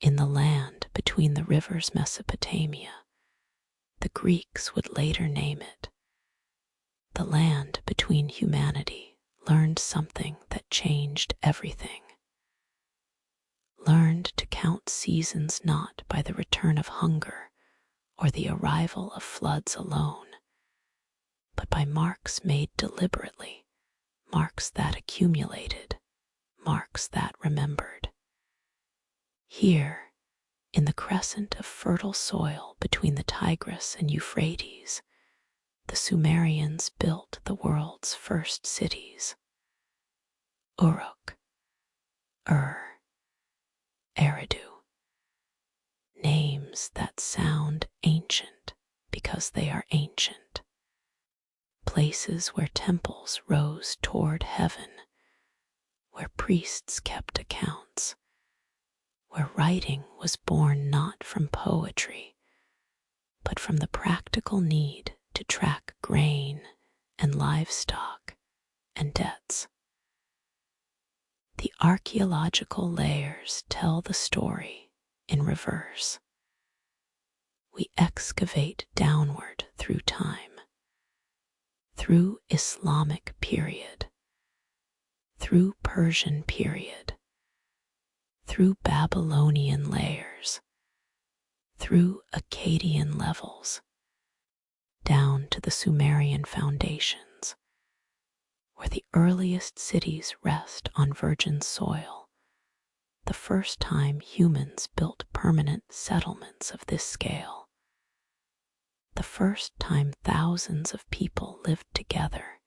in the land between the rivers Mesopotamia. The Greeks would later name it. The land between humanity learned something that changed everything. Learned to count seasons not by the return of hunger or the arrival of floods alone, but by marks made deliberately, marks that accumulated, marks that remembered. Here, in the crescent of fertile soil between the Tigris and Euphrates, the Sumerians built the world's first cities. Uruk, Eridu. Names that sound ancient because they are ancient. Places where temples rose toward heaven, where priests kept accounts, where writing was born not from poetry, but from the practical need to track grain and livestock and debts. The archaeological layers tell the story in reverse. We excavate downward through time, through Islamic period, through Persian period, through Babylonian layers, through Akkadian levels, down to the Sumerian foundations, where the earliest cities rest on virgin soil, the first time humans built permanent settlements of this scale, the first time thousands of people lived together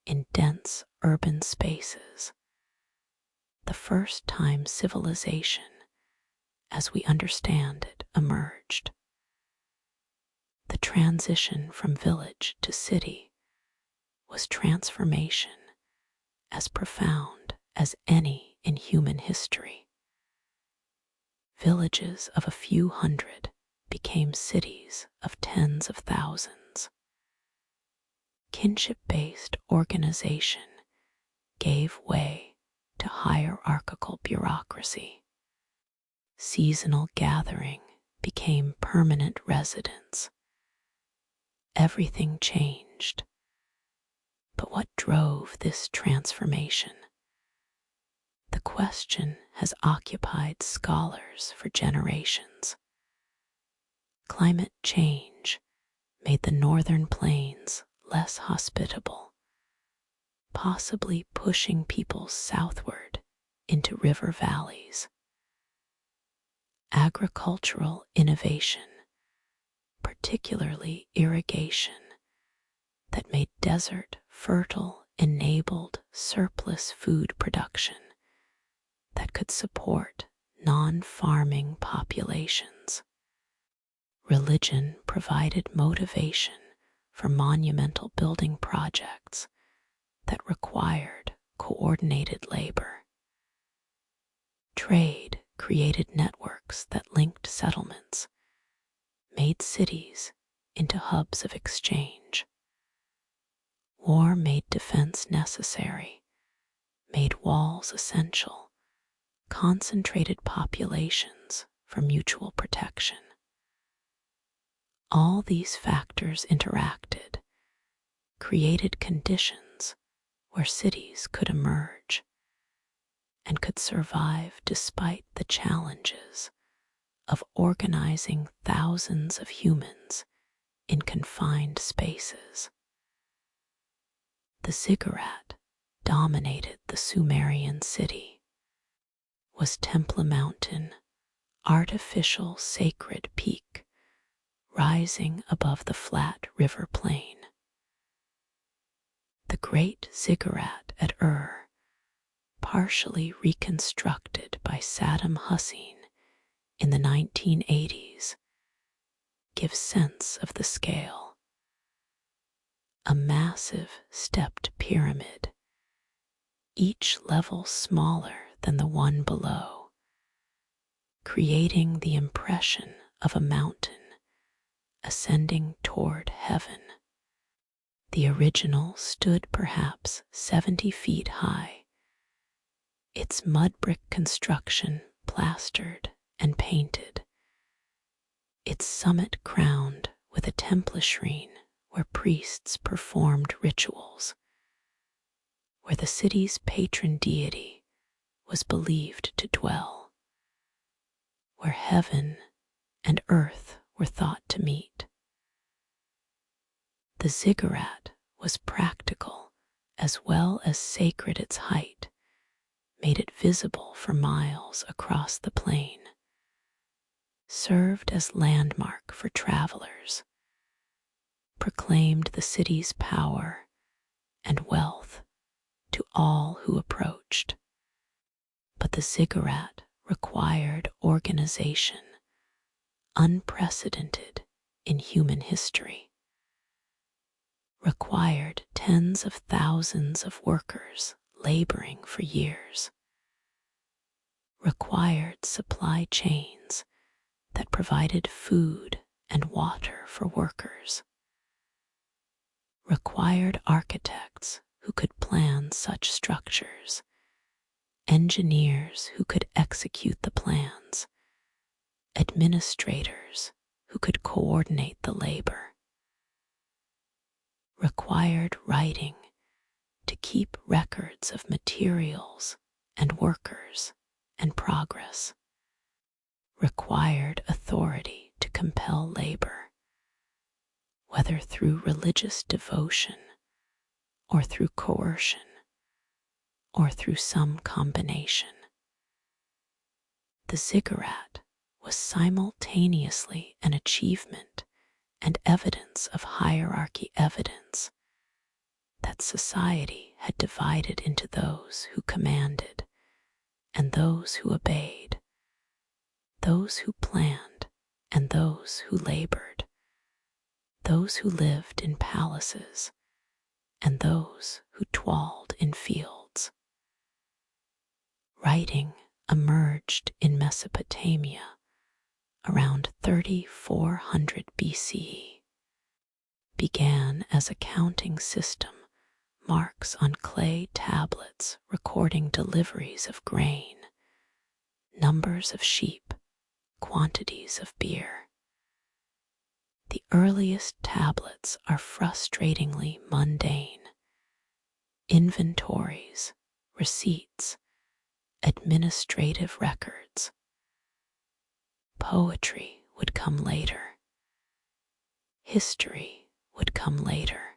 in dense urban spaces, the first time civilization, as we understand it, emerged. The transition from village to city was transformation as profound as any in human history. Villages of a few hundred became cities of tens of thousands. Kinship-based organization gave way to hierarchical bureaucracy. Seasonal gathering became permanent residence. Everything changed. But what drove this transformation? The question has occupied scholars for generations. Climate change made the northern plains less hospitable, possibly pushing people southward into river valleys. Agricultural innovation, particularly irrigation, that made desert fertile enabled surplus food production that could support non-farming populations. Religion provided motivation for monumental building projects that required coordinated labor. Trade created networks that linked settlements, made cities into hubs of exchange. War made defense necessary, made walls essential, concentrated populations for mutual protection. All these factors interacted, created conditions where cities could emerge and could survive despite the challenges of organizing thousands of humans in confined spaces. The ziggurat dominated the Sumerian city. Was Temple Mountain, artificial sacred peak, rising above the flat river plain. The great ziggurat at partially reconstructed by Saddam Hussein in the 1980s, gives sense of the scale. A massive stepped pyramid, each level smaller than the one below, creating the impression of a mountain ascending toward heaven. The original stood perhaps 70 feet high, its mud brick construction plastered and painted, its summit crowned with a temple where priests performed rituals, where the city's patron deity was believed to dwell, where heaven and earth were thought to meet. The ziggurat was practical as well as sacred. Its height made it visible for miles across the plain, served as landmark for travelers, proclaimed the city's power and wealth to all who approached. But the ziggurat required organization unprecedented in human history, required tens of thousands of workers laboring for years, required supply chains that provided food and water for workers, required architects who could plan such structures, engineers who could execute the plans, administrators who could coordinate the labor, required writing to keep records of materials and workers and progress, required authority to compel labor, whether through religious devotion or through coercion or through some combination. The ziggurat was simultaneously an achievement and evidence of hierarchy, evidence that society had divided into those who commanded and those who obeyed, those who planned and those who labored, those who lived in palaces and those who toiled in fields. Writing emerged in Mesopotamia around 3400 BCE, began as a counting system, marks on clay tablets recording deliveries of grain, numbers of sheep, quantities of beer. The earliest tablets are frustratingly mundane. Inventories, receipts, administrative records. Poetry would come later. History would come later.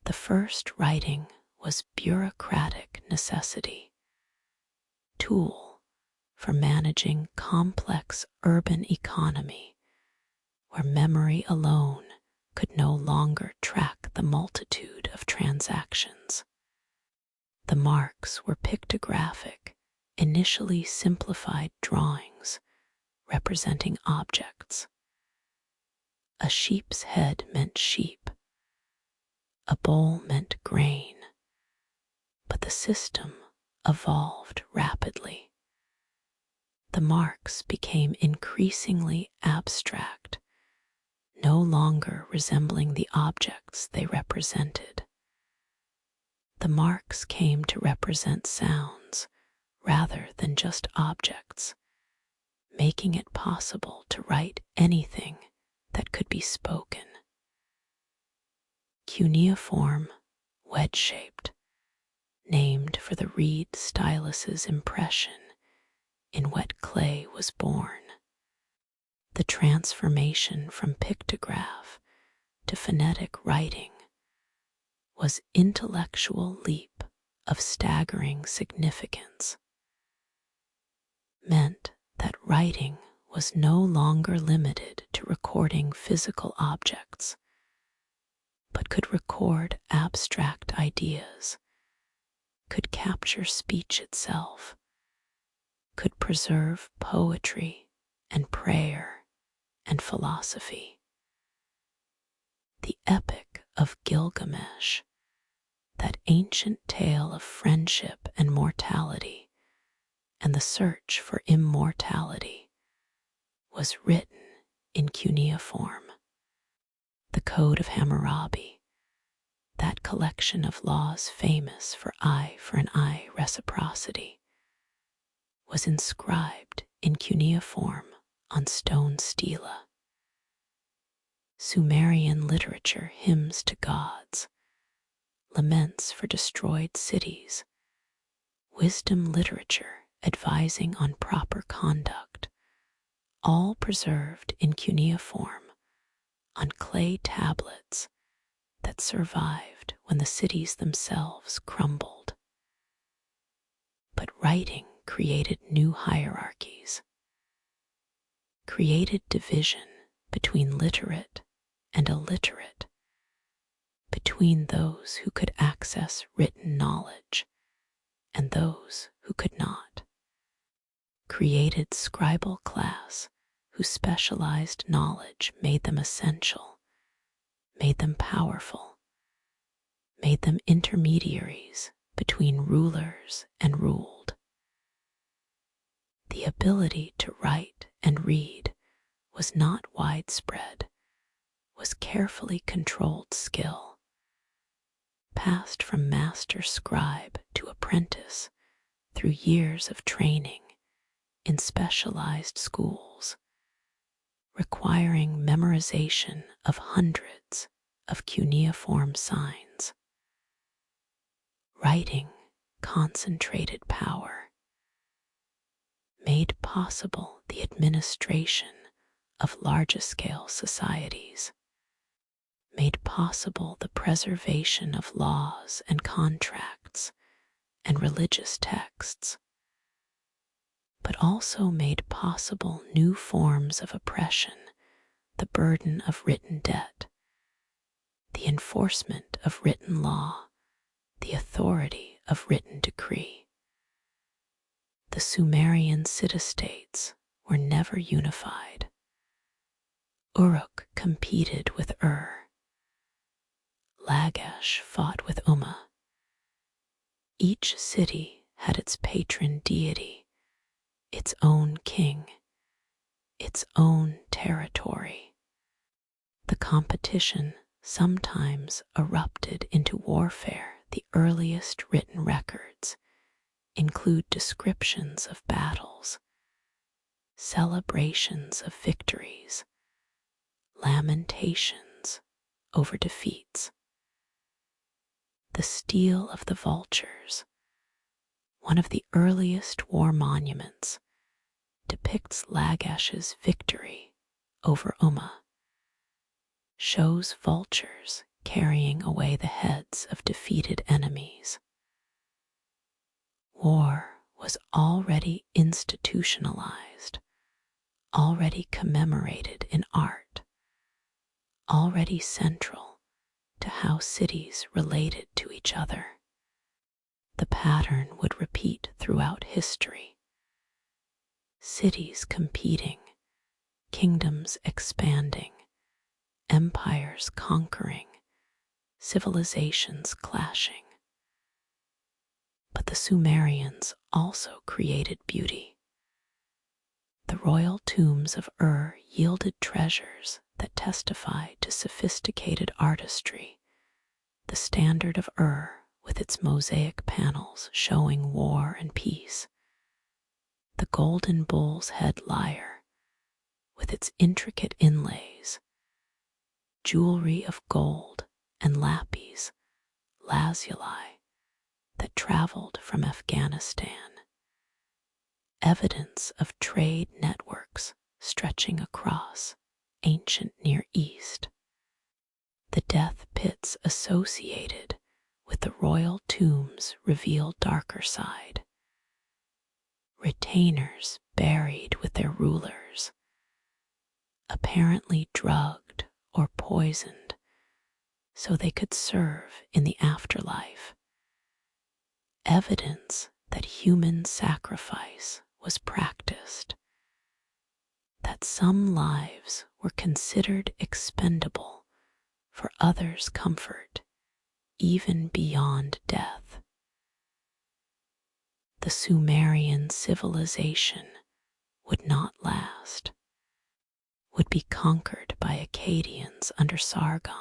The first writing was bureaucratic necessity, tool for managing complex urban economy where memory alone could no longer track the multitude of transactions. The marks were pictographic, initially simplified drawings representing objects. A sheep's head meant sheep. A bowl meant grain. But the system evolved rapidly. The marks became increasingly abstract, no longer resembling the objects they represented. The marks came to represent sounds rather than just objects, making it possible to write anything that could be spoken. Cuneiform, wedge-shaped, named for the reed stylus's impression in wet clay, was born. The transformation from pictograph to phonetic writing was intellectual leap of staggering significance, meant that writing was no longer limited to recording physical objects, but could record abstract ideas, could capture speech itself, could preserve poetry and prayer and philosophy. The Epic of Gilgamesh, that ancient tale of friendship and mortality and the search for immortality, was written in cuneiform. The Code of Hammurabi, that collection of laws famous for eye for an eye reciprocity, was inscribed in cuneiform on stone stela. Sumerian literature hymns to gods, laments for destroyed cities, wisdom literature advising on proper conduct, all preserved in cuneiform on clay tablets that survived when the cities themselves crumbled. But writing created new hierarchies, created division between literate and illiterate, between those who could access written knowledge and those who could not, created scribal class whose specialized knowledge made them essential, made them powerful, made them intermediaries between rulers and ruled. The ability to write and read was not widespread, was carefully controlled skill, passed from master scribe to apprentice through years of training in specialized schools, requiring memorization of hundreds of cuneiform signs. Writing concentrated power, made possible the administration of large-scale societies, made possible the preservation of laws and contracts and religious texts, but also made possible new forms of oppression, the burden of written debt, the enforcement of written law, the authority of written decree. The Sumerian city-states were never unified. Uruk competed with Lagash fought with Umma. Each city had its patron deity, its own king, its own territory. The competition sometimes erupted into warfare. The earliest written records include descriptions of battles, celebrations of victories, lamentations over defeats. The Stele of the Vultures, one of the earliest war monuments, depicts Lagash's victory over Umma, shows vultures carrying away the heads of defeated enemies. War was already institutionalized, already commemorated in art, already central to how cities related to each other. The pattern would repeat throughout history. Cities competing, kingdoms expanding, empires conquering, civilizations clashing. But the Sumerians also created beauty. The royal tombs of yielded treasures that testify to sophisticated artistry. The standard of with its mosaic panels showing war and peace. The golden bull's head lyre with its intricate inlays. Jewelry of gold and lazuli that traveled from Afghanistan. Evidence of trade networks stretching across ancient Near East. The death pits associated with the royal tombs reveal darker side. Retainers buried with their rulers, apparently drugged or poisoned so they could serve in the afterlife. Evidence that human sacrifice was practiced, that some lives were considered expendable for others' comfort, even beyond death. The Sumerian civilization would not last, would be conquered by Akkadians under Sargon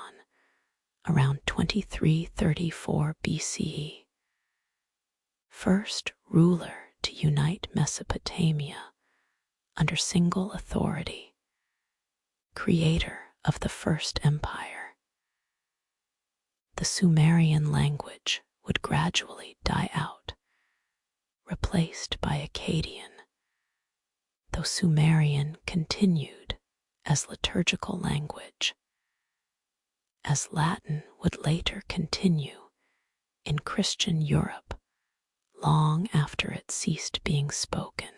around 2334 BCE. First ruler to unite Mesopotamia under single authority, creator of the first empire. The Sumerian language would gradually die out, replaced by Akkadian, though Sumerian continued as liturgical language, as Latin would later continue in Christian Europe long after it ceased being spoken.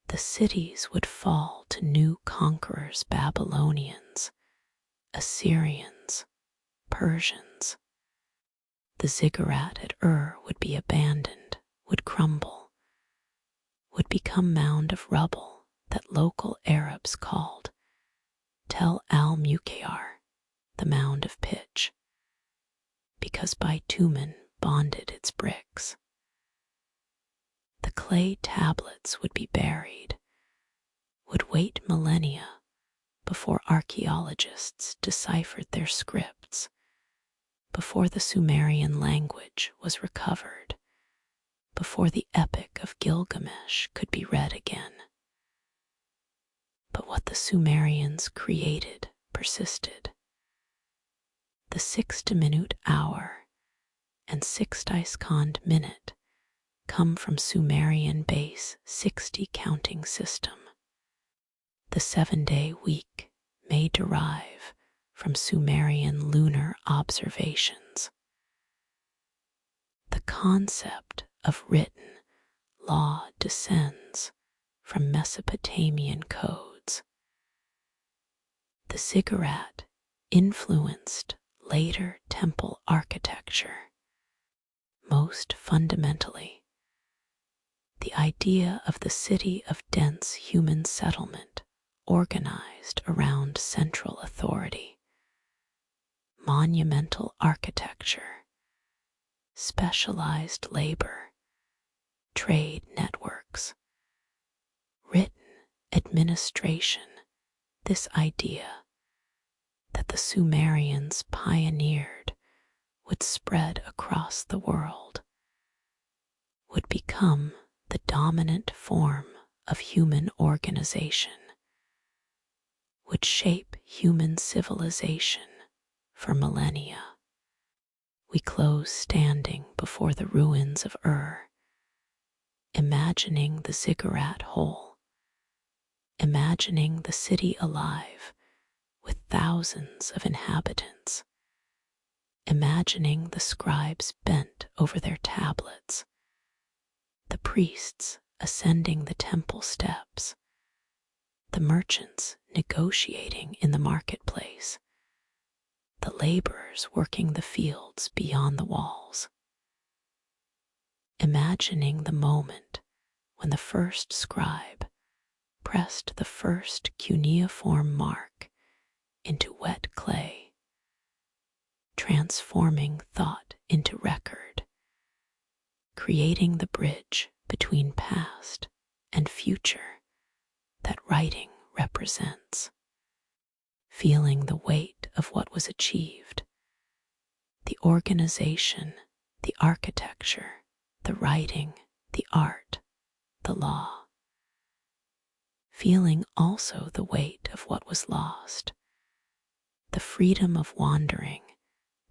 The cities would fall to new conquerors: Babylonians, Assyrians, Persians. The ziggurat at would be abandoned, would crumble, would become mound of rubble that local Arabs called Tel al-Mukayyar, the mound of pitch, because bitumen bonded its bricks. The clay tablets would be buried, would wait millennia before archaeologists deciphered their scripts, before the Sumerian language was recovered, before the Epic of Gilgamesh could be read again. But what the Sumerians created persisted. The sextiminute hour and sextisecond minute come from Sumerian base 60 counting system. The 7-day week may derive from Sumerian lunar observations. The concept of written law descends from Mesopotamian codes. The ziggurat influenced later temple architecture. Most fundamentally, the idea of the city of dense human settlement organized around central authority, monumental architecture, specialized labor, trade networks, written administration. This idea that the Sumerians pioneered would spread across the world, would become the dominant form of human organization, would shape human civilization for millennia. We close standing before the ruins of imagining the ziggurat whole, imagining the city alive with thousands of inhabitants, imagining the scribes bent over their tablets, the priests ascending the temple steps, the merchants negotiating in the marketplace, the laborers working the fields beyond the walls. Imagining the moment when the first scribe pressed the first cuneiform mark into wet clay, transforming thought into record, creating the bridge between past and future that writing represents, feeling the weight of what was achieved, the organization, the architecture, the writing, the art, the law, feeling also the weight of what was lost, the freedom of wandering,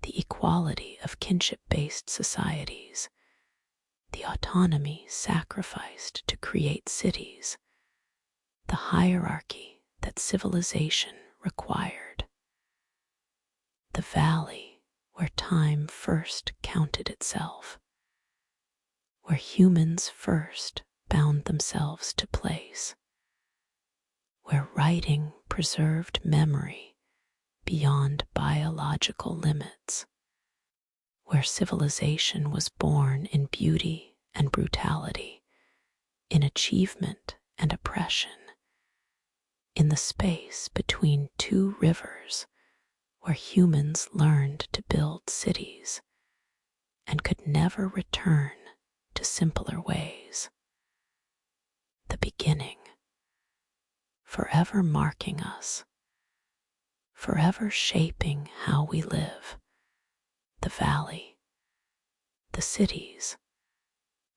the equality of kinship-based societies, the autonomy sacrificed to create cities, the hierarchy that civilization required, the valley where time first counted itself, where humans first bound themselves to place, where writing preserved memory beyond biological limits, where civilization was born in beauty and brutality, in achievement and oppression, in the space between two rivers where humans learned to build cities and could never return to simpler ways. The beginning, forever marking us, forever shaping how we live, the valley, the cities,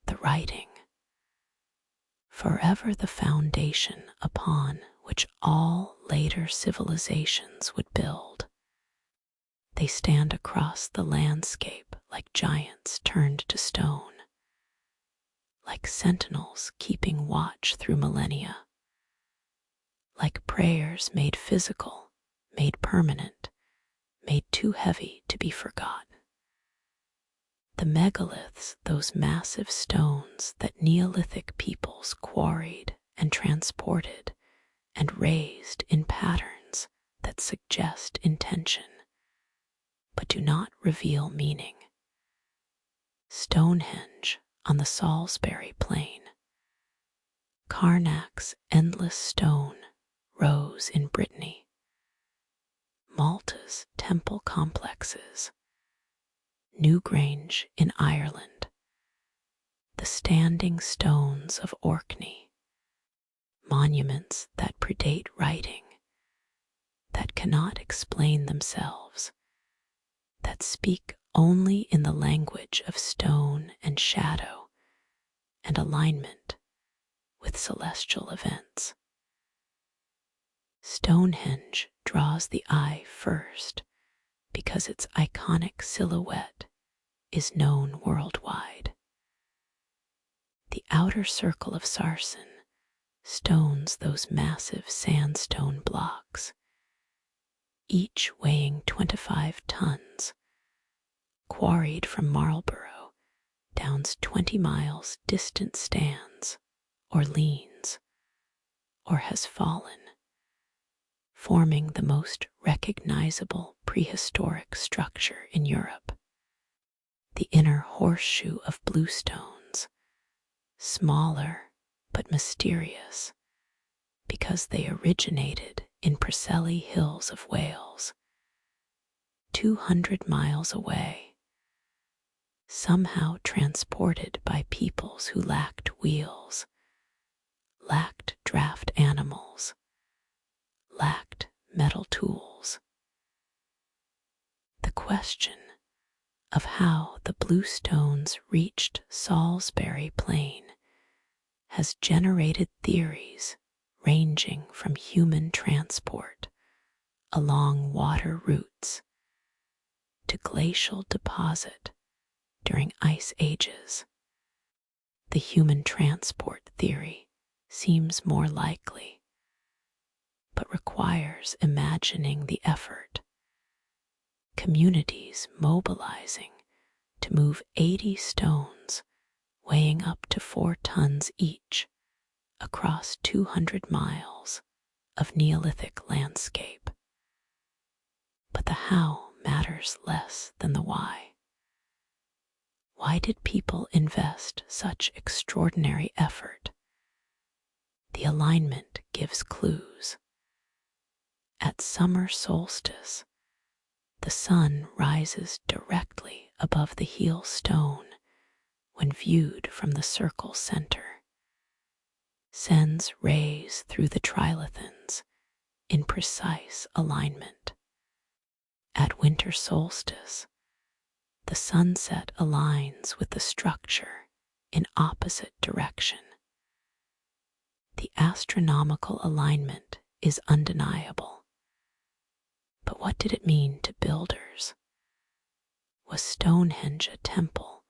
the writing, forever the foundation upon which all later civilizations would build. They stand across the landscape like giants turned to stone, like sentinels keeping watch through millennia, like prayers made physical, made permanent, made too heavy to be forgotten. The megaliths, those massive stones that Neolithic peoples quarried and transported and raised in patterns that suggest intention, but do not reveal meaning. Stonehenge on the Salisbury Plain, Karnak's endless stone rose in Brittany, Malta's temple complexes, Newgrange in Ireland, the standing stones of Orkney, monuments that predate writing, that cannot explain themselves, that speak only in the language of stone and shadow and alignment with celestial events. Stonehenge draws the eye first because its iconic silhouette is known worldwide. The outer circle of sarsen stones those massive sandstone blocks, each weighing 25 tons, quarried from Marlborough, Down's 20 miles distant stands, or leans, or has fallen, forming the most recognizable prehistoric structure in Europe. The inner horseshoe of bluestones, smaller but mysterious, because they originated in Preseli Hills of Wales, 200 miles away, somehow transported by peoples who lacked wheels, lacked draft animals, lacked metal tools. The question of how the bluestones reached Salisbury Plain has generated theories ranging from human transport along water routes to glacial deposit during ice ages. The human transport theory seems more likely, but requires imagining the effort. Communities mobilizing to move 80 stones weighing up to 4 tons each across 200 miles of Neolithic landscape. But the how matters less than the why. Why did people invest such extraordinary effort? The alignment gives clues. At summer solstice, the sun rises directly above the heel stone when viewed from the circle's center, sends rays through the trilithons in precise alignment. At winter solstice, the sunset aligns with the structure in opposite direction. The astronomical alignment is undeniable. But what did it mean to builders? Was Stonehenge a temple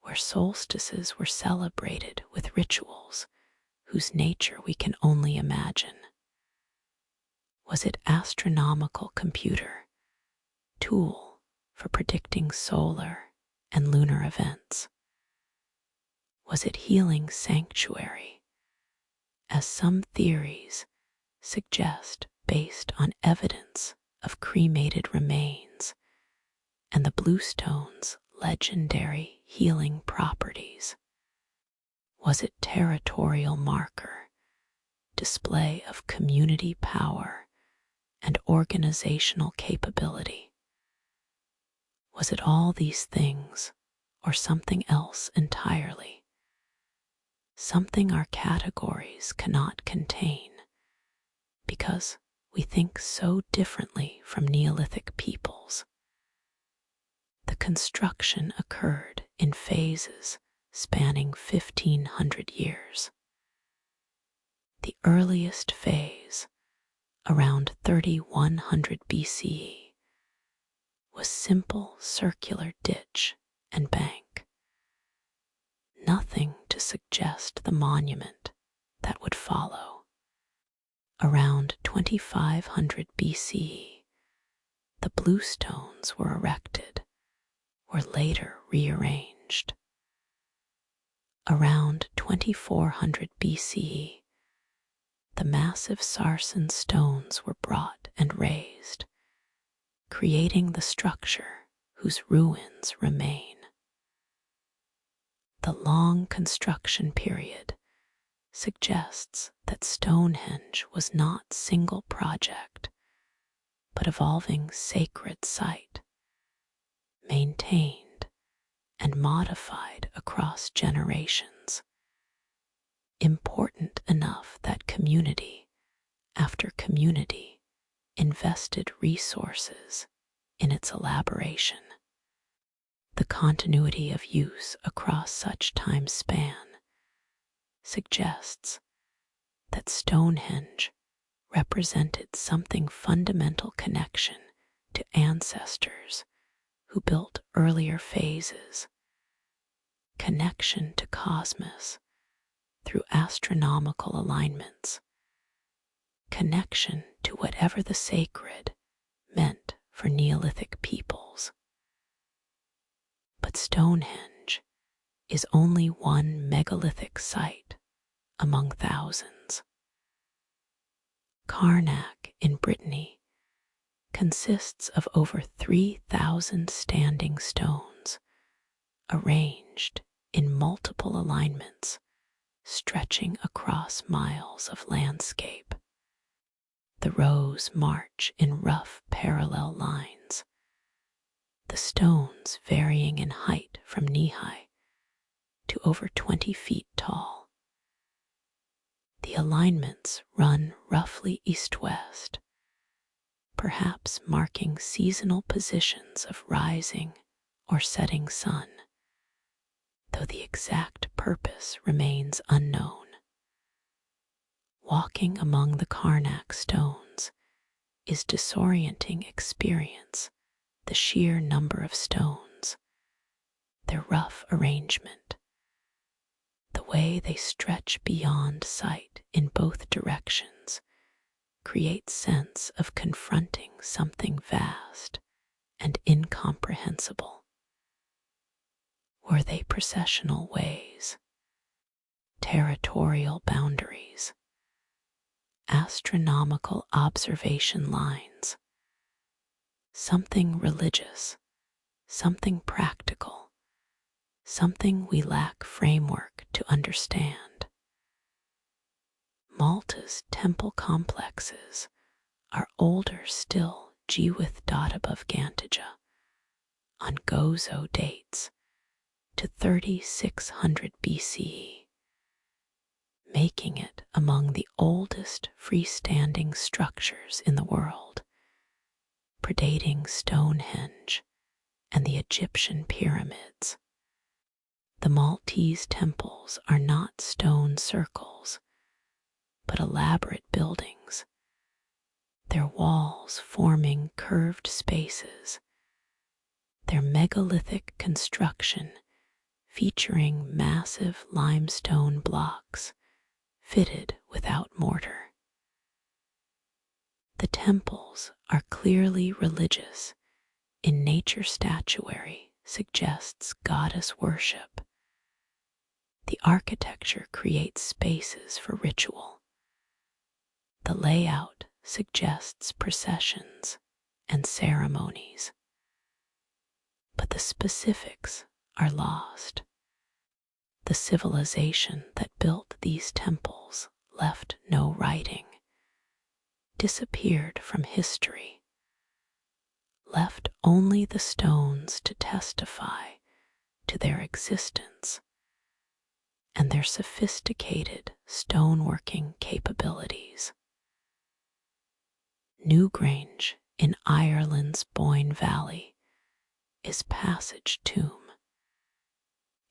where solstices were celebrated with rituals whose nature we can only imagine? Was it astronomical computer, tool for predicting solar and lunar events? Was it healing sanctuary, as some theories suggest based on evidence of cremated remains and the bluestone's legendary healing properties? Was it territorial marker, display of community power and organizational capability? Was it all these things or something else entirely? Something our categories cannot contain because we think so differently from Neolithic peoples. The construction occurred in phases spanning 1,500 years. earliest phase, around 3100 BCE, was simple circular ditch and bank, nothing to suggest the monument that would follow. Around 2500 BCE, the bluestones were erected, or later rearranged. Around 2400 BCE, the massive sarsen stones were brought and raised, creating the structure whose ruins remain. The long construction period suggests that Stonehenge was not single project, but evolving sacred site, maintained and modified across generations, important enough that community after community invested resources in its elaboration. The continuity of use across such time span suggests that Stonehenge represented something fundamental connection to ancestors who built earlier phases, connection to cosmos through astronomical alignments, connection to whatever the sacred meant for Neolithic peoples. But Stonehenge is only one megalithic site among thousands. Carnac in Brittany consists of over 3,000 standing stones, arranged in multiple alignments, stretching across miles of landscape. The rows march in rough parallel lines, the stones varying in height from knee-high to over 20 feet tall. The alignments run roughly east-west, perhaps marking seasonal positions of rising or setting sun, though the exact purpose remains unknown. Walking among the Carnac stones is disorienting experience. The sheer number of stones, their rough arrangement, the way they stretch beyond sight in both directions creates sense of confronting something vast and incomprehensible. Were they processional ways, territorial boundaries, astronomical observation lines, something religious, something practical, something we lack framework to understand? Malta's temple complexes are older still. Jiwith dot above Gantija on Gozo dates to 3600 BCE, making it among the oldest freestanding structures in the world, predating Stonehenge and the Egyptian pyramids. The Maltese temples are not stone circles, but elaborate buildings, their walls forming curved spaces, their megalithic construction featuring massive limestone blocks fitted without mortar. The temples are clearly religious. In nature, statuary suggests goddess worship. The architecture creates spaces for ritual. The layout suggests processions and ceremonies. But the specifics are lost. The civilization that built these temples left no writing, disappeared from history, left only the stones to testify to their existence and their sophisticated stoneworking capabilities. Newgrange in Ireland's Boyne Valley is Passage Tomb.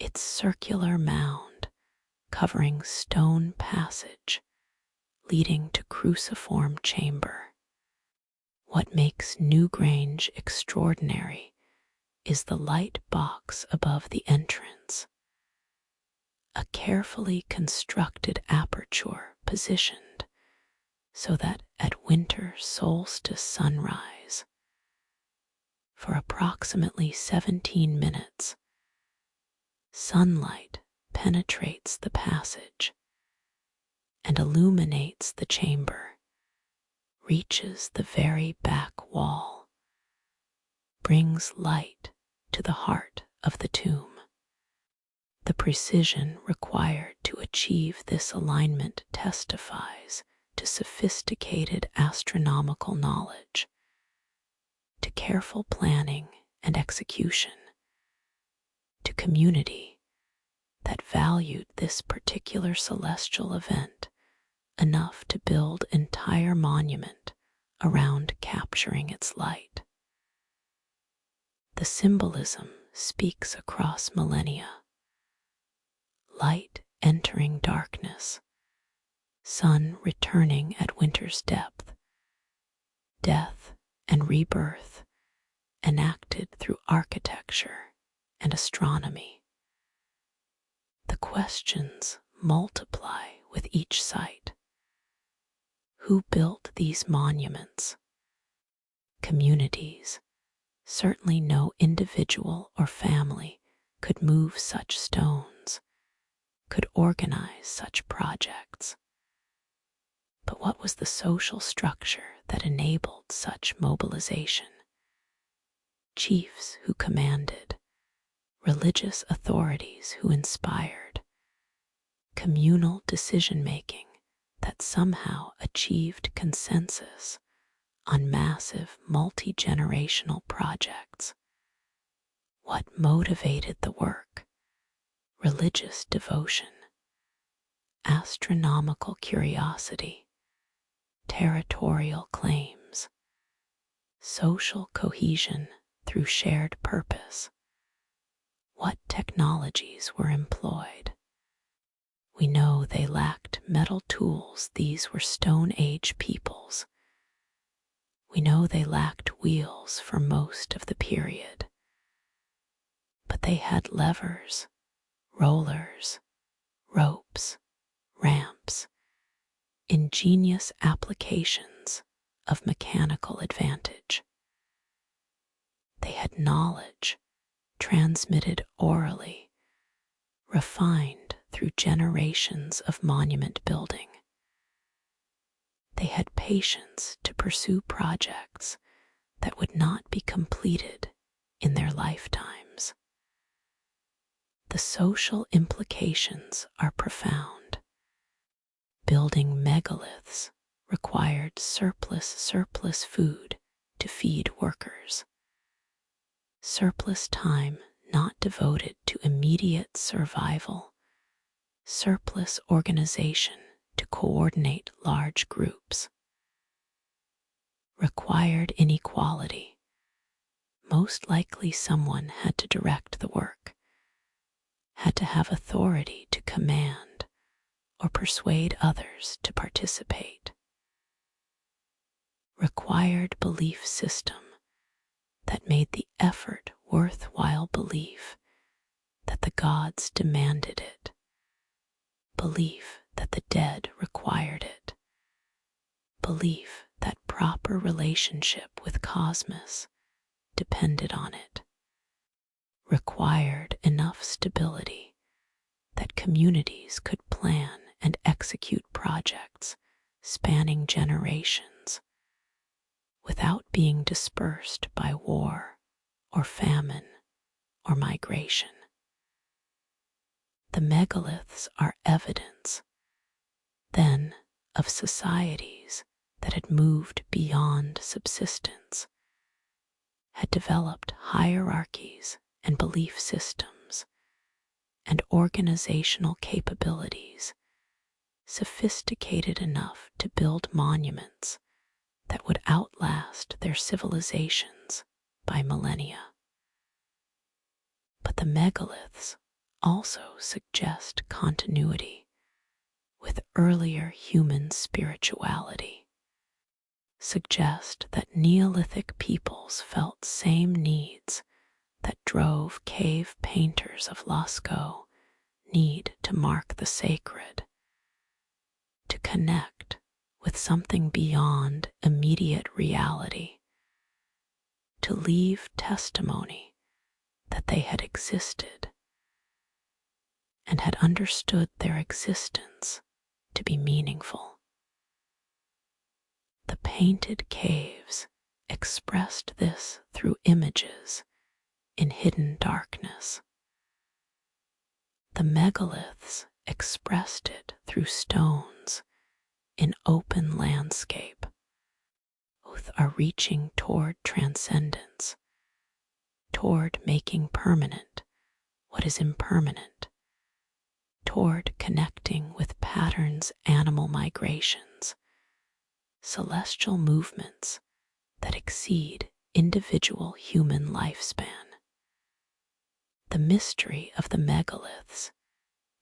Its circular mound covering Stone Passage leading to cruciform chamber. What makes Newgrange extraordinary is the light box above the entrance, a carefully constructed aperture positioned so that at winter solstice sunrise, for approximately 17 minutes, sunlight penetrates the passage and illuminates the chamber, reaches the very back wall, brings light to the heart of the tomb. The precision required to achieve this alignment testifies to sophisticated astronomical knowledge, to careful planning and execution, to community that valued this particular celestial event enough to build entire monument around capturing its light. The symbolism speaks across millennia. Light entering darkness, sun returning at winter's depth, death and rebirth enacted through architecture and astronomy. The questions multiply with each site. Who built these monuments? Communities. Certainly no individual or family could move such stones, could organize such projects. But what was the social structure that enabled such mobilization? Chiefs who commanded, religious authorities who inspired, communal decision-making that somehow achieved consensus on massive multi-generational projects. What motivated the work? Religious devotion, astronomical curiosity, territorial claims, social cohesion through shared purpose. What technologies were employed? We know they lacked metal tools. These were Stone Age peoples. We know they lacked wheels for most of the period. But they had levers, rollers, ropes, ramps, ingenious applications of mechanical advantage. They had knowledge transmitted orally, refined through generations of monument building. They had patience to pursue projects that would not be completed in their lifetimes. The social implications are profound. Building megaliths required surplus food to feed workers, surplus time not devoted to immediate survival, surplus organization to coordinate large groups, required inequality. Most likely someone had to direct the work, had to have authority to command or persuade others to participate. Required belief system that made the effort worthwhile, belief that the gods demanded it, belief that the dead required it, belief that proper relationship with cosmos depended on it, required enough stability that communities could plan and execute projects spanning generations without being dispersed by war or famine or migration. The megaliths are evidence, then, of societies that had moved beyond subsistence, had developed hierarchies and belief systems and organizational capabilities sophisticated enough to build monuments that would outlast their civilizations by millennia. But the megaliths also suggest continuity, with earlier human spirituality, suggest that Neolithic peoples felt same needs that drove cave painters of Lascaux need to mark the sacred, to connect with something beyond immediate reality, to leave testimony that they had existed and had understood their existence to be meaningful. The painted caves expressed this through images in hidden darkness. The megaliths expressed it through stones in open landscape. Both are reaching toward transcendence, toward making permanent what is impermanent, toward connecting with patterns, animal migrations, celestial movements that exceed individual human lifespan. The mystery of the megaliths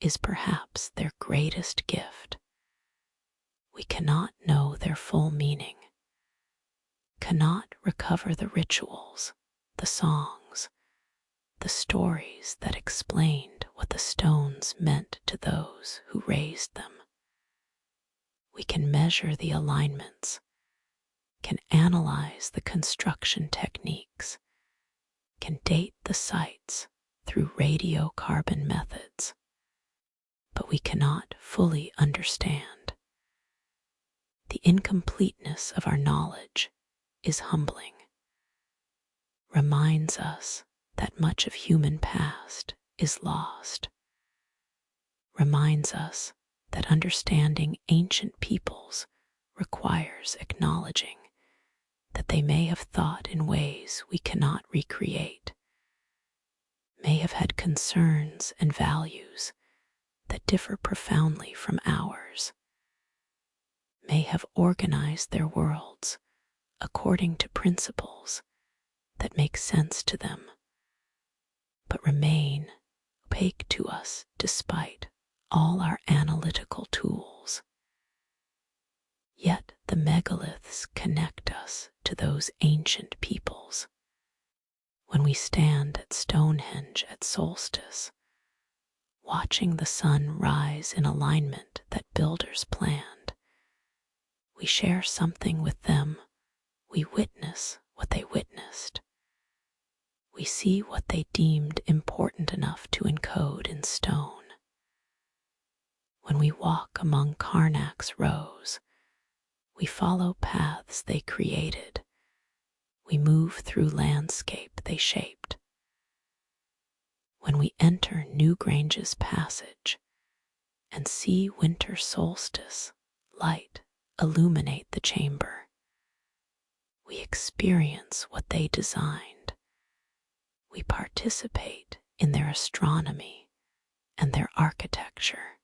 is perhaps their greatest gift. We cannot know their full meaning, cannot recover the rituals, the songs, the stories that explained what the stones meant to those who raised them. We can measure the alignments, can analyze the construction techniques, can date the sites through radiocarbon methods, but we cannot fully understand. The incompleteness of our knowledge is humbling, reminds us that much of human past is lost, reminds us that understanding ancient peoples requires acknowledging that they may have thought in ways we cannot recreate, may have had concerns and values that differ profoundly from ours, may have organized their worlds according to principles that make sense to them, but remain opaque to us despite all our analytical tools. Yet the megaliths connect us to those ancient peoples. When we stand at Stonehenge at solstice, watching the sun rise in alignment that builders planned, we share something with them. We witness what they witnessed. We see what they deemed important enough to encode in stone. When we walk among Karnak's rows, we follow paths they created. We move through landscape they shaped. When we enter Newgrange's passage and see winter solstice light illuminate the chamber, we experience what they designed. We participate in their astronomy and their architecture.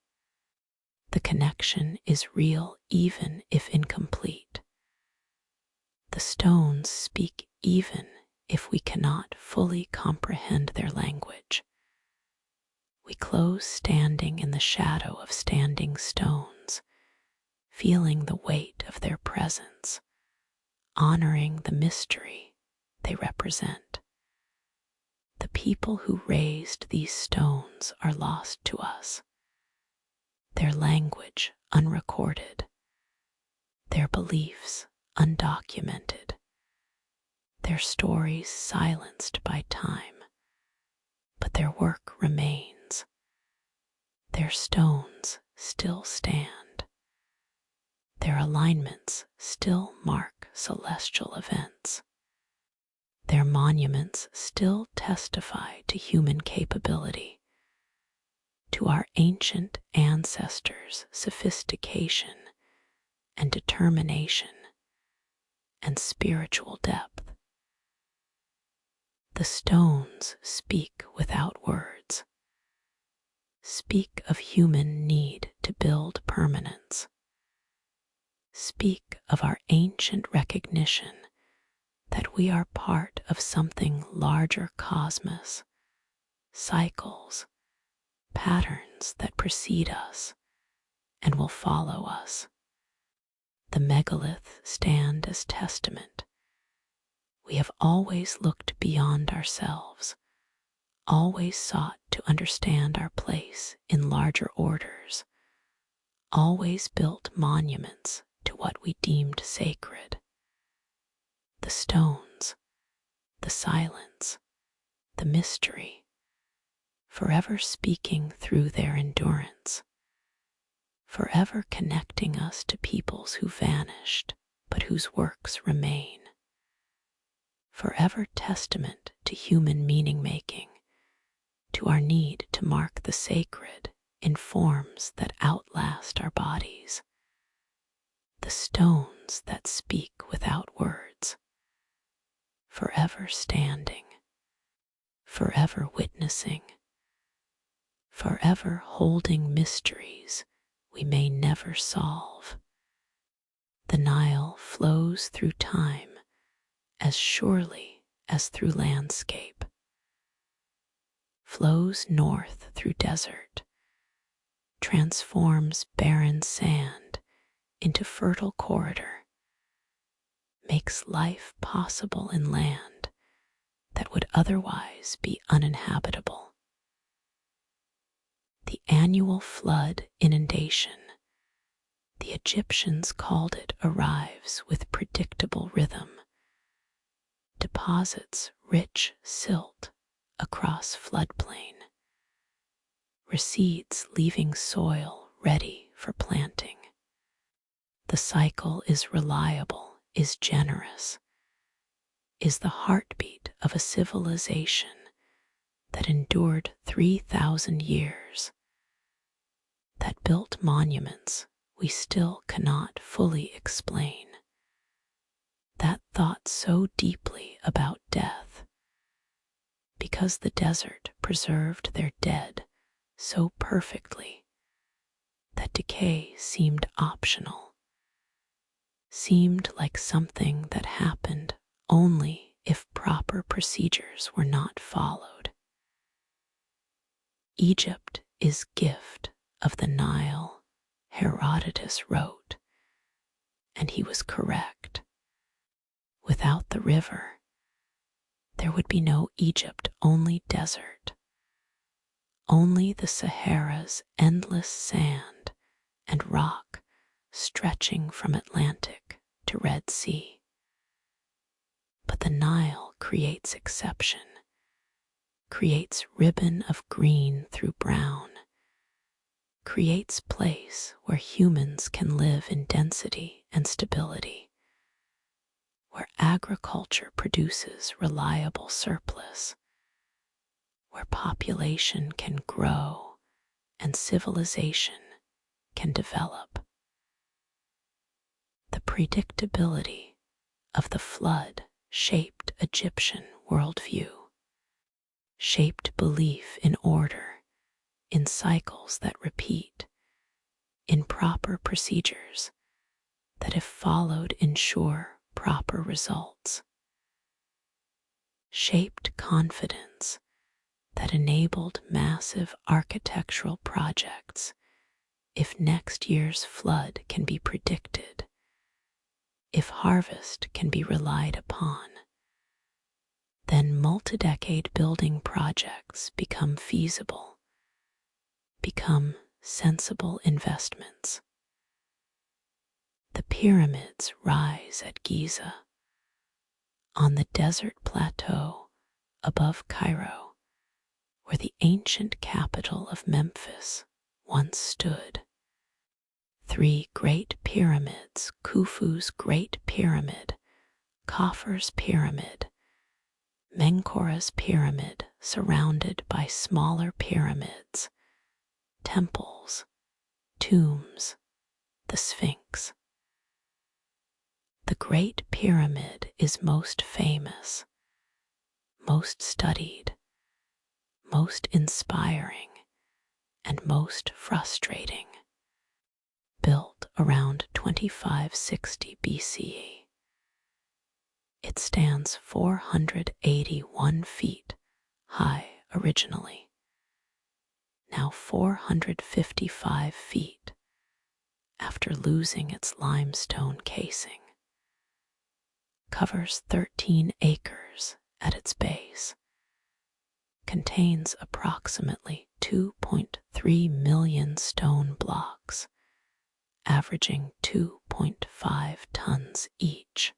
The connection is real even if incomplete. The stones speak even if we cannot fully comprehend their language. We close standing in the shadow of standing stones, feeling the weight of their presence, honoring the mystery they represent. The people who raised these stones are lost to us, their language unrecorded, their beliefs undocumented, their stories silenced by time, but their work remains. Their stones still stand. Their alignments still mark celestial events. Their monuments still testify to human capability, to our ancient ancestors' sophistication and determination and spiritual depth. The stones speak without words, speak of human need to build permanence, speak of our ancient recognition that we are part of something larger cosmos, cycles, patterns that precede us and will follow us. The megaliths stand as testament. We have always looked beyond ourselves, always sought to understand our place in larger orders, always built monuments to what we deemed sacred. The stones, the silence, the mystery, forever speaking through their endurance, forever connecting us to peoples who vanished but whose works remain, forever testament to human meaning-making, to our need to mark the sacred in forms that outlast our bodies. The stones that speak without words, forever standing, forever witnessing, forever holding mysteries we may never solve. The Nile flows through time as surely as through landscape, flows north through desert, transforms barren sand into fertile corridor, makes life possible in land that would otherwise be uninhabitable. The annual flood inundation, the Egyptians called it, arrives with predictable rhythm, deposits rich silt across floodplain, recedes leaving soil ready for planting. The cycle is reliable, is generous, is the heartbeat of a civilization that endured 3,000 years, that built monuments we still cannot fully explain, that thought so deeply about death, because the desert preserved their dead so perfectly that decay seemed optional, seemed like something that happened only if proper procedures were not followed. Egypt is gift of the Nile, Herodotus wrote, and he was correct. Without the river, there would be no Egypt, only desert, only the Sahara's endless sand and rock stretching from Atlantic to Red Sea. But the Nile creates exception, creates ribbon of green through brown, creates place where humans can live in density and stability, where agriculture produces reliable surplus, where population can grow and civilization can develop. The predictability of the flood shaped Egyptian worldview, shaped belief in order, in cycles that repeat, in proper procedures that, if followed, ensure proper results, shaped confidence that enabled massive architectural projects if next year's flood can be predicted, if harvest can be relied upon. Then multi-decade building projects become feasible, become sensible investments. The pyramids rise at Giza, on the desert plateau above Cairo, where the ancient capital of Memphis once stood. 3 great pyramids, Khufu's Great Pyramid, Khafre's Pyramid, Menkaura's Pyramid, surrounded by smaller pyramids, temples, tombs, the Sphinx. The Great Pyramid is most famous, most studied, most inspiring, and most frustrating. Built around 2560 BCE. It stands 481 feet high originally, now 455 feet, after losing its limestone casing, covers 13 acres at its base, contains approximately 2.3 million stone blocks, averaging 2.5 tons each.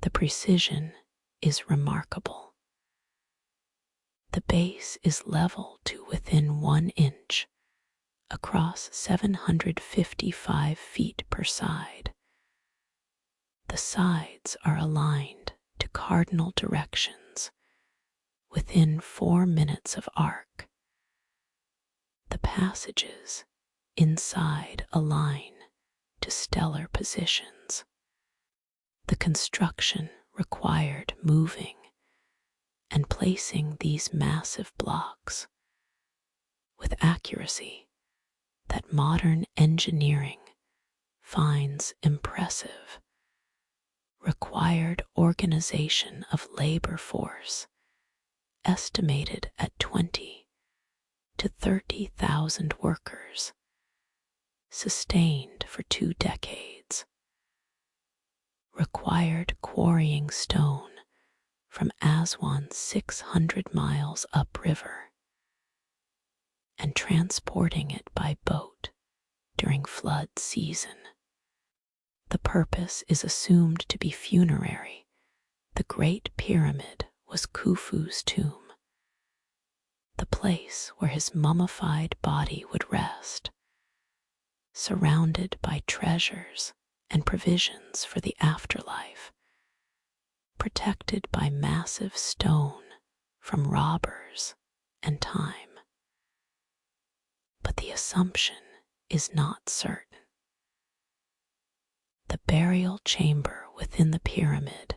The precision is remarkable. The base is level to within 1 inch across 755 feet per side. The sides are aligned to cardinal directions within 4 minutes of arc. The passages inside align to stellar positions. The construction required moving and placing these massive blocks with accuracy that modern engineering finds impressive, required organization of labor force estimated at 20 to 30,000 workers, sustained for 2 decades, required quarrying stone from Aswan 600 miles upriver and transporting it by boat during flood season. The purpose is assumed to be funerary. The Great Pyramid was Khufu's tomb, the place where his mummified body would rest, surrounded by treasures and provisions for the afterlife, protected by massive stone from robbers and time. But the assumption is not certain. The burial chamber within the pyramid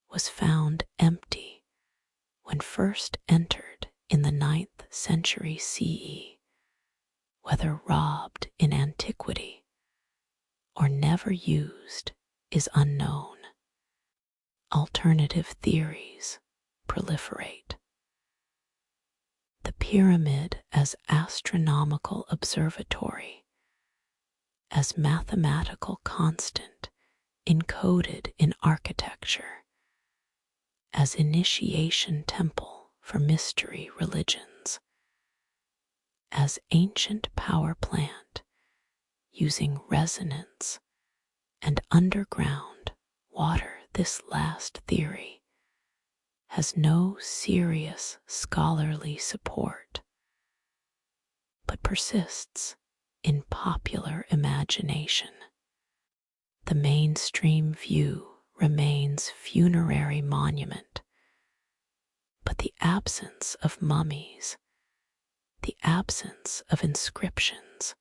was found empty when first entered in the 9th century CE, whether robbed in antiquity or never used is unknown. Alternative theories proliferate. The pyramid as astronomical observatory, as mathematical constant encoded in architecture, as initiation temple for mystery religions, as ancient power plant using resonance and underground water. This last theory has no serious scholarly support, but persists in popular imagination. The mainstream view remains funerary monument, but the absence of mummies, the absence of inscriptions,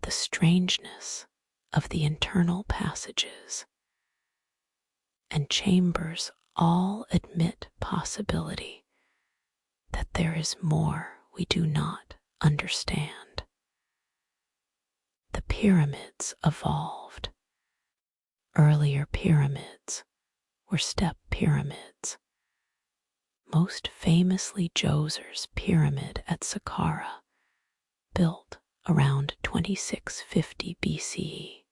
the strangeness of the internal passages and chambers all admit possibility that there is more we do not understand. The pyramids evolved. Earlier pyramids were step pyramids, most famously Djoser's pyramid at Saqqara, built around 2650 BCE.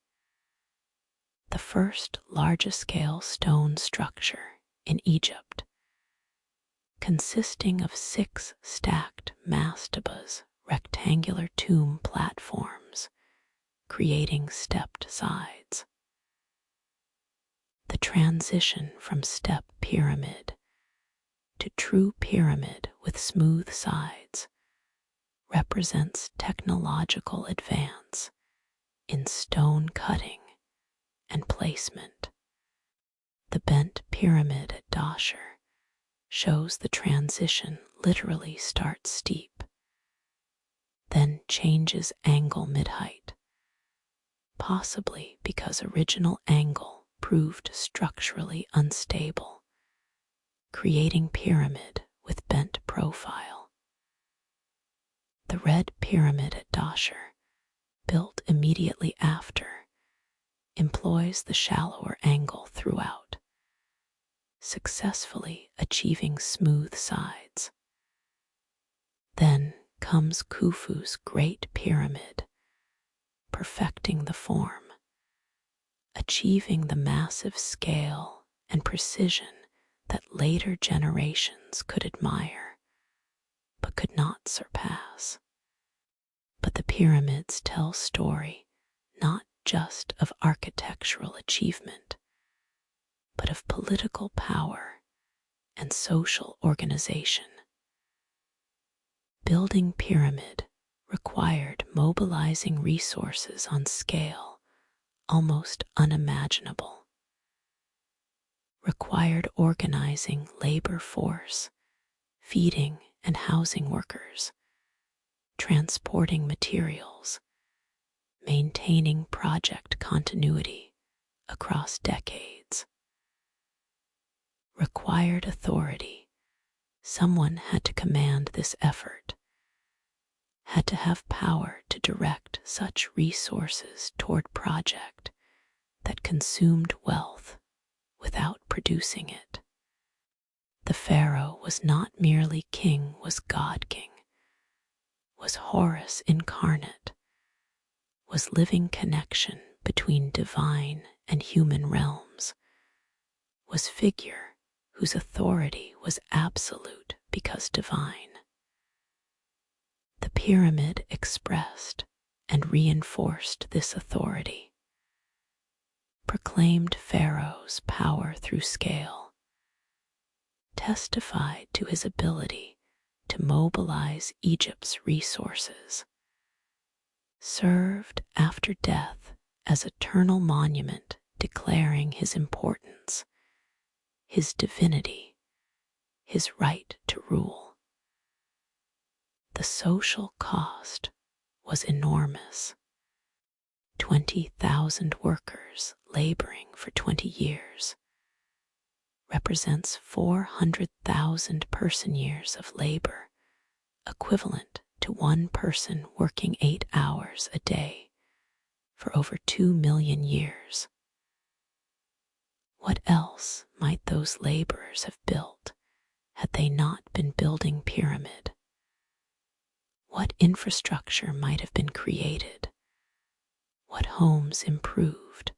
The first large-scale stone structure in Egypt, consisting of 6 stacked mastabas, rectangular tomb platforms, creating stepped sides. The transition from step pyramid to true pyramid with smooth sides represents technological advance in stone cutting and placement. The bent pyramid at Dashur shows the transition literally starts steep, then changes angle mid-height, possibly because original angle proved structurally unstable, creating pyramid with bent profile. The red pyramid at Dashur, built immediately after, employs the shallower angle throughout, successfully achieving smooth sides. Then comes Khufu's Great Pyramid, perfecting the form, achieving the massive scale and precision that later generations could admire but could not surpass. But the pyramids tell story not just of architectural achievement, but of political power and social organization. Building pyramid required mobilizing resources on scale almost unimaginable, required organizing labor force, feeding and housing workers, transporting materials, maintaining project continuity across decades. Required authority. Someone had to command this effort, had to have power to direct such resources toward project that consumed wealth without producing it. The pharaoh was not merely king, was God king, was Horus incarnate, was living connection between divine and human realms, was figure whose authority was absolute because divine. The pyramid expressed and reinforced this authority, proclaimed Pharaoh's power through scale, testified to his ability to mobilize Egypt's resources, served after death as eternal monument declaring his importance, his divinity, his right to rule. The social cost was enormous. 20,000 workers laboring for 20 years represents 400,000 person-years of labor, equivalent to one person working 8 hours a day for over 2 million years. What else might those laborers have built had they not been building pyramid? What infrastructure might have been created? What homes improved?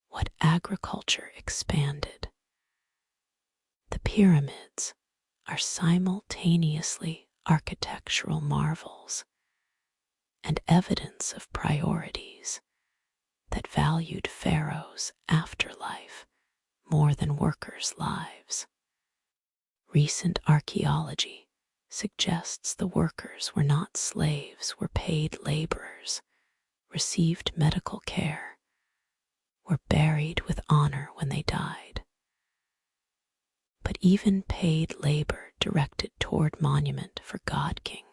What agriculture expanded? The pyramids are simultaneously architectural marvels and evidence of priorities that valued pharaohs' afterlife more than workers' lives. Recent archaeology suggests the workers were not slaves, were paid laborers, received medical care, were buried with honor when they died. But even paid labor directed toward monument for God King,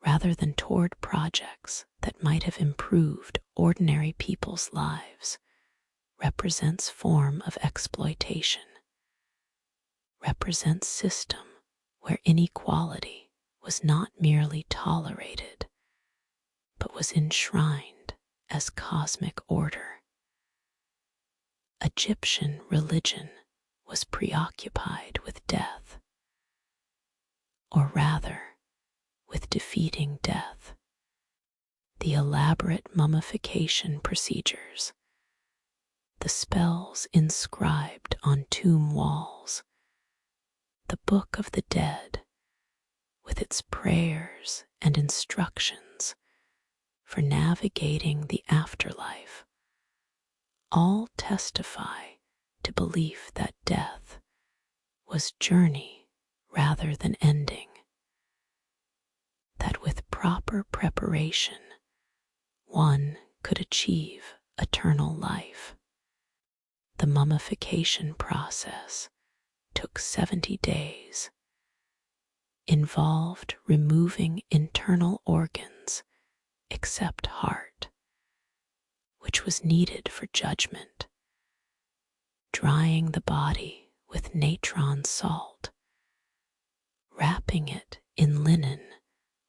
rather than toward projects that might have improved ordinary people's lives, represents form of exploitation, represents system where inequality was not merely tolerated, but was enshrined as cosmic order. Egyptian religion was preoccupied with death, or rather, with defeating death. The elaborate mummification procedures, the spells inscribed on tomb walls, the Book of the Dead, with its prayers and instructions for navigating the afterlife, all testify to belief that death was journey rather than ending, that with proper preparation one could achieve eternal life. The mummification process took 70 days, involved removing internal organs except heart, which was needed for judgment, drying the body with natron salt, wrapping it in linen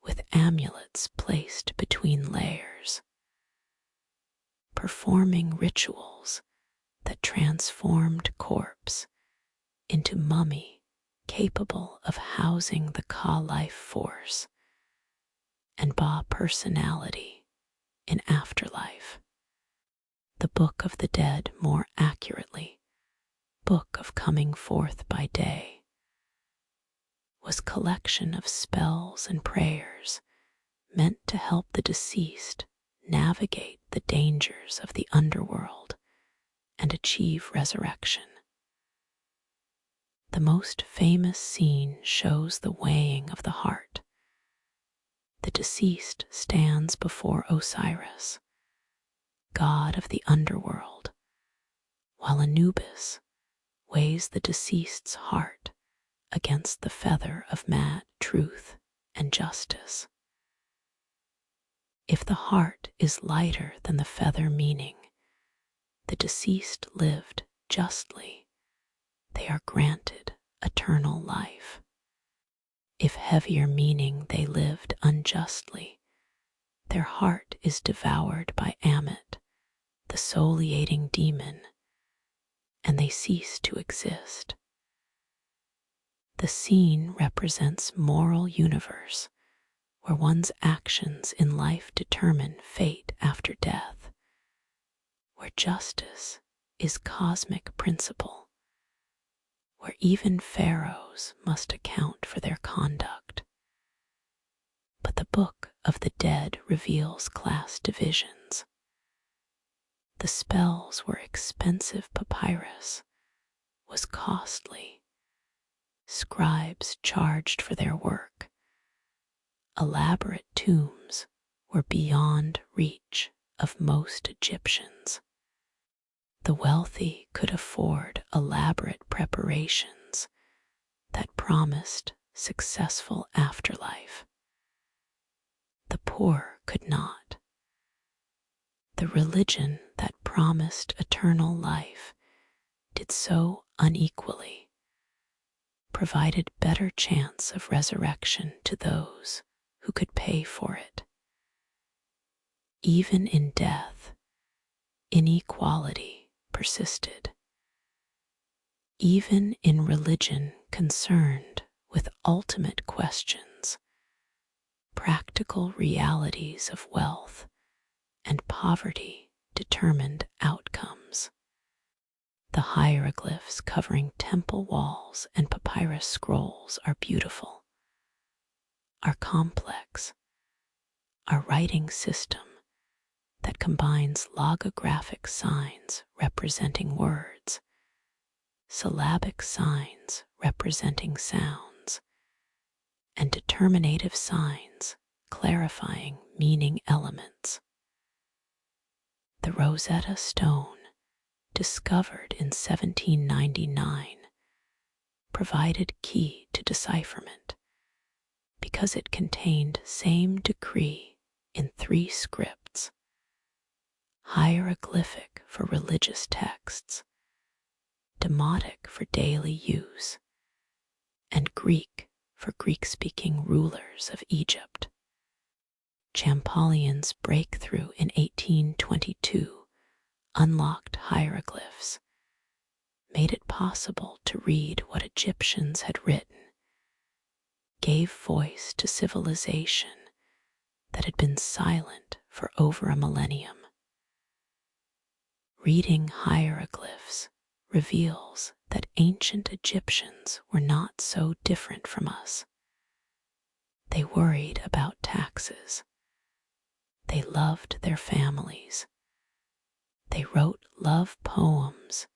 with amulets placed between layers, performing rituals that transformed corpse into mummy capable of housing the Ka life force and Ba personality in afterlife. The Book of the Dead, more accurately, Book of Coming Forth by Day, was collection of spells and prayers meant to help the deceased navigate the dangers of the underworld and achieve resurrection. The most famous scene shows the weighing of the heart. The deceased stands before Osiris, god of the underworld, while Anubis weighs the deceased's heart against the feather of mad truth and justice. If the heart is lighter than the feather, meaning the deceased lived justly, they are granted eternal life. If heavier, meaning they lived unjustly, their heart is devoured by Ammit, the soul-eating demon, and they cease to exist. The scene represents moral universe where one's actions in life determine fate after death, where justice is cosmic principle, where even pharaohs must account for their conduct. But the Book of the Dead reveals class divisions. The spells were expensive papyrus, was costly. Scribes charged for their work. Elaborate tombs were beyond reach of most Egyptians. The wealthy could afford elaborate preparations that promised successful afterlife. The poor could not. The religion that promised eternal life did so unequally, provided better chance of resurrection to those who could pay for it. Even in death, inequality persisted. Even in religion concerned with ultimate questions, practical realities of wealth and poverty determined outcomes. The hieroglyphs covering temple walls and papyrus scrolls are beautiful, are complex, a writing system that combines logographic signs representing words, syllabic signs representing sounds, and determinative signs clarifying meaning elements. The Rosetta Stone, discovered in 1799, provided key to decipherment because it contained same decree in 3 scripts: hieroglyphic for religious texts, demotic for daily use, and Greek for Greek-speaking rulers of Egypt. Champollion's breakthrough in 1822 unlocked hieroglyphs, made it possible to read what Egyptians had written, gave voice to civilization that had been silent for over a millennium. Reading hieroglyphs reveals that ancient Egyptians were not so different from us. They worried about taxes. They loved their families. They wrote love poems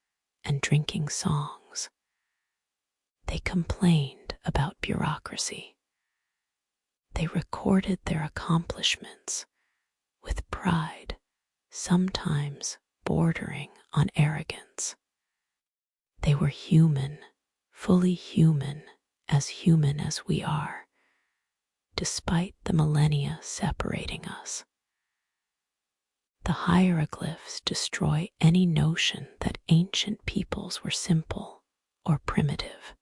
and drinking songs. They complained about bureaucracy. They recorded their accomplishments with pride, sometimes bordering on arrogance. They were human, fully human as we are, despite the millennia separating us. The hieroglyphs destroy any notion that ancient peoples were simple or primitive.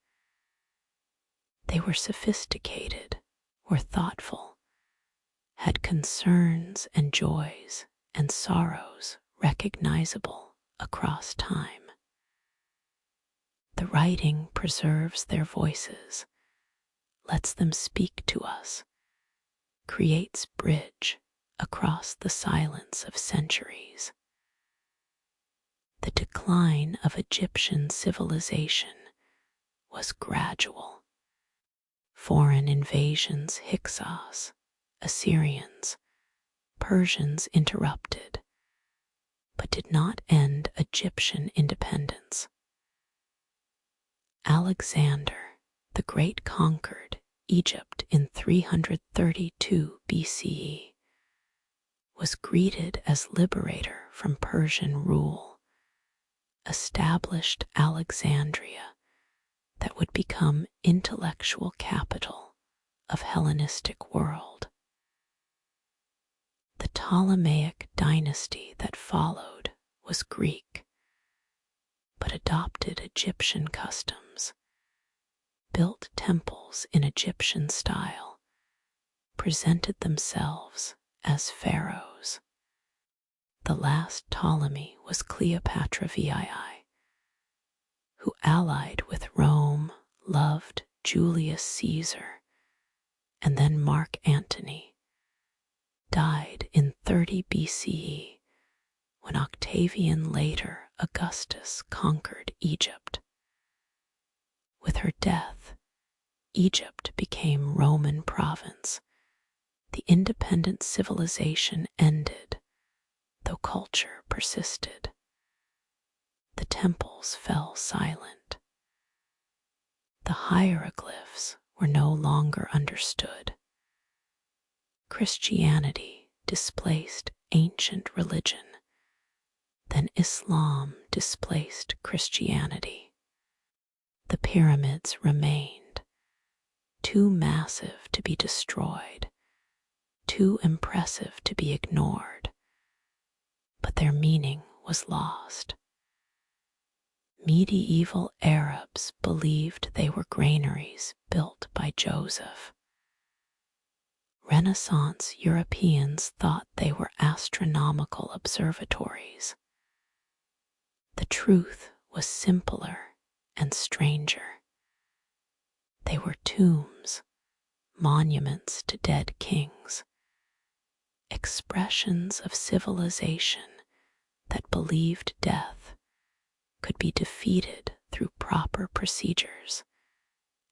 They were sophisticated, were thoughtful, had concerns and joys and sorrows recognizable across time. The writing preserves their voices, lets them speak to us, creates bridge across the silence of centuries. The decline of Egyptian civilization was gradual. Foreign invasions, Hyksos, Assyrians, Persians interrupted, but did not end Egyptian independence. Alexander the Great conquered Egypt in 332 BCE, was greeted as liberator from Persian rule, established Alexandria that would become intellectual capital of Hellenistic world. The Ptolemaic dynasty that followed was Greek, but adopted Egyptian customs, built temples in Egyptian style, presented themselves as pharaohs. The last Ptolemy was Cleopatra VII, who allied with Rome, loved Julius Caesar, and then Mark Antony, died in 30 BCE when Octavian, later Augustus, conquered Egypt. With her death, Egypt became Roman province. The independent civilization ended, though culture persisted. The temples fell silent. The hieroglyphs were no longer understood. Christianity displaced ancient religion. Then Islam displaced Christianity. The pyramids remained, too massive to be destroyed, too impressive to be ignored, but their meaning was lost. Medieval Arabs believed they were granaries built by Joseph. Renaissance Europeans thought they were astronomical observatories. The truth was simpler and stranger. They were tombs, monuments to dead kings, expressions of civilization that believed death could be defeated through proper procedures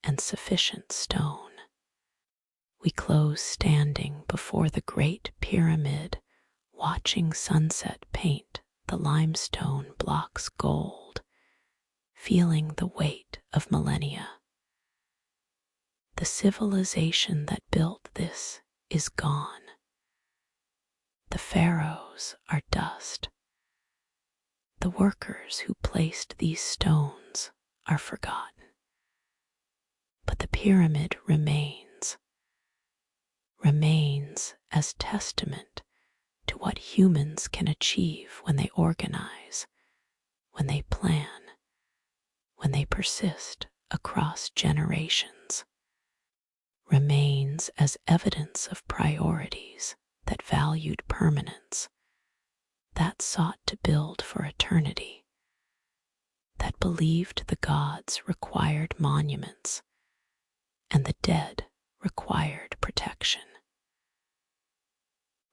and sufficient stone. We close standing before the Great Pyramid, watching sunset paint the limestone blocks gold, feeling the weight of millennia. The civilization that built this is gone. The pharaohs are dust. The workers who placed these stones are forgotten. But the pyramid remains as testament to what humans can achieve when they organize, when they plan, when they persist across generations. Remains as evidence of priorities that valued permanence, that sought to build for eternity, that believed the gods required monuments and the dead required protection.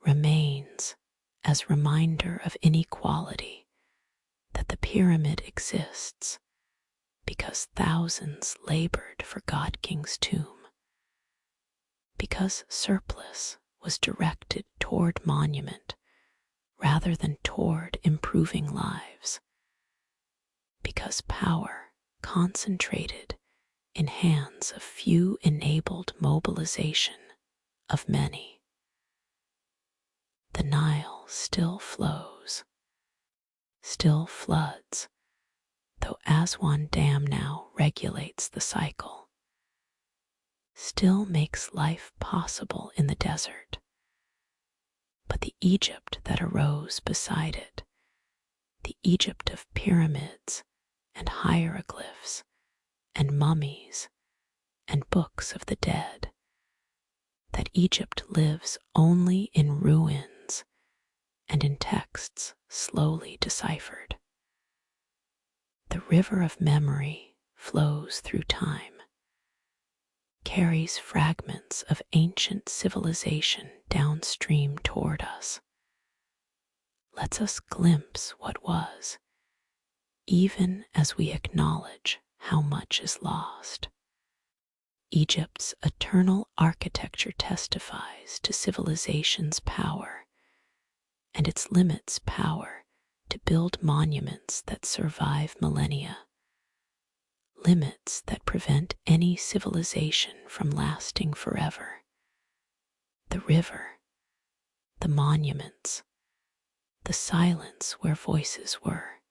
Remains as reminder of inequality, that the pyramid exists because thousands labored for God King's tomb, because surplus was directed toward monument rather than toward improving lives, because power concentrated in hands of few enabled mobilization of many. The Nile still flows, still floods, though Aswan Dam now regulates the cycle, still makes life possible in the desert. But the Egypt that arose beside it, the Egypt of pyramids and hieroglyphs and mummies and books of the dead, that Egypt lives only in ruins and in texts slowly deciphered. The river of memory flows through time, carries fragments of ancient civilization downstream toward us, lets us glimpse what was, even as we acknowledge how much is lost. Egypt's eternal architecture testifies to civilization's power and its limits' power to build monuments that survive millennia, limits that prevent any civilization from lasting forever. The river, the monuments, the silence where voices were,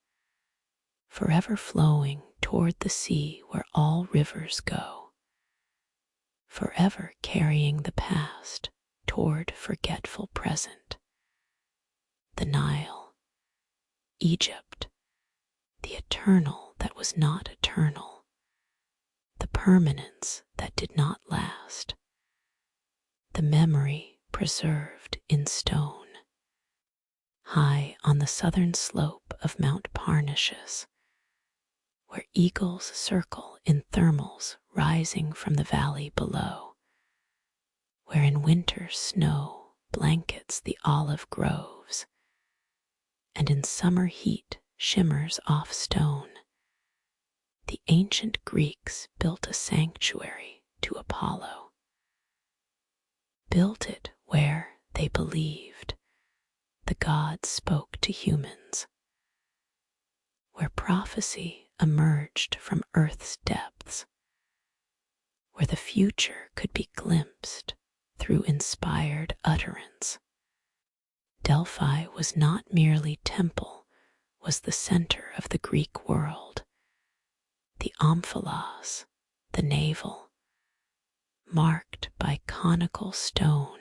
forever flowing toward the sea where all rivers go, forever carrying the past toward forgetful present. The Nile, Egypt, the eternal that was not eternal, the permanence that did not last, the memory preserved in stone. High on the southern slope of Mount Parnassus, where eagles circle in thermals rising from the valley below, where in winter snow blankets the olive groves, and in summer heat shimmers off stone, the ancient Greeks built a sanctuary to Apollo. Built it where, they believed, the gods spoke to humans, where prophecy emerged from earth's depths, where the future could be glimpsed through inspired utterance. Delphi was not merely temple, was the center of the Greek world, the omphalos, the navel, marked by conical stone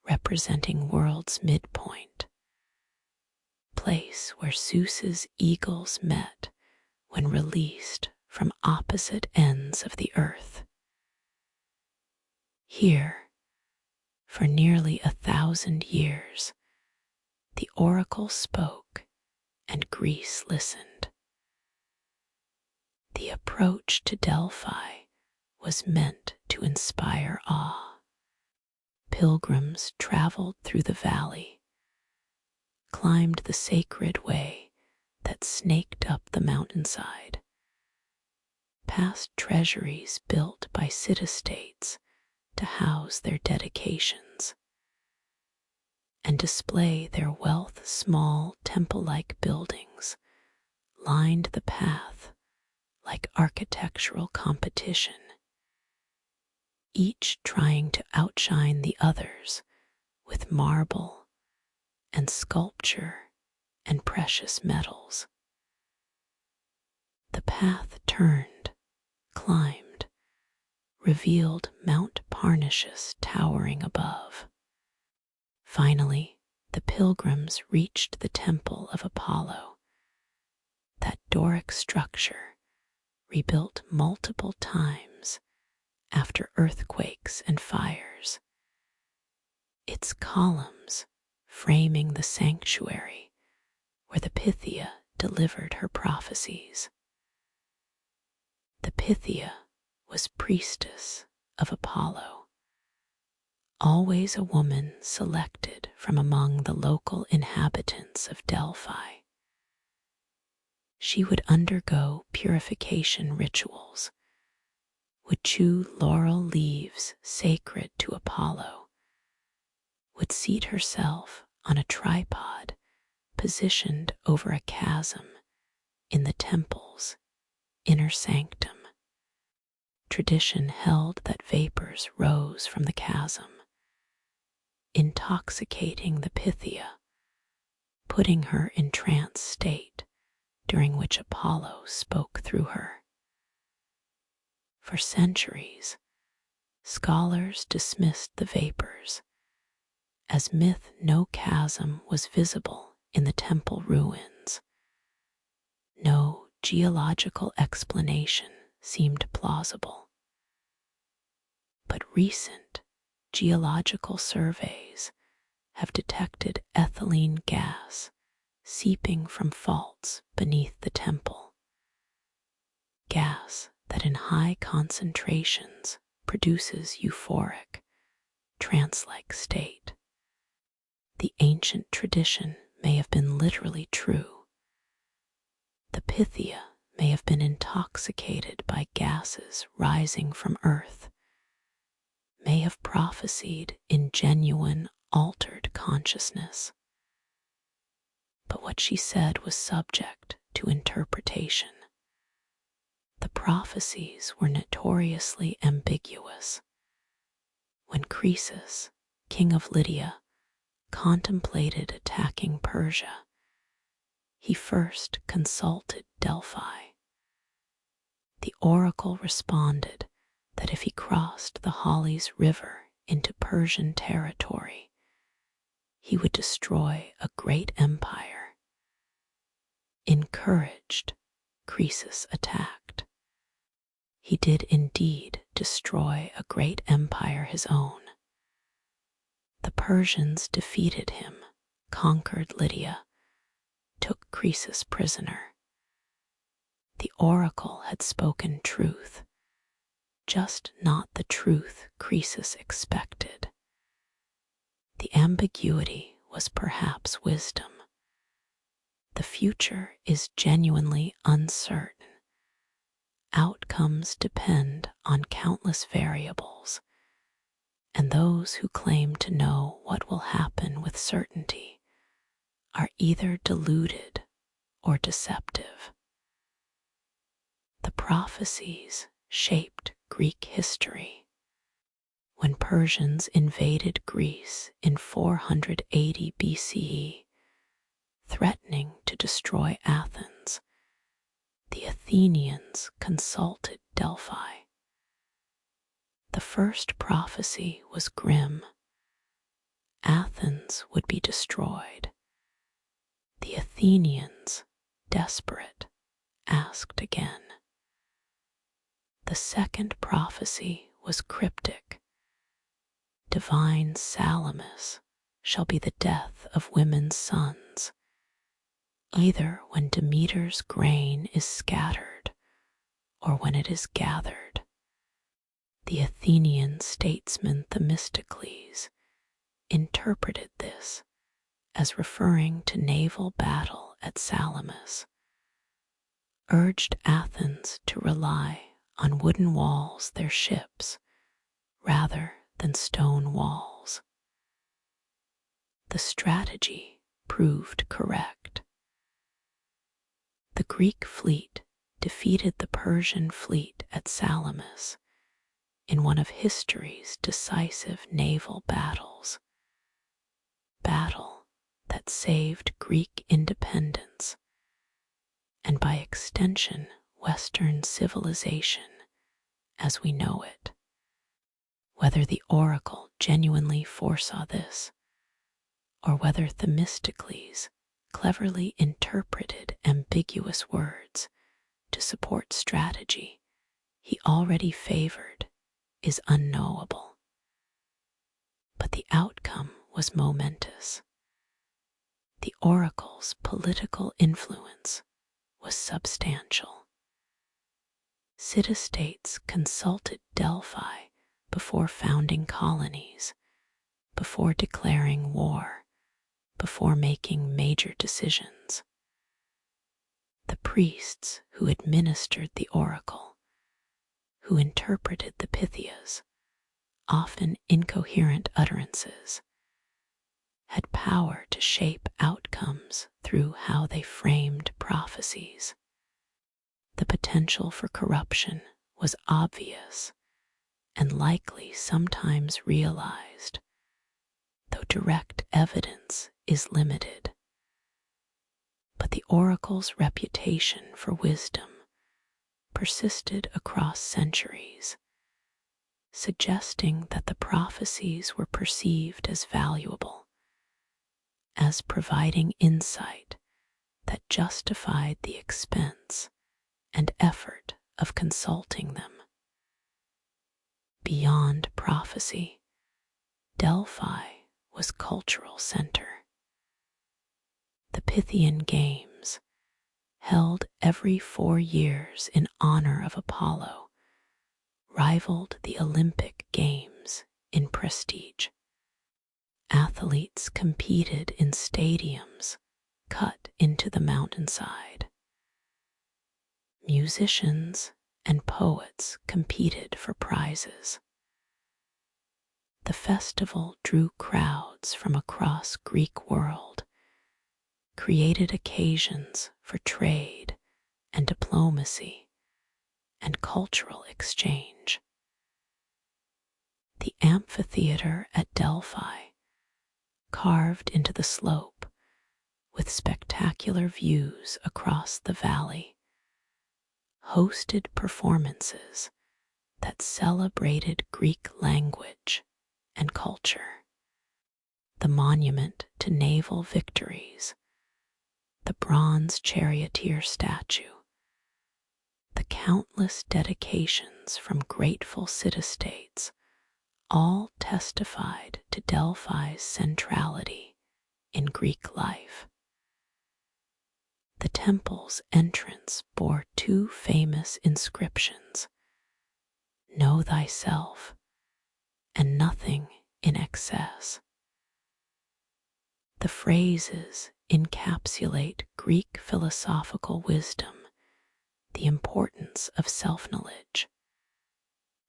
representing world's midpoint, place where Zeus's eagles met when released from opposite ends of the earth. Here, for nearly 1,000 years, the oracle spoke and Greece listened. The approach to Delphi was meant to inspire awe. Pilgrims traveled through the valley, climbed the sacred way that snaked up the mountainside, past treasuries built by city-states to house their dedications, and display their wealth. Small temple-like buildings lined the path like architectural competition, each trying to outshine the others with marble and sculpture and precious metals. The path turned, climbed, revealed Mount Parnassus towering above. Finally, the pilgrims reached the temple of Apollo, that Doric structure rebuilt multiple times after earthquakes and fires, its columns framing the sanctuary where the Pythia delivered her prophecies. The Pythia was priestess of Apollo, always a woman selected from among the local inhabitants of Delphi. She would undergo purification rituals, would chew laurel leaves sacred to Apollo, would seat herself on a tripod positioned over a chasm in the temple's inner sanctum. Tradition held that vapors rose from the chasm, intoxicating the Pythia, putting her in trance state during which Apollo spoke through her. For centuries, scholars dismissed the vapors as myth. No chasm was visible in the temple ruins. No geological explanation seemed plausible. But recent geological surveys have detected ethylene gas seeping from faults beneath the temple, gas that in high concentrations produces euphoric, trance-like state. The ancient tradition may have been literally true. The Pythia may have been intoxicated by gases rising from earth, may have prophesied in genuine, altered consciousness. But what she said was subject to interpretation. The prophecies were notoriously ambiguous. When Croesus, king of Lydia, contemplated attacking Persia, he first consulted Delphi. The oracle responded that if he crossed the Halys River into Persian territory, he would destroy a great empire. Encouraged, Croesus attacked. He did indeed destroy a great empire his own. The Persians defeated him, conquered Lydia, took Croesus prisoner. The oracle had spoken truth, just not the truth Croesus expected. The ambiguity was perhaps wisdom. The future is genuinely uncertain. Outcomes depend on countless variables, and those who claim to know what will happen with certainty are either deluded or deceptive. The prophecies shaped Greek history. When Persians invaded Greece in 480 BCE, threatening to destroy Athens, the Athenians consulted Delphi. The first prophecy was grim. Athens would be destroyed. The Athenians, desperate, asked again. The second prophecy was cryptic. Divine Salamis shall be the death of women's sons, either when Demeter's grain is scattered or when it is gathered. The Athenian statesman Themistocles interpreted this as referring to naval battle at Salamis, urged Athens to rely on wooden walls their ships rather than stone walls. The strategy proved correct. The Greek fleet defeated the Persian fleet at Salamis in one of history's decisive naval battles. Battle that saved Greek independence, and by extension, Western civilization as we know it. Whether the oracle genuinely foresaw this, or whether Themistocles cleverly interpreted ambiguous words to support strategy he already favored, is unknowable. But the outcome was momentous. The oracle's political influence was substantial. City-states consulted Delphi before founding colonies, before declaring war, before making major decisions. The priests who administered the oracle, who interpreted the Pythias, often incoherent utterances, had power to shape outcomes through how they framed prophecies. The potential for corruption was obvious and likely sometimes realized, though direct evidence is limited. But the oracle's reputation for wisdom persisted across centuries, suggesting that the prophecies were perceived as valuable, as providing insight that justified the expense and effort of consulting them. Beyond prophecy, Delphi was cultural center. The Pythian Games, held every 4 years in honor of Apollo, rivaled the Olympic Games in prestige. Athletes competed in stadiums cut into the mountainside. Musicians and poets competed for prizes. The festival drew crowds from across Greek world, created occasions for trade and diplomacy and cultural exchange. The amphitheater at Delphi, carved into the slope with spectacular views across the valley, hosted performances that celebrated Greek language and culture. The monument to naval victories, the bronze charioteer statue, the countless dedications from grateful city-states all testified to Delphi's centrality in Greek life. The temple's entrance bore two famous inscriptions, "Know thyself," and "Nothing in excess." The phrases encapsulate Greek philosophical wisdom, the importance of self-knowledge,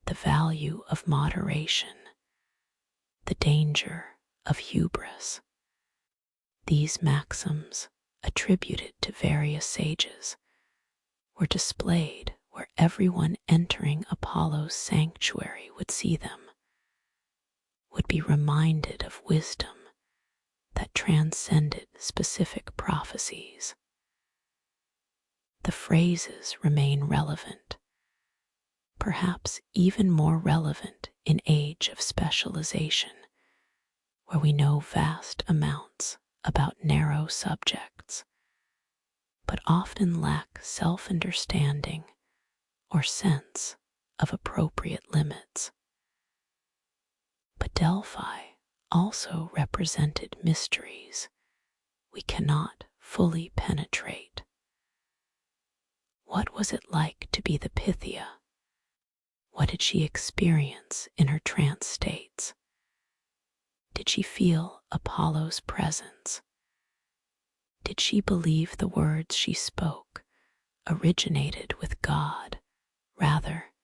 the value of moderation, the danger of hubris. These maxims, attributed to various sages, were displayed where everyone entering Apollo's sanctuary would see them, would be reminded of wisdom that transcended specific prophecies. The phrases remain relevant, perhaps even more relevant in age of specialization, where we know vast amounts about narrow subjects, but often lack self-understanding or sense of appropriate limits. But Delphi also represented mysteries we cannot fully penetrate. What was it like to be the Pythia? What did she experience in her trance states? Did she feel Apollo's presence? Did she believe the words she spoke originated with God rather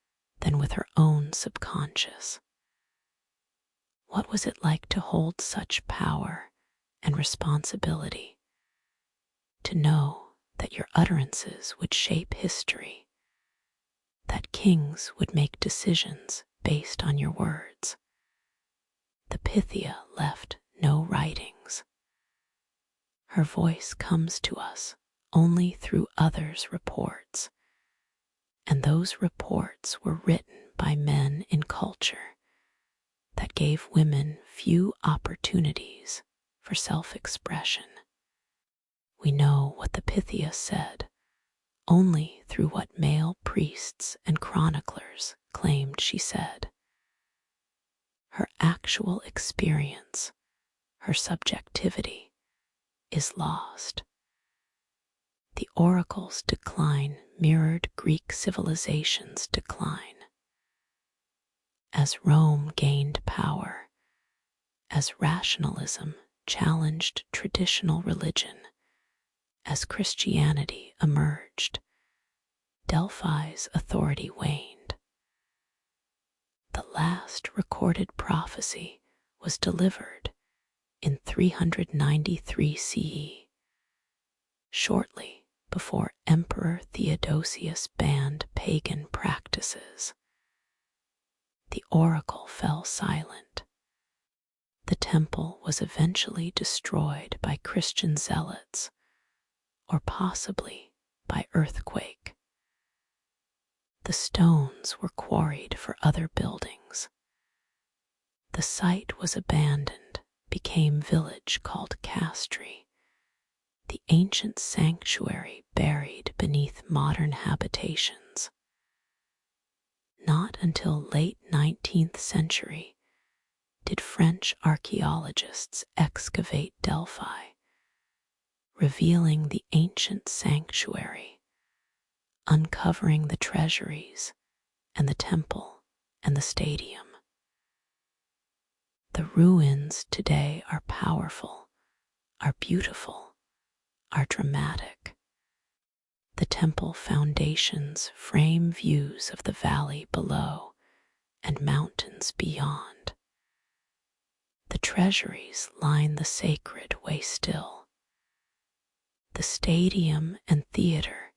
than with her own subconscious? What was it like to hold such power and responsibility, to know that your utterances would shape history, that kings would make decisions based on your words? The Pythia left no writings. Her voice comes to us only through others' reports, and those reports were written by men in culture that gave women few opportunities for self-expression. We know what the Pythia said only through what male priests and chroniclers claimed she said. Her actual experience, her subjectivity, is lost. The oracle's decline mirrored Greek civilization's decline. As Rome gained power, as rationalism challenged traditional religion, as Christianity emerged, Delphi's authority waned. The last recorded prophecy was delivered in 393 CE, shortly before Emperor Theodosius banned pagan practices. The oracle fell silent. The temple was eventually destroyed by Christian zealots, or possibly by earthquake. The stones were quarried for other buildings. The site was abandoned, became village called Castri, the ancient sanctuary buried beneath modern habitations. Not until late 19th century did French archaeologists excavate Delphi, revealing the ancient sanctuary, uncovering the treasuries and the temple and the stadium. The ruins today are powerful, are beautiful, are dramatic. The temple foundations frame views of the valley below and mountains beyond. The treasuries line the sacred way still. The stadium and theater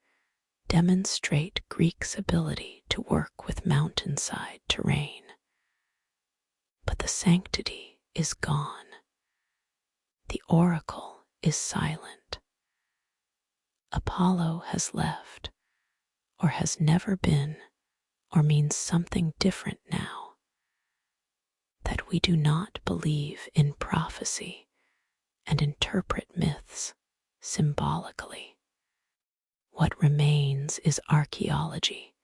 demonstrate Greek's ability to work with mountainside terrain. But the sanctity is gone. The oracle is silent. Apollo has left, or has never been, or means something different now. That we do not believe in prophecy and interpret myths symbolically. What remains is archaeology,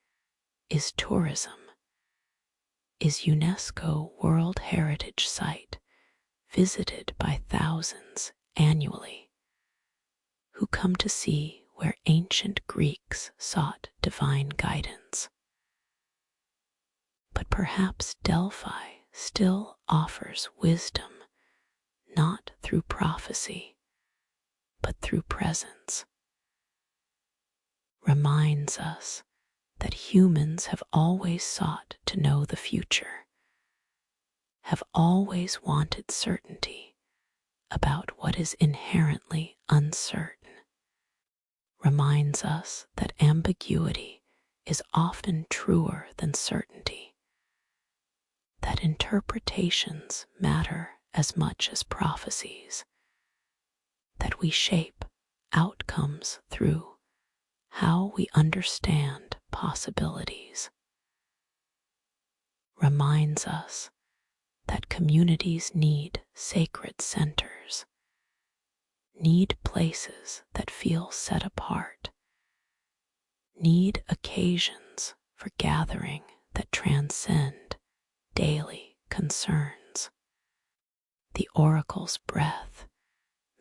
is tourism, is UNESCO World Heritage Site visited by thousands annually who come to see where ancient Greeks sought divine guidance. But perhaps Delphi still offers wisdom, not through prophecy, but through presence. Reminds us that humans have always sought to know the future, have always wanted certainty about what is inherently uncertain. Reminds us that ambiguity is often truer than certainty, that interpretations matter as much as prophecies, that we shape outcomes through how we understand possibilities. Reminds us that communities need sacred centers, need places that feel set apart, need occasions for gathering that transcend daily concerns. The oracle's breath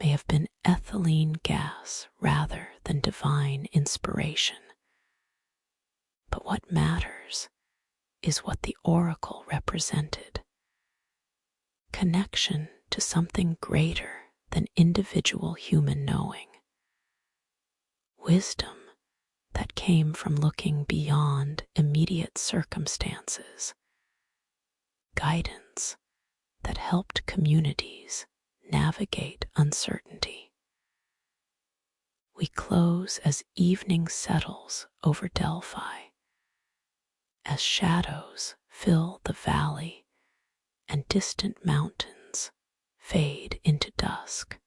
may have been ethylene gas rather than divine inspiration. But what matters is what the oracle represented. Connection to something greater than individual human knowing. Wisdom that came from looking beyond immediate circumstances. Guidance that helped communities navigate uncertainty. We close as evening settles over Delphi, as shadows fill the valley and distant mountains fade into dusk.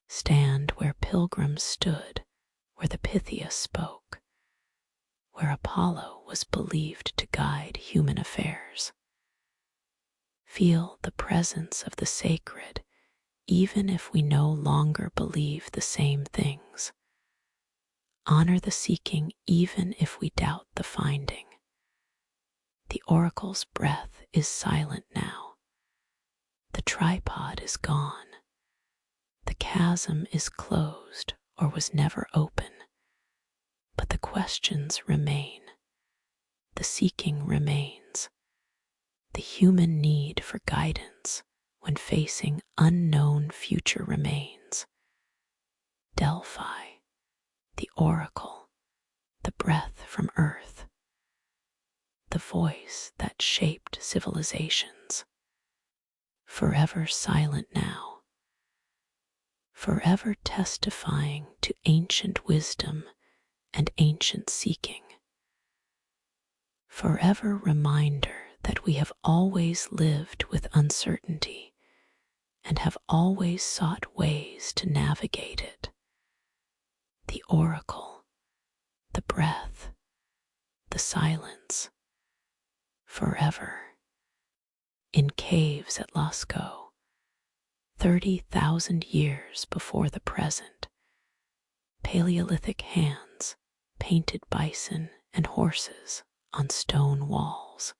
Stand where pilgrims stood, where the Pythia spoke, where Apollo was believed to guide human affairs. Feel the presence of the sacred even if we no longer believe the same things. Honor the seeking even if we doubt the finding. The oracle's breath is silent now. The tripod is gone. The chasm is closed or was never open. But the questions remain. The seeking remains. The human need for guidance when facing unknown future remains. Delphi, the oracle, the breath from earth, the voice that shaped civilizations, forever silent now, forever testifying to ancient wisdom and ancient seeking, forever reminder that we have always lived with uncertainty and have always sought ways to navigate it. The oracle, the breath, the silence, forever. In caves at Lascaux, 30,000 years before the present, Paleolithic hands painted bison and horses on stone walls.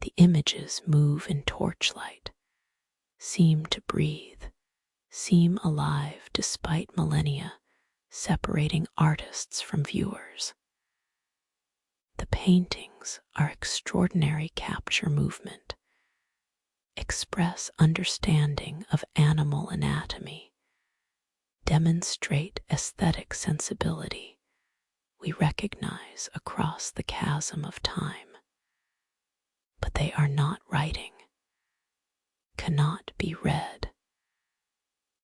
The images move in torchlight, seem to breathe, seem alive despite millennia separating artists from viewers. The The paintings are extraordinary capture movement, express understanding of animal anatomy, demonstrate aesthetic sensibility we recognize across the chasm of time. But they are not writing, cannot be read,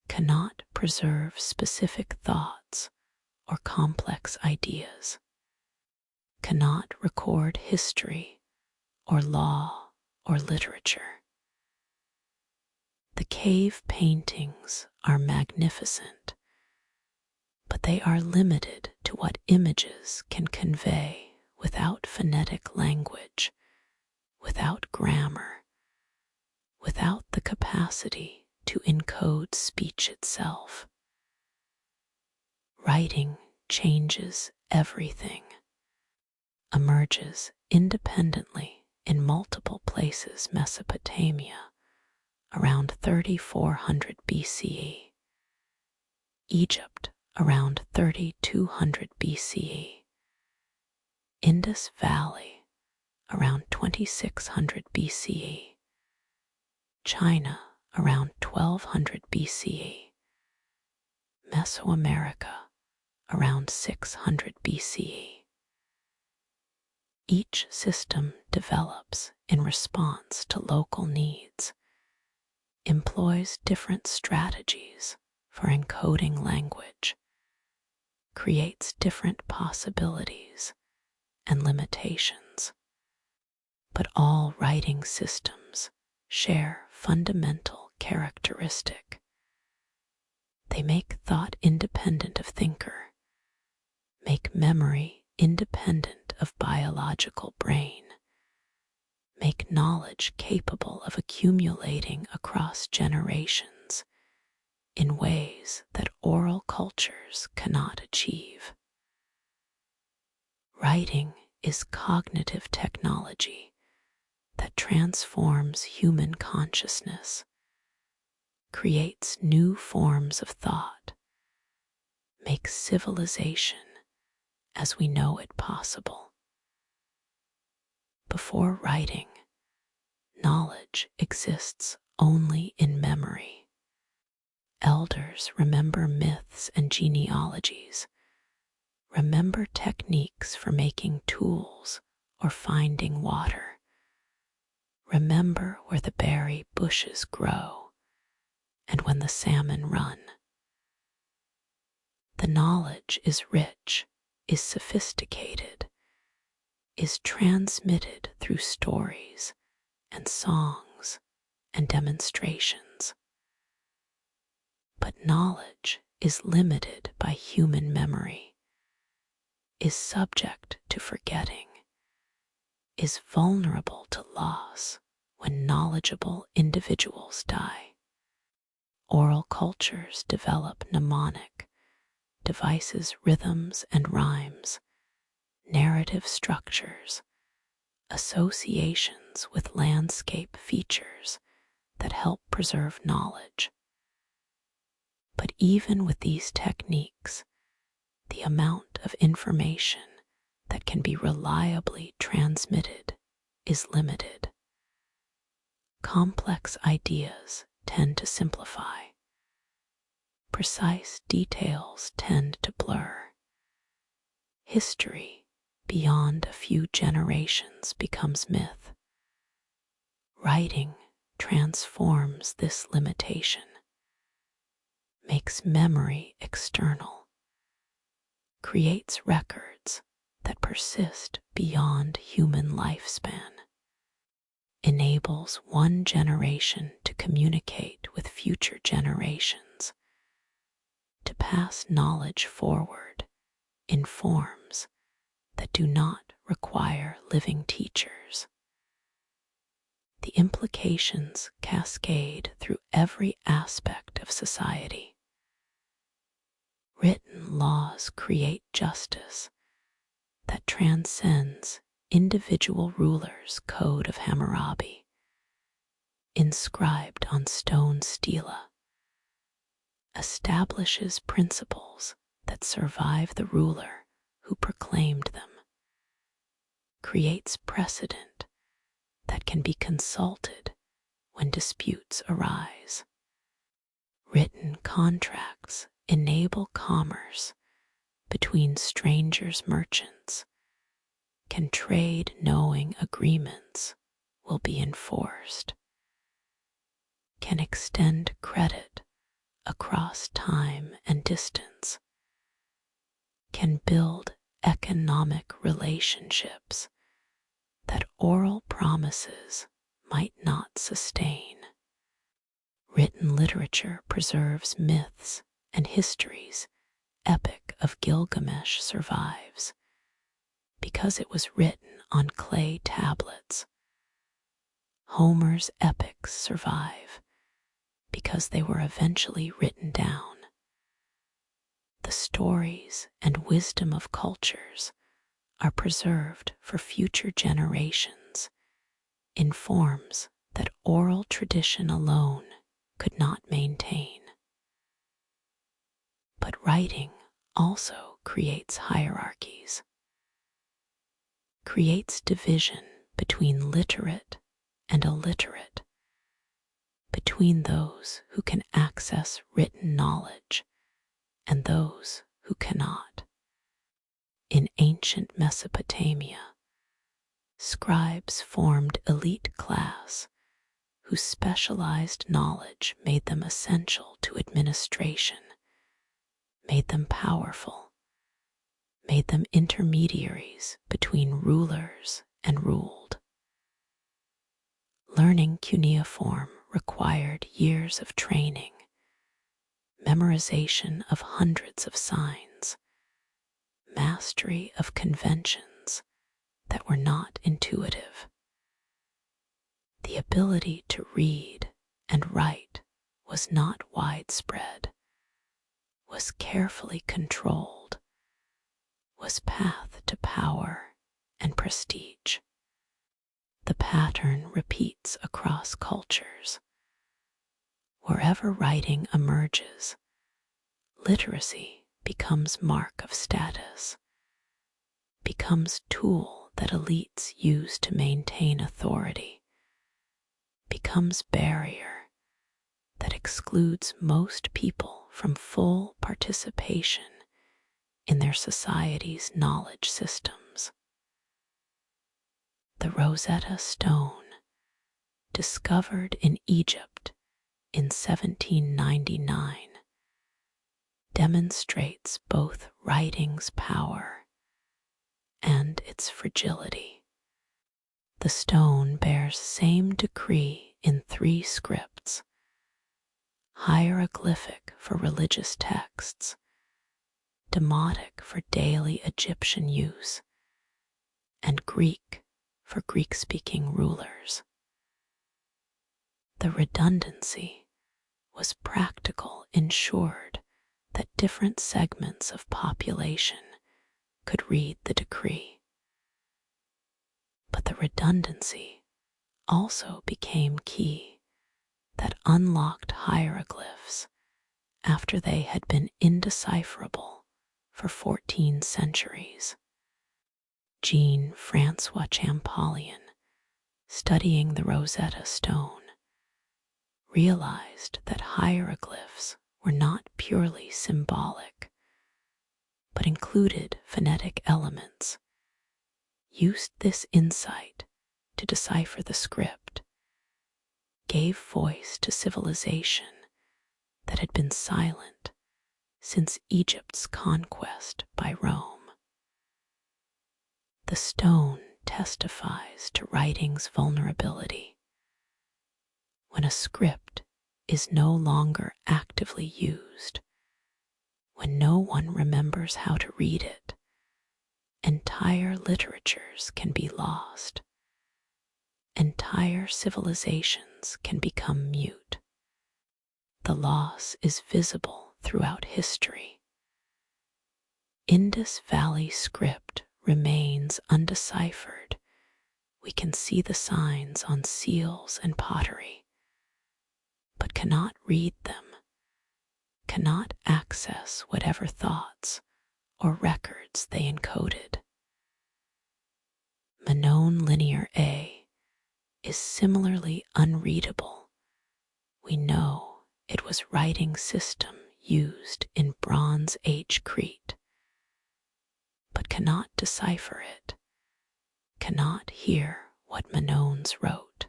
cannot preserve specific thoughts or complex ideas, cannot record history or law or literature. The cave paintings are magnificent, but they are limited to what images can convey without phonetic language, without grammar, without the capacity to encode speech itself. Writing changes everything, emerges independently in multiple places: Mesopotamia around 3400 BCE, Egypt around 3200 BCE, Indus Valley around 2600 BCE, China around 1200 BCE, Mesoamerica around 600 BCE. Each system develops in response to local needs, employs different strategies for encoding language, creates different possibilities and limitations. But all writing systems share fundamental characteristic. They make thought independent of thinker, make memory independent of biological brain, make knowledge capable of accumulating across generations in ways that oral cultures cannot achieve. Writing is cognitive technology that transforms human consciousness, creates new forms of thought, makes civilization as we know it possible. Before writing, knowledge exists only in memory. Elders remember myths and genealogies, remember techniques for making tools or finding water, remember where the berry bushes grow and when the salmon run. The knowledge is rich, is sophisticated, is transmitted through stories and songs and demonstrations. But knowledge is limited by human memory, is subject to forgetting, is vulnerable to loss when knowledgeable individuals die. Oral cultures develop mnemonic devices, rhythms and rhymes, narrative structures, associations with landscape features that help preserve knowledge. But even with these techniques, the amount of information that can be reliably transmitted is limited. Complex ideas tend to simplify. Precise details tend to blur. History, beyond a few generations, becomes myth. Writing transforms this limitation, makes memory external, creates records that persist beyond human lifespan, enables one generation to communicate with future generations, to pass knowledge forward in forms that do not require living teachers. The implications cascade through every aspect of society. Written laws create justice that transcends individual rulers' code of Hammurabi, inscribed on stone stela, establishes principles that survive the ruler who proclaimed them, creates precedent that can be consulted when disputes arise. Written contracts enable commerce between strangers' merchants, can trade knowing agreements will be enforced, can extend credit across time and distance, can build economic relationships that oral promises might not sustain. Written literature preserves myths and histories. Epic of Gilgamesh survives because it was written on clay tablets. Homer's epics survive because they were eventually written down. The stories and wisdom of cultures are preserved for future generations in forms that oral tradition alone could not maintain. But writing also creates hierarchies, creates division between literate and illiterate, between those who can access written knowledge and those who cannot. In ancient Mesopotamia, scribes formed elite class whose specialized knowledge made them essential to administration, made them powerful, made them intermediaries between rulers and ruled. Learning cuneiform required years of training, memorization of hundreds of signs, mastery of conventions that were not intuitive. The ability to read and write was not widespread, was carefully controlled, was path to power and prestige. The pattern repeats across cultures. Wherever writing emerges, literacy becomes mark of status, becomes tool that elites use to maintain authority, becomes barrier that excludes most people from full participation in their society's knowledge systems. The Rosetta Stone, discovered in Egypt in 1799, demonstrates both writing's power and its fragility. The stone bears same decree in 3 scripts: hieroglyphic for religious texts, demotic for daily Egyptian use, and Greek for Greek-speaking rulers. The redundancy was practical, ensured that different segments of population could read the decree. But the redundancy also became key that unlocked hieroglyphs after they had been indecipherable for 14 centuries. Jean-Francois Champollion, studying the Rosetta Stone, realized that hieroglyphs were not purely symbolic, but included phonetic elements, used this insight to decipher the script, gave voice to civilization that had been silent since Egypt's conquest by Rome. The stone testifies to writing's vulnerability. When a script is no longer actively used, when no one remembers how to read it, entire literatures can be lost. Entire civilizations can become mute. The loss is visible throughout history. Indus Valley script remains undeciphered. We can see the signs on seals and pottery, but cannot read them, cannot access whatever thoughts or records they encoded. Mannone Linear A is similarly unreadable. We know it was writing system used in Bronze Age Crete, but cannot decipher it, cannot hear what Mannones wrote.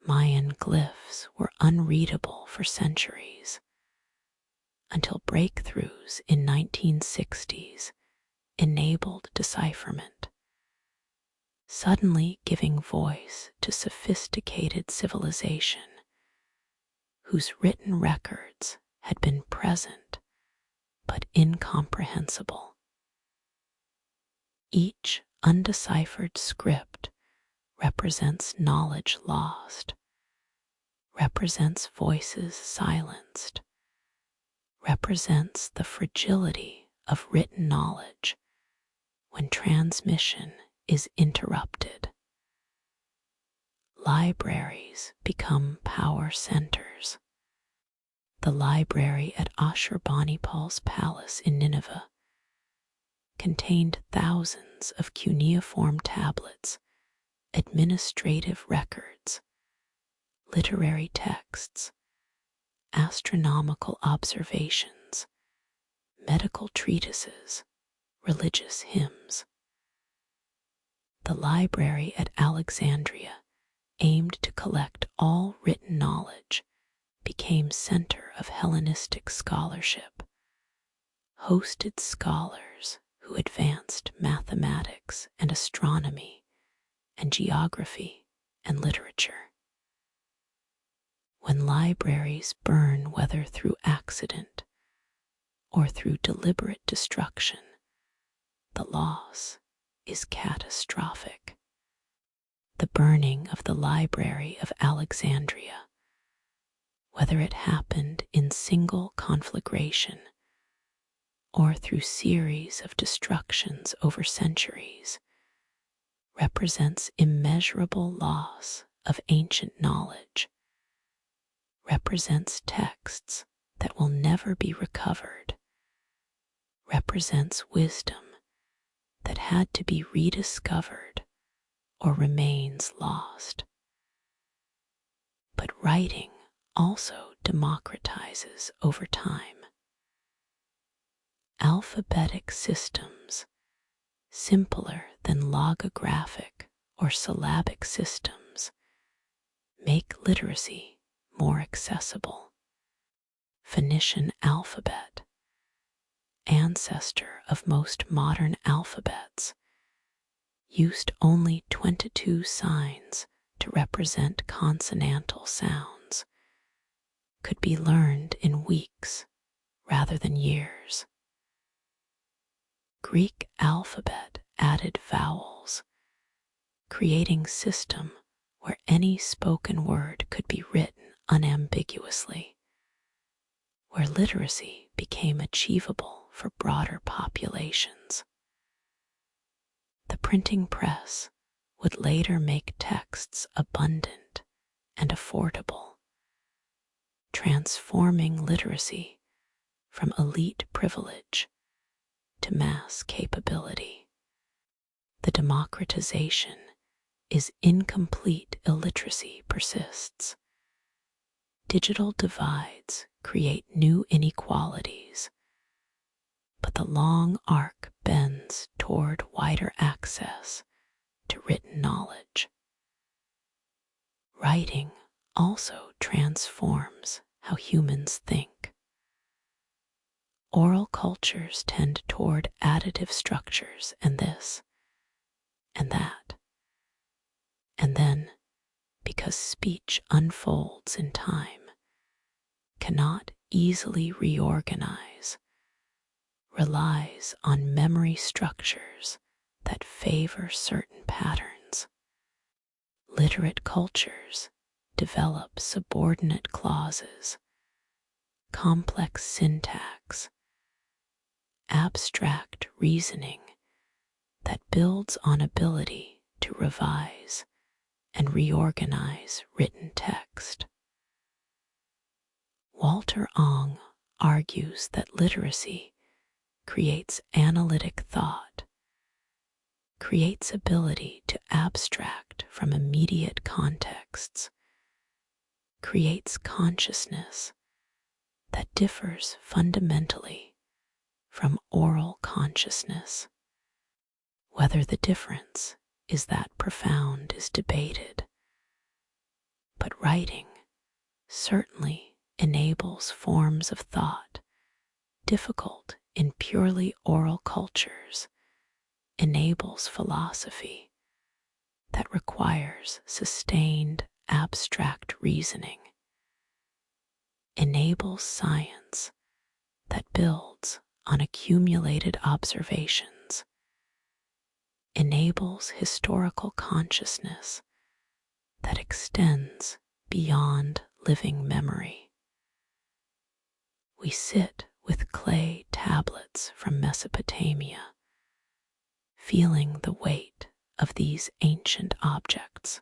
Mayan glyphs were unreadable for centuries, until breakthroughs in 1960s enabled decipherment, suddenly giving voice to sophisticated civilization whose written records had been present but incomprehensible. Each undeciphered script represents knowledge lost, represents voices silenced, represents the fragility of written knowledge when transmission is interrupted. Libraries become power centers. The library at Ashurbanipal's palace in Nineveh contained thousands of cuneiform tablets, administrative records, literary texts, astronomical observations, medical treatises, religious hymns. The library at Alexandria, aimed to collect all written knowledge, became center of Hellenistic scholarship, hosted scholars who advanced mathematics and astronomy and geography and literature. When libraries burn, whether through accident or through deliberate destruction, the loss is catastrophic. The burning of the Library of Alexandria, whether it happened in single conflagration or through series of destructions over centuries, represents immeasurable loss of ancient knowledge, represents texts that will never be recovered, represents wisdom that had to be rediscovered or remains lost. But writing also democratizes over time. Alphabetic systems, simpler than logographic or syllabic systems, make literacy more accessible. Phoenician alphabet, ancestor of most modern alphabets, used only 22 signs to represent consonantal sounds, could be learned in weeks rather than years. Greek alphabet added vowels, creating system where any spoken word could be written unambiguously, where literacy became achievable for broader populations. The printing press would later make texts abundant and affordable, transforming literacy from elite privilege to mass capability. The democratization is incomplete, illiteracy persists. Digital divides create new inequalities, but the long arc bends toward wider access to written knowledge. Writing also transforms how humans think. Oral cultures tend toward additive structures and this and that. And then, because speech unfolds in time, cannot easily reorganize, relies on memory structures that favor certain patterns. Literate cultures develop subordinate clauses, complex syntax, abstract reasoning that builds on ability to revise and reorganize written text. Walter Ong argues that literacy creates analytic thought, creates ability to abstract from immediate contexts, creates consciousness that differs fundamentally from oral consciousness. Whether the difference is that profound is debated, but writing certainly enables forms of thought difficult in purely oral cultures, enables philosophy that requires sustained abstract reasoning, enables science that builds on accumulated observations, enables historical consciousness that extends beyond living memory. We sit with clay tablets from Mesopotamia, feeling the weight of these ancient objects.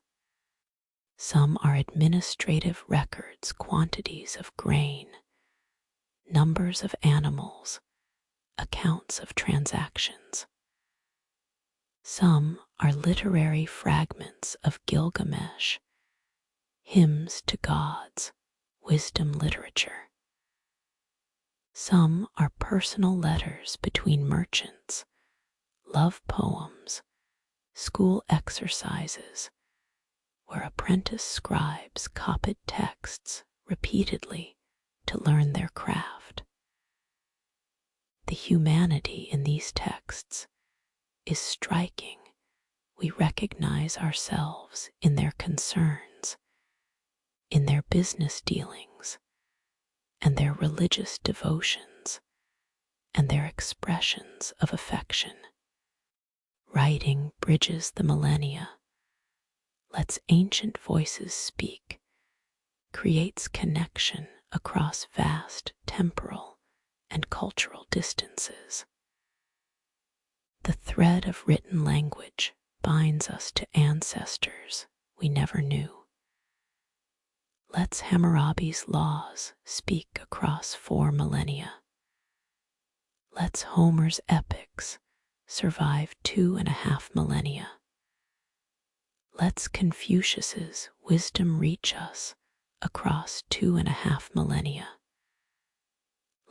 Some are administrative records, quantities of grain, numbers of animals, accounts of transactions. Some are literary fragments of Gilgamesh, hymns to gods, wisdom literature. Some are personal letters between merchants, love poems, school exercises, where apprentice scribes copied texts repeatedly to learn their craft. The humanity in these texts is striking. We recognize ourselves in their concerns, in their business dealings, and their religious devotions, and their expressions of affection. Writing bridges the millennia, lets ancient voices speak, creates connection across vast temporal and cultural distances. The thread of written language binds us to ancestors we never knew. Let's Hammurabi's laws speak across 4 millennia. Let's Homer's epics survive 2.5 millennia. Let's Confucius's wisdom reach us across 2.5 millennia.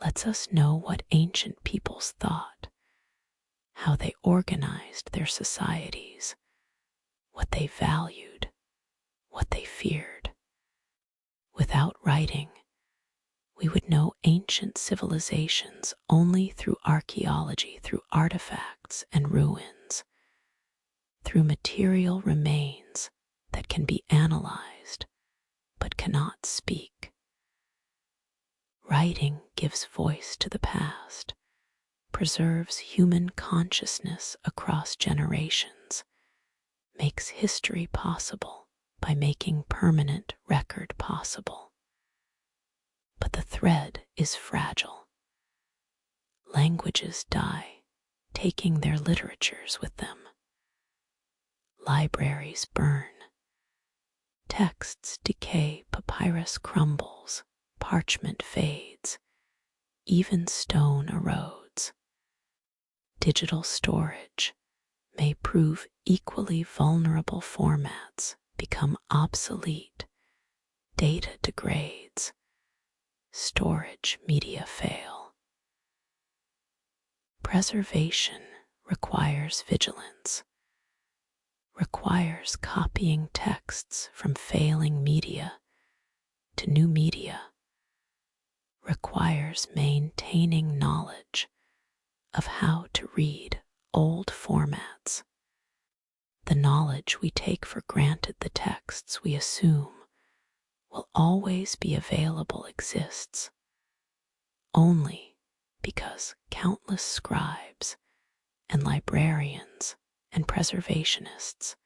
Lets us know what ancient peoples thought, how they organized their societies, what they valued, what they feared. Without writing, we would know ancient civilizations only through archaeology, through artifacts and ruins, through material remains that can be analyzed but cannot speak. Writing gives voice to the past, preserves human consciousness across generations, makes history possible by making permanent record possible. But the thread is fragile. Languages die, taking their literatures with them. Libraries burn. Texts decay, papyrus crumbles, parchment fades, even stone erodes. Digital storage may prove equally vulnerable. Formats become obsolete, data degrades, storage media fail. Preservation requires vigilance, requires copying texts from failing media to new media, requires maintaining knowledge of how to read old formats. The knowledge we take for granted, the texts we assume will always be available, exists only because countless scribes and librarians and preservationists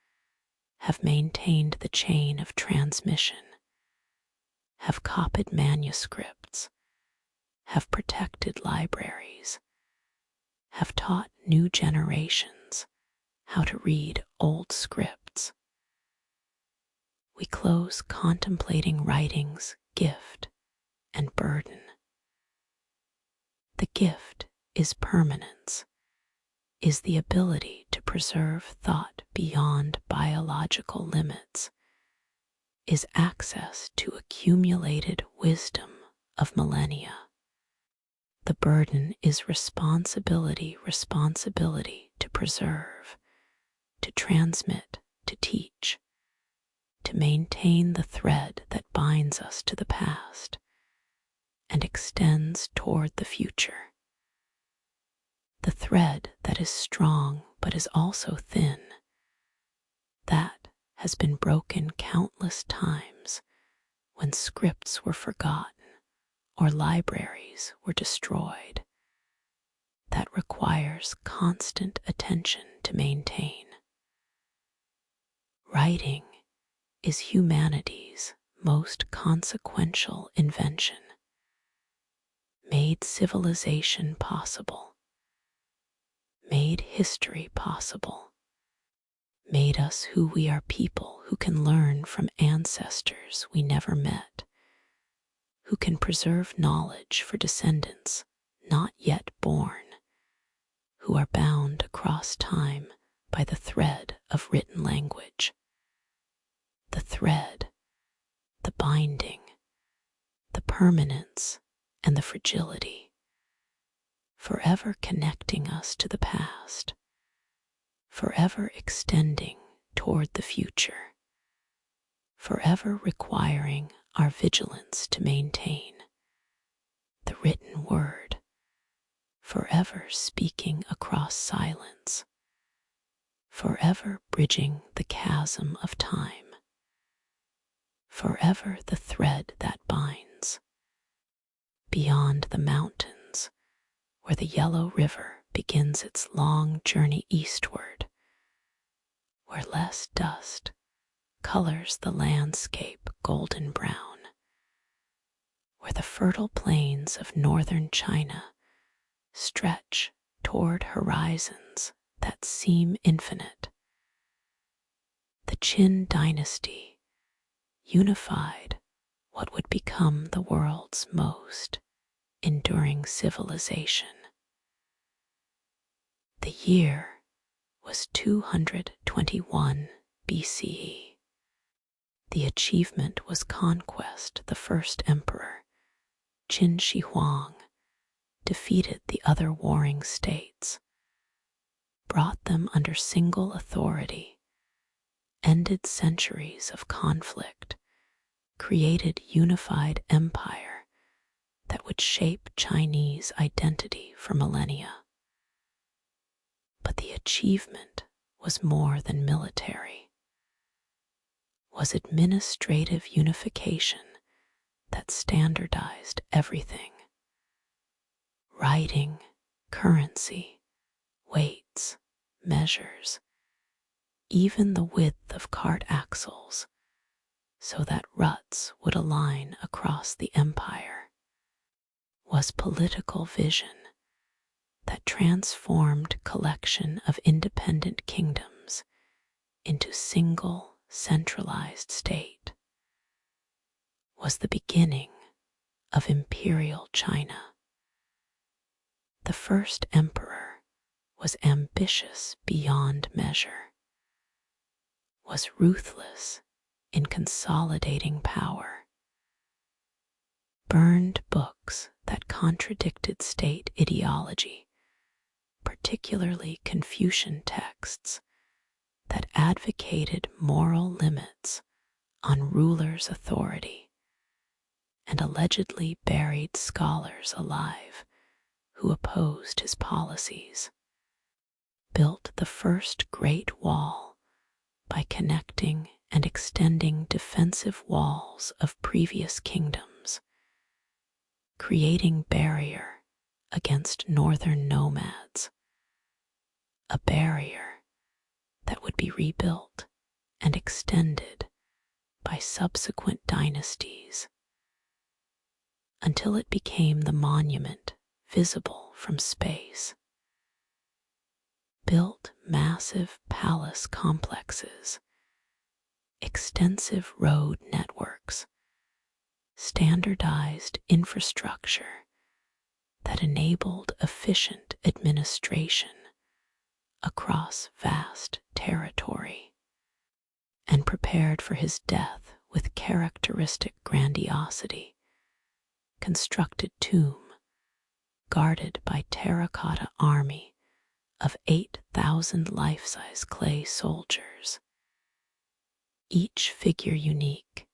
have maintained the chain of transmission, have copied manuscripts, have protected libraries, have taught new generations how to read old scripts. We close contemplating writing's gift and burden. The gift is permanence, is the ability to preserve thought beyond biological limits is access to accumulated wisdom of millennia. The burden is responsibility to preserve, to transmit, to teach, to maintain the thread that binds us to the past and extends toward the future. The thread that is strong but is also thin, that has been broken countless times when scripts were forgotten or libraries were destroyed, that requires constant attention to maintain. Writing is humanity's most consequential invention, made civilization possible, made history possible, made us who we are, people who can learn from ancestors we never met, who can preserve knowledge for descendants not yet born, who are bound across time by the thread of written language. The thread, the binding, the permanence, and the fragility, forever connecting us to the past, forever extending toward the future, forever requiring our vigilance to maintain. The written word, forever speaking across silence, forever bridging the chasm of time, forever the thread that binds. Beyond the mountains, where the yellow river begins its long journey eastward, where less dust colors the landscape golden brown, where the fertile plains of northern China stretch toward horizons that seem infinite. The Qin dynasty unified what would become the world's most enduring civilization. The year was 221 BCE. The achievement was conquest. The first emperor, Qin Shi Huang, defeated the other warring states, brought them under single authority, ended centuries of conflict, created unified empire that would shape Chinese identity for millennia. But the achievement was more than military, was administrative unification that standardized everything: writing, currency, weights, measures, even the width of cart axles, so that ruts would align across the empire. Was political vision that transformed collection of independent kingdoms into single centralized state. Was the beginning of imperial China. The first emperor was ambitious beyond measure, was ruthless in consolidating power, burned books that contradicted state ideology, particularly Confucian texts that advocated moral limits on rulers' authority, and allegedly buried scholars alive who opposed his policies. Built the first Great Wall by connecting and extending defensive walls of previous kingdoms, creating barrier against northern nomads, a barrier that would be rebuilt and extended by subsequent dynasties until it became the monument visible from space. Built massive palace complexes, extensive road networks, standardized infrastructure that enabled efficient administration across vast territory, and prepared for his death with characteristic grandiosity, constructed tomb guarded by terracotta army of 8,000 life-size clay soldiers, each figure unique,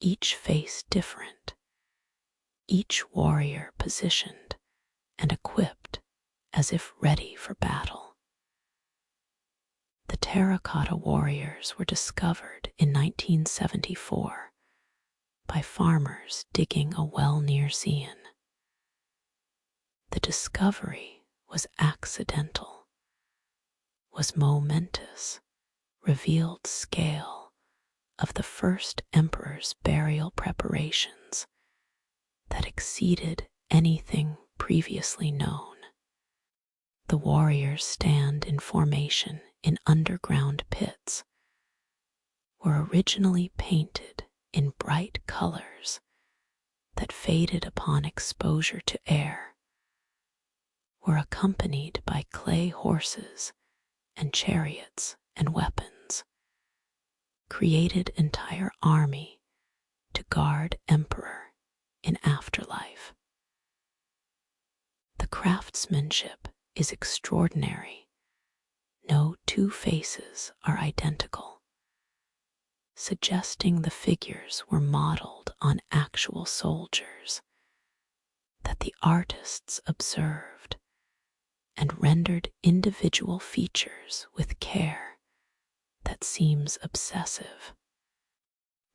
each face different, each warrior positioned and equipped as if ready for battle. The terracotta warriors were discovered in 1974 by farmers digging a well near Xi'an. The discovery was accidental, was momentous, revealed scale of the first emperor's burial preparations that exceeded anything previously known. The warriors stand in formation in underground pits, were originally painted in bright colors that faded upon exposure to air, were accompanied by clay horses and chariots and weapons, created entire army to guard emperor in afterlife. The craftsmanship is extraordinary. No two faces are identical, suggesting the figures were modeled on actual soldiers that the artists observed and rendered individual features with care that seems obsessive.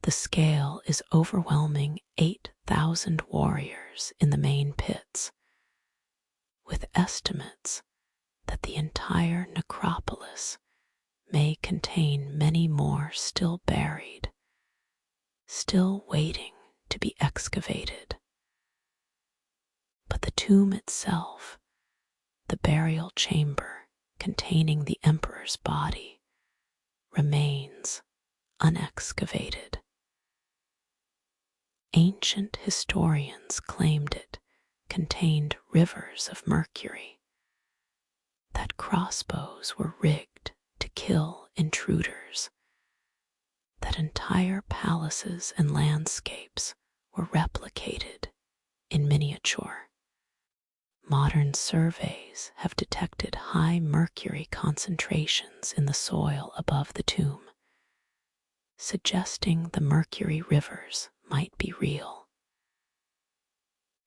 The scale is overwhelming 8,000 warriors in the main pits, with estimates that the entire necropolis may contain many more still buried, still waiting to be excavated. But the tomb itself, the burial chamber containing the emperor's body, remains unexcavated. Ancient historians claimed it contained rivers of mercury, that crossbows were rigged to kill intruders, that entire palaces and landscapes were replicated in miniature. Modern surveys have detected high mercury concentrations in the soil above the tomb, suggesting the mercury rivers might be real.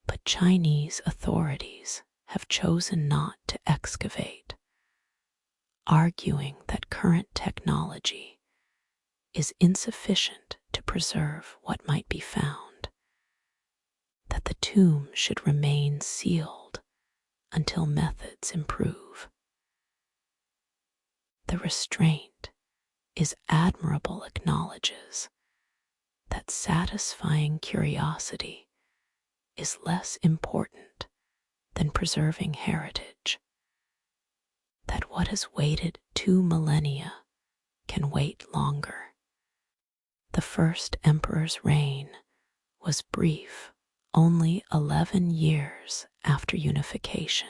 But Chinese authorities have chosen not to excavate, arguing that current technology is insufficient to preserve what might be found, that the tomb should remain sealed until methods improve. The restraint is admirable acknowledges that satisfying curiosity is less important than preserving heritage, that what has waited 2 millennia can wait longer. The first emperor's reign was brief, only 11 years after unification,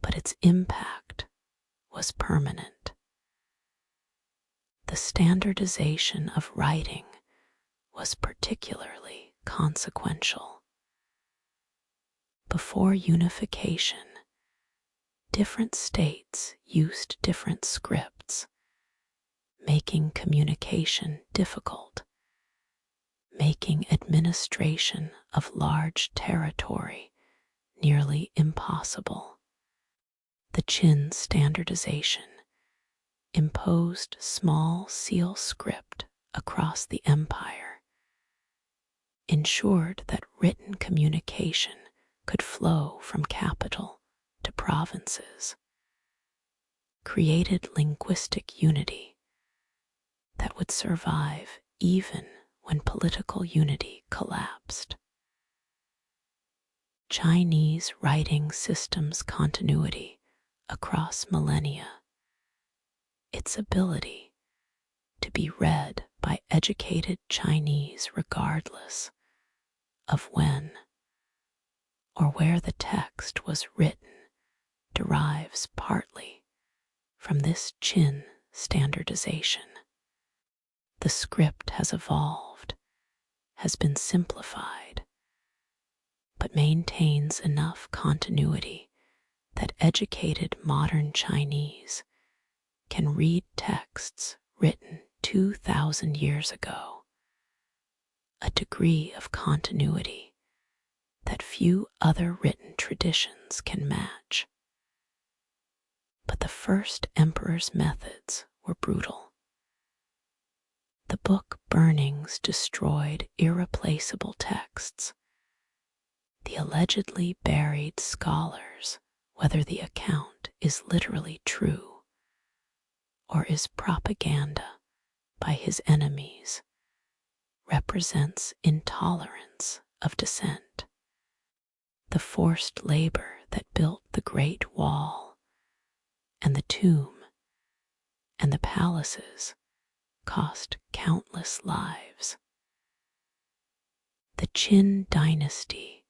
but its impact was permanent. The standardization of writing was particularly consequential. Before unification, different states used different scripts, making communication difficult, making administration of large territory nearly impossible. The Qin standardization imposed small seal script across the empire, ensured that written communication could flow from capital to provinces, created linguistic unity that would survive even when political unity collapsed. Chinese writing systems continuity across millennia, its ability to be read by educated Chinese regardless of when or where the text was written derives partly from this Qin standardization. The script has evolved, has been simplified, but maintains enough continuity that educated modern Chinese can read texts written 2,000 years ago, a degree of continuity that few other written traditions can match. But the first emperor's methods were brutal. The book burnings destroyed irreplaceable texts. The allegedly buried scholars, whether the account is literally true or is propaganda by his enemies, represents intolerance of dissent. The forced labor that built the Great Wall and the tomb and the palaces cost countless lives. The Qin dynasty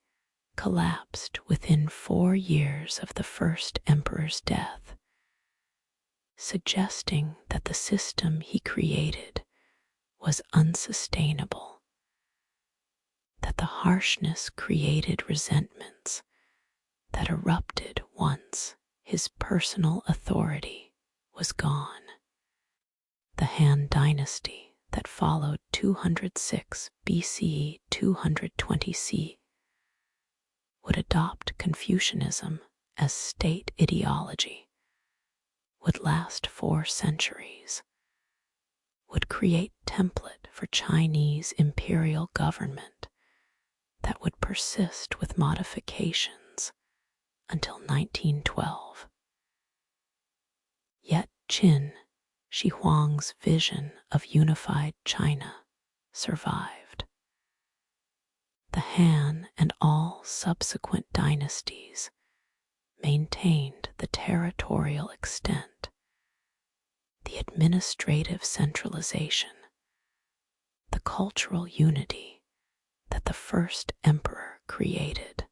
collapsed within 4 years of the first emperor's death, suggesting that the system he created was unsustainable, that the harshness created resentments that erupted once his personal authority was gone. The Han dynasty that followed 206 BCE 220 CE would adopt Confucianism as state ideology, would last 4 centuries, would create template for Chinese imperial government that would persist with modifications until 1912. Yet Qin Shi Huang's vision of unified China survived. The Han and all subsequent dynasties maintained the territorial extent, the administrative centralization, the cultural unity that the first emperor created.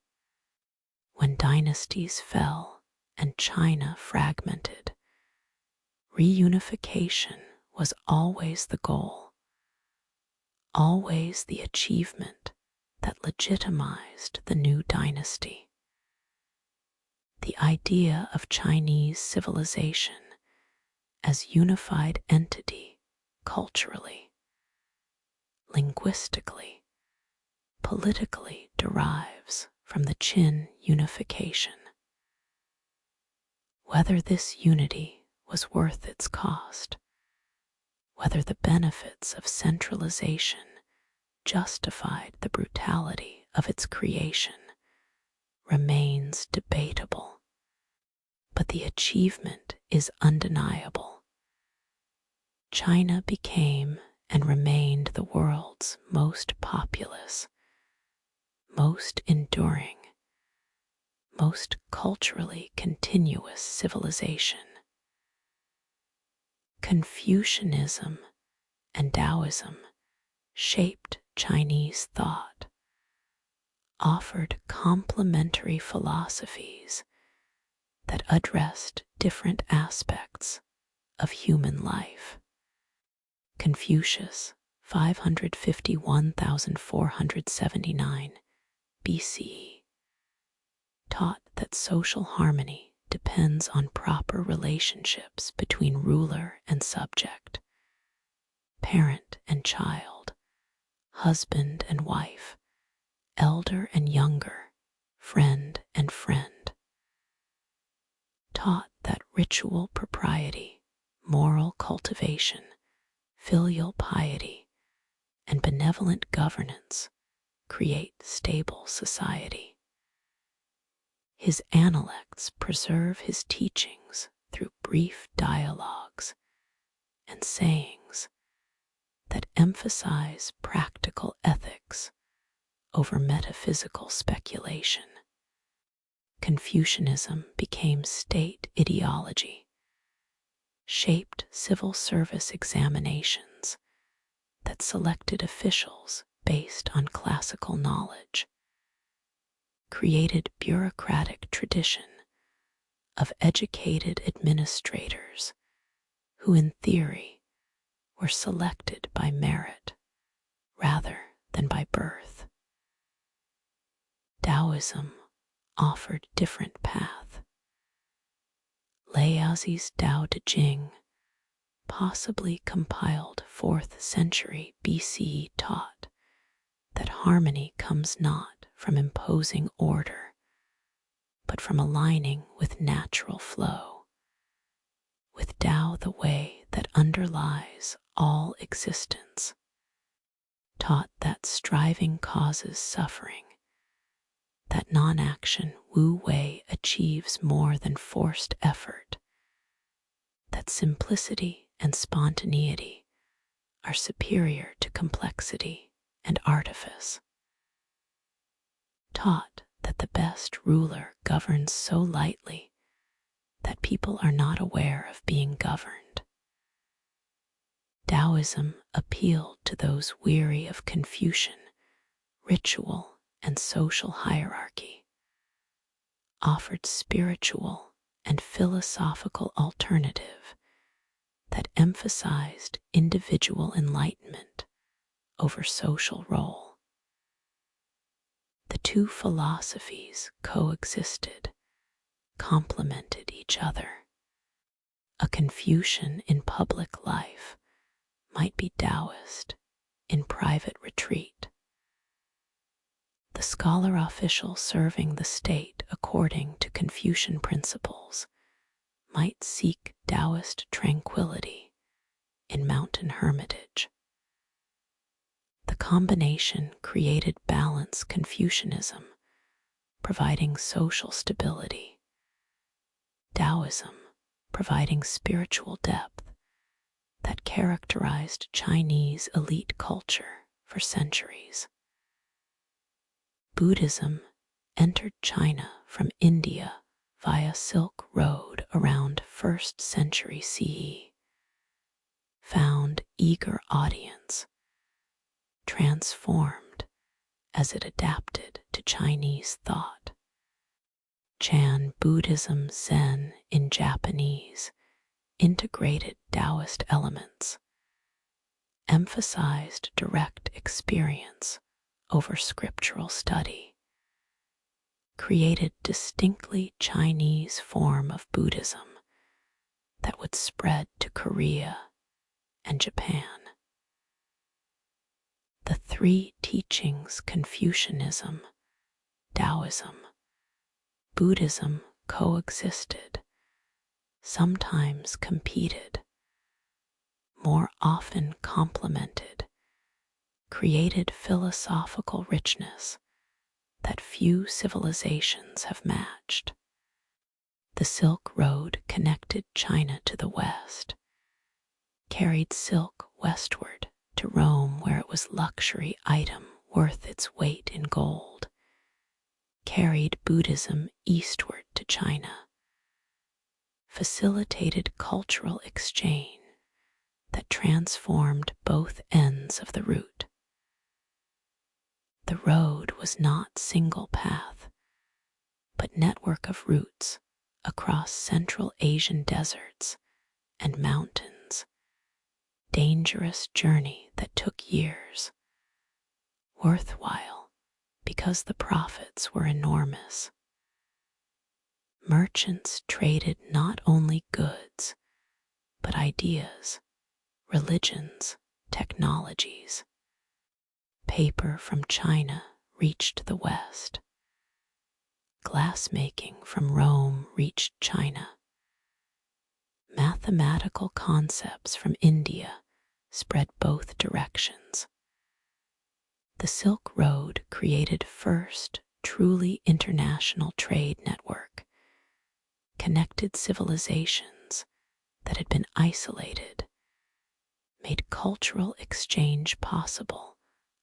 When dynasties fell and China fragmented, reunification was always the goal, always the achievement that legitimized the new dynasty. The idea of Chinese civilization as unified entity culturally, linguistically, politically derives from the Qin unification. Whether this unity was worth its cost, whether the benefits of centralization justified the brutality of its creation, remains debatable, but the achievement is undeniable. China became and remained the world's most populous, most enduring, most culturally continuous civilization. Confucianism and Taoism shaped Chinese thought, offered complementary philosophies that addressed different aspects of human life. Confucius, 551,479 BCE, taught that social harmony depends on proper relationships between ruler and subject, parent and child, husband and wife, elder and younger, friend and friend. Taught that ritual propriety, moral cultivation, filial piety, and benevolent governance create stable society. His analects preserve his teachings through brief dialogues and sayings that emphasize practical ethics over metaphysical speculation. Confucianism became state ideology, shaped civil service examinations that selected officials based on classical knowledge, created bureaucratic tradition, of educated administrators who, in theory, were selected by merit rather than by birth. Taoism offered different path. Laozi's Tao Te Ching, possibly compiled 4th century BCE, taught that harmony comes not from imposing order, but from aligning with natural flow, with Tao the way that underlies all existence, taught that striving causes suffering, that non-action Wu Wei achieves more than forced effort, that simplicity and spontaneity are superior to complexity and artifice, taught that the best ruler governs so lightly that people are not aware of being governed. Taoism appealed to those weary of Confucian, ritual, and social hierarchy, offered spiritual and philosophical alternative that emphasized individual enlightenment over social role. The two philosophies coexisted, complemented each other. A Confucian in public life might be Taoist in private retreat. The scholar official serving the state according to Confucian principles might seek Taoist tranquility in mountain hermitage. The combination created balanced Confucianism, providing social stability, Taoism providing spiritual depth that characterized Chinese elite culture for centuries. Buddhism entered China from India via Silk Road around 1st century CE, found eager audience, transformed as it adapted to Chinese thought. Chan Buddhism Zen in Japanese integrated Taoist elements, emphasized direct experience over scriptural study, created distinctly Chinese form of Buddhism that would spread to Korea and Japan. The three teachings Confucianism, Taoism, Buddhism coexisted, sometimes competed, more often complemented, created philosophical richness that few civilizations have matched. The Silk Road connected China to the West, carried silk westward to Rome where it was luxury item worth its weight in gold, carried Buddhism eastward to China, facilitated cultural exchange that transformed both ends of the route. The road was not single path, but network of routes across Central Asian deserts and mountains, dangerous journey that took years, worthwhile because the profits were enormous. Merchants traded not only goods, but ideas, religions, technologies. Paper from China reached the West. Glassmaking from Rome reached China. Mathematical concepts from India spread both directions. The Silk Road created first truly international trade network, connected civilizations that had been isolated, made cultural exchange possible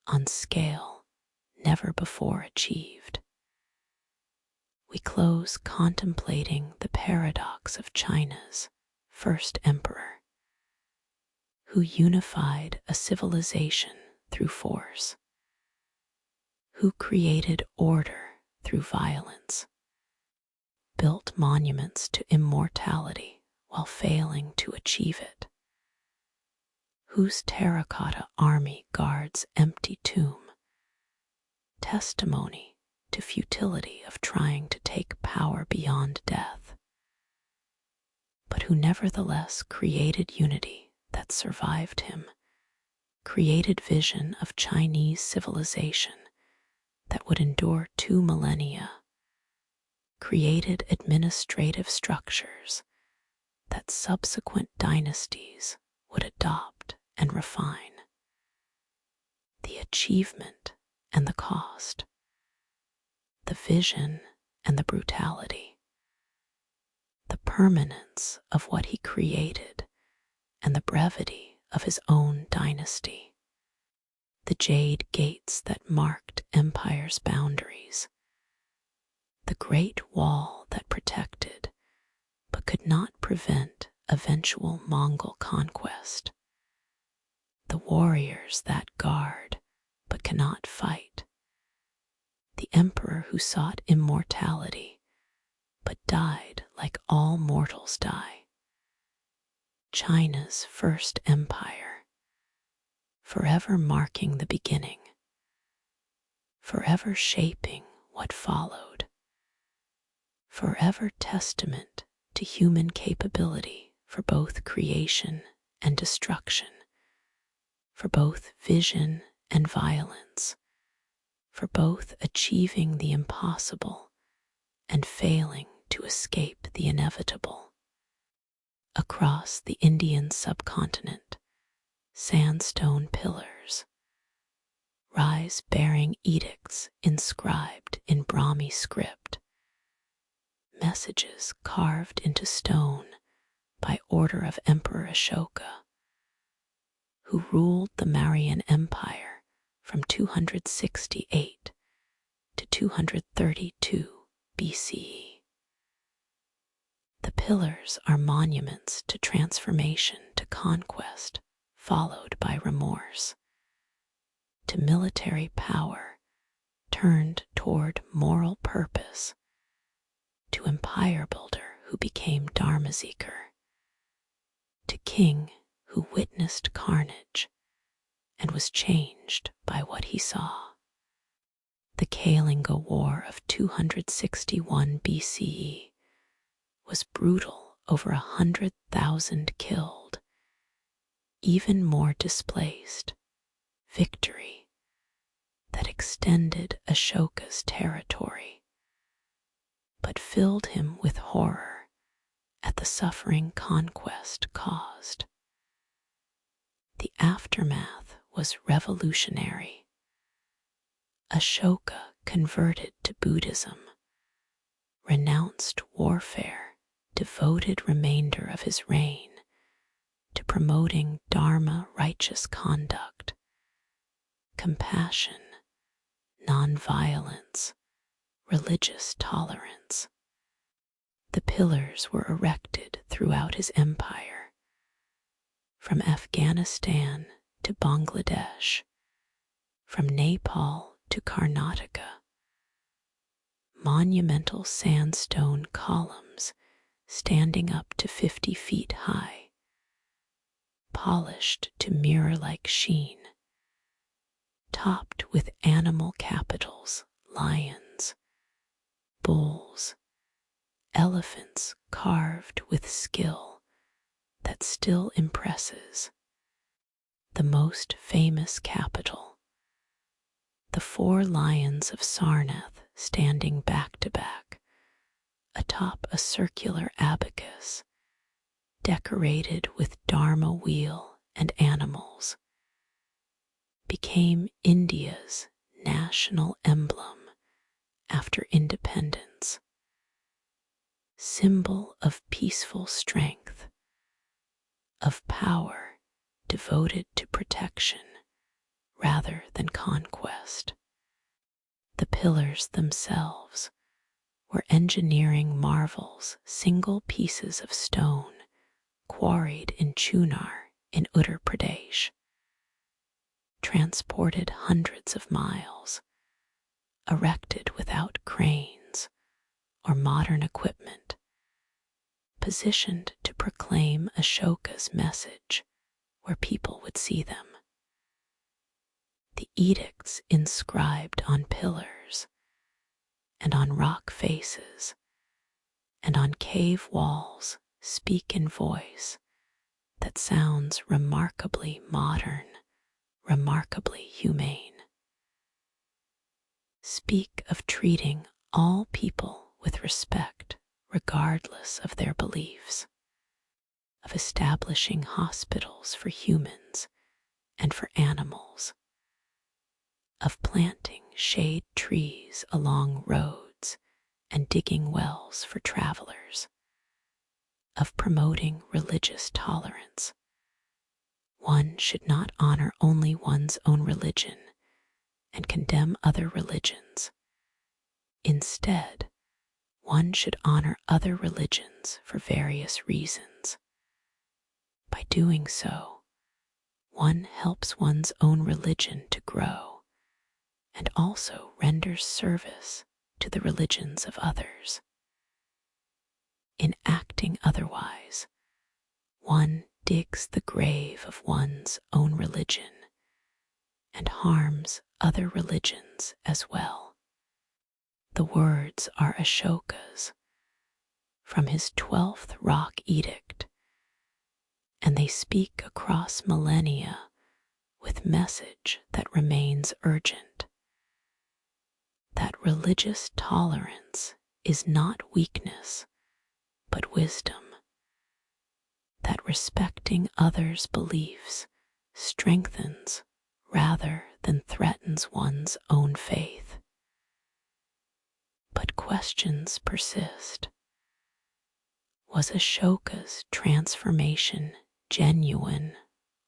on scale never before achieved. We close contemplating the paradox of China's first emperor, who unified a civilization through force, who created order through violence, built monuments to immortality while failing to achieve it? Whose terracotta army guards empty tomb, testimony to futility of trying to take power beyond death, but who nevertheless created unity that survived him, created vision of Chinese civilization that would endure 2 millennia, created administrative structures that subsequent dynasties would adopt and refine. The achievement and the cost, the vision and the brutality, the permanence of what he created and the brevity of his own dynasty. The jade gates that marked empire's boundaries, the great wall that protected but could not prevent eventual Mongol conquest, the warriors that guard but cannot fight, the emperor who sought immortality but died like all mortals die. China's first empire, forever marking the beginning, forever shaping what followed, forever testament to human capability for both creation and destruction, for both vision and violence, for both achieving the impossible and failing to escape the inevitable. Across the Indian subcontinent, sandstone pillars rise bearing edicts inscribed in Brahmi script, messages carved into stone by order of Emperor Ashoka, who ruled the Mauryan Empire from 268 to 232 BCE. The pillars are monuments to transformation, to conquest, followed by remorse, to military power turned toward moral purpose, to empire builder who became Dharma seeker, to king who witnessed carnage and was changed by what he saw. The Kalinga War of 261 BCE was brutal, over 100,000 killed, even more displaced, victory that extended Ashoka's territory, but filled him with horror at the suffering conquest caused. The aftermath was revolutionary. Ashoka converted to Buddhism, renounced warfare, devoted remainder of his reign to promoting Dharma righteous conduct, compassion, non-violence, religious tolerance. The pillars were erected throughout his empire, from Afghanistan to Bangladesh, from Nepal to Karnataka. Monumental sandstone columns standing up to 50 feet high, polished to mirror-like sheen, topped with animal capitals, lions, bulls, elephants carved with skill that still impresses. The most famous capital, the 4 lions of Sarnath standing back to back, atop a circular abacus, decorated with Dharma wheel and animals, became India's national emblem after independence, symbol of peaceful strength, of power devoted to protection rather than conquest. The pillars themselves were engineering marvels, single pieces of stone quarried in Chunar in Uttar Pradesh, transported hundreds of miles, erected without cranes or modern equipment, positioned to proclaim Ashoka's message where people would see them. The edicts inscribed on pillars and on rock faces and on cave walls speak in voice that sounds remarkably modern, remarkably humane. Speak of treating all people with respect regardless of their beliefs, of establishing hospitals for humans and for animals, of planting shade trees along roads and digging wells for travelers, of promoting religious tolerance. One should not honor only one's own religion and condemn other religions. Instead, one should honor other religions for various reasons. By doing so, one helps one's own religion to grow and also renders service to the religions of others. In acting otherwise, one digs the grave of one's own religion and harms other religions as well. The words are Ashoka's from his 12th rock edict, and they speak across millennia with message that remains urgent, that religious tolerance is not weakness, but wisdom, that respecting others' beliefs strengthens rather than threatens one's own faith. But questions persist. Was Ashoka's transformation genuine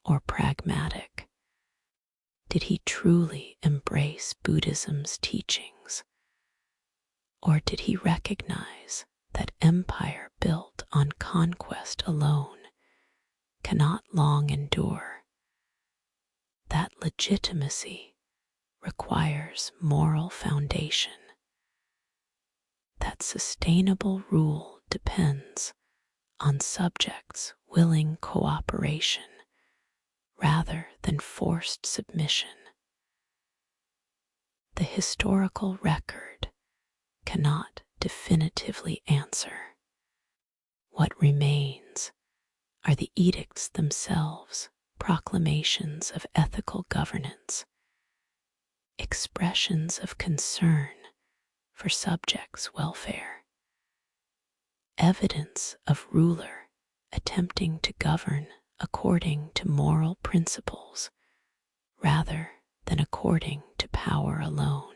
or pragmatic? Did he truly embrace Buddhism's teachings? Or did he recognize that empire built on conquest alone cannot long endure? That legitimacy requires moral foundation. That sustainable rule depends on subjects' willing cooperation rather than forced submission. The historical record cannot definitively answer. What remains are the edicts themselves, proclamations of ethical governance, expressions of concern for subjects' welfare, evidence of ruler attempting to govern according to moral principles rather than according to power alone.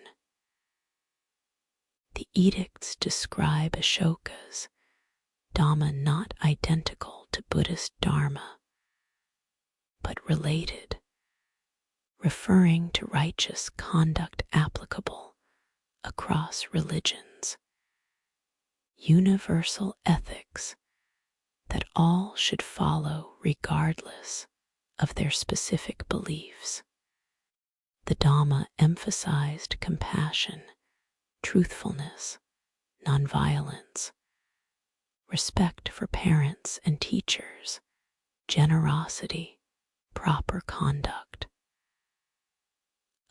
The edicts describe Ashoka's Dhamma not identical to Buddhist Dharma, but related, referring to righteous conduct applicable across religions, universal ethics that all should follow regardless of their specific beliefs. The Dhamma emphasized compassion, truthfulness, nonviolence, respect for parents and teachers, generosity, proper conduct.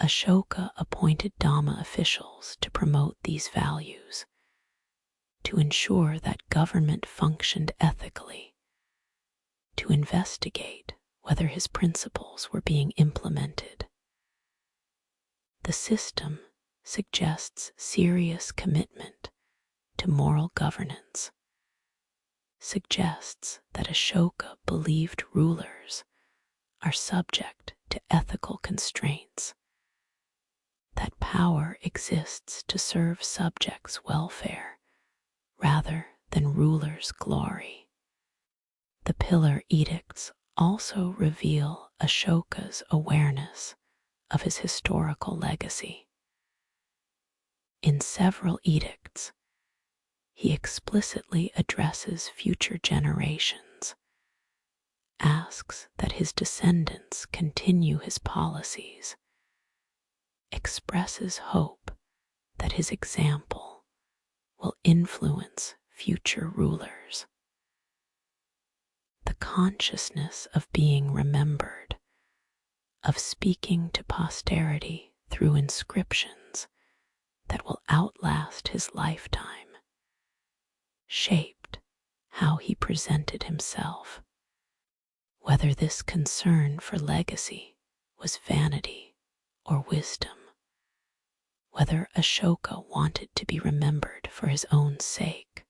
Ashoka appointed Dhamma officials to promote these values, to ensure that government functioned ethically, to investigate whether his principles were being implemented. The system suggests serious commitment to moral governance, suggests that Ashoka believed rulers are subject to ethical constraints, that power exists to serve subjects' welfare rather than rulers' glory. The pillar edicts also reveal Ashoka's awareness of his historical legacy. In several edicts, he explicitly addresses future generations, asks that his descendants continue his policies, expresses hope that his example will influence future rulers. The consciousness of being remembered, of speaking to posterity through inscriptions that will outlast his lifetime, shaped how he presented himself. Whether this concern for legacy was vanity or wisdom, whether Ashoka wanted to be remembered for his own sake,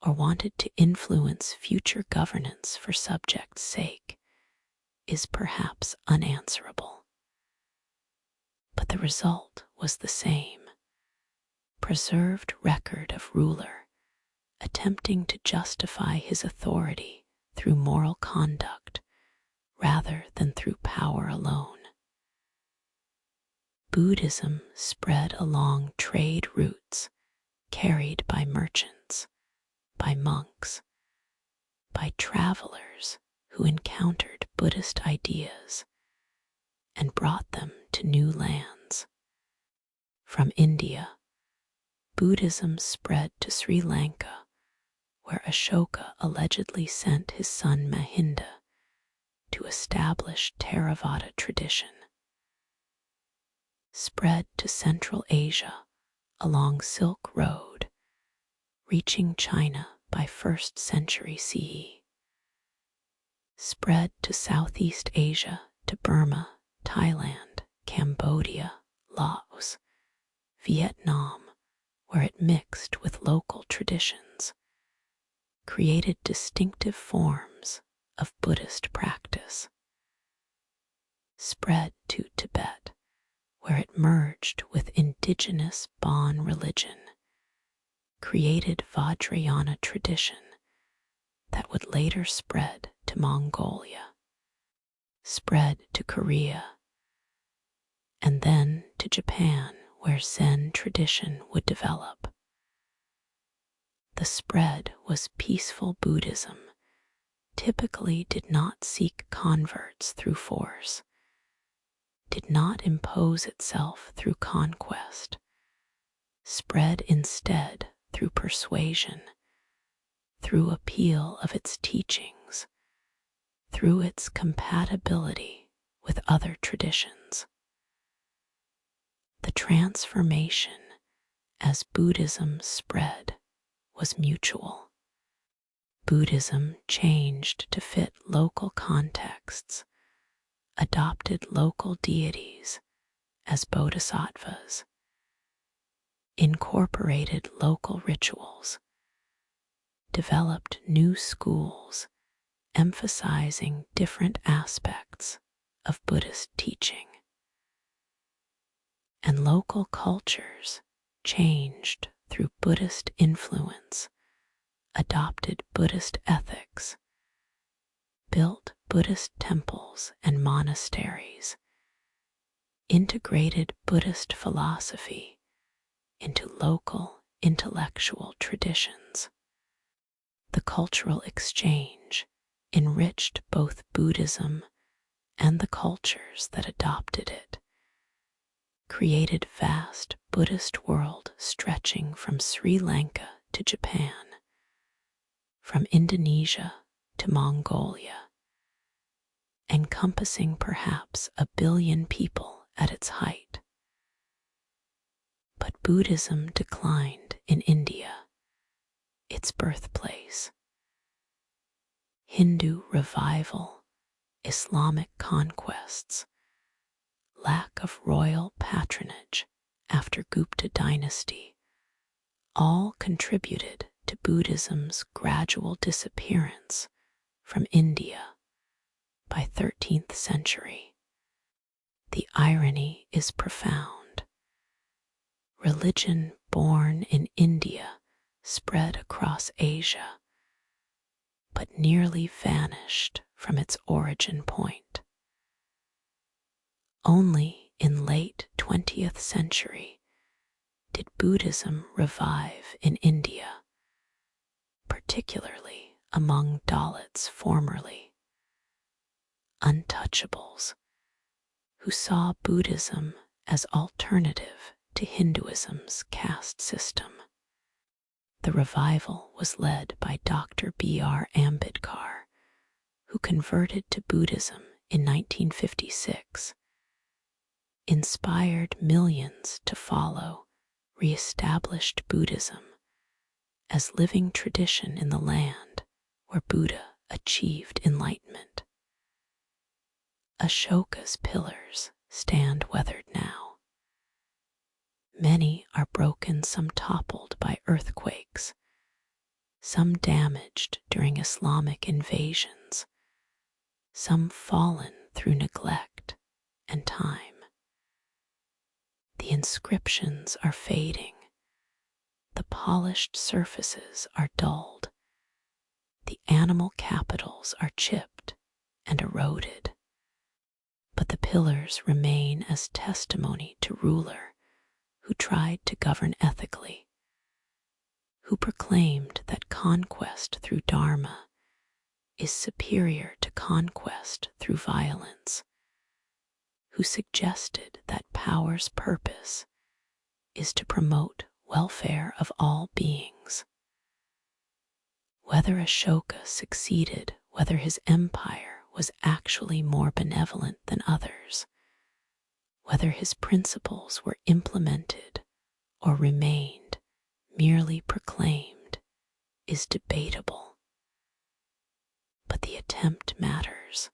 or wanted to influence future governance for subjects' sake, is perhaps unanswerable. But the result was the same: preserved record of ruler attempting to justify his authority through moral conduct rather than through power alone. Buddhism spread along trade routes carried by merchants, by monks, by travelers who encountered Buddhist ideas and brought them to new lands. From India, Buddhism spread to Sri Lanka, where Ashoka allegedly sent his son Mahinda to establish Theravada tradition. Spread to Central Asia along Silk Road, reaching China by 1st century CE. Spread to Southeast Asia, to Burma, Thailand, Cambodia, Laos, Vietnam, where it mixed with local traditions, created distinctive forms of Buddhist practice. Spread to Tibet, where it merged with indigenous Bon religion, created Vajrayana tradition that would later spread to Mongolia, spread to Korea, and then to Japan, where Zen tradition would develop. The spread was peaceful. Buddhism typically did not seek converts through force, did not impose itself through conquest, spread instead through persuasion, through appeal of its teachings, through its compatibility with other traditions. The transformation as Buddhism spread was mutual. Buddhism changed to fit local contexts, adopted local deities as bodhisattvas, incorporated local rituals, developed new schools emphasizing different aspects of Buddhist teaching. And local cultures changed through Buddhist influence, adopted Buddhist ethics, built Buddhist temples and monasteries, integrated Buddhist philosophy into local intellectual traditions. The cultural exchange enriched both Buddhism and the cultures that adopted it, created vast Buddhist world stretching from Sri Lanka to Japan, from Indonesia to Mongolia, encompassing perhaps 1 billion people at its height. But Buddhism declined in India, its birthplace. Hindu revival, Islamic conquests, lack of royal patronage after Gupta dynasty, all contributed to Buddhism's gradual disappearance from India by 13th century. The irony is profound. Religion born in India spread across Asia, but nearly vanished from its origin point. Only in late 20th century did Buddhism revive in India, particularly among Dalits, formerly untouchables, who saw Buddhism as alternative to Hinduism's caste system. The revival was led by Dr. B.R. Ambedkar, who converted to Buddhism in 1956, inspired millions to follow, re-established Buddhism as living tradition in the land where Buddha achieved enlightenment. Ashoka's pillars stand weathered now. Many are broken, some toppled by earthquakes, some damaged during Islamic invasions, some fallen through neglect and time. The inscriptions are fading, the polished surfaces are dulled, the animal capitals are chipped and eroded, but the pillars remain as testimony to ruler who tried to govern ethically, who proclaimed that conquest through Dharma is superior to conquest through violence, who suggested that power's purpose is to promote welfare of all beings. Whether Ashoka succeeded, whether his empire was actually more benevolent than others, whether his principles were implemented or remained merely proclaimed, is debatable. But the attempt matters.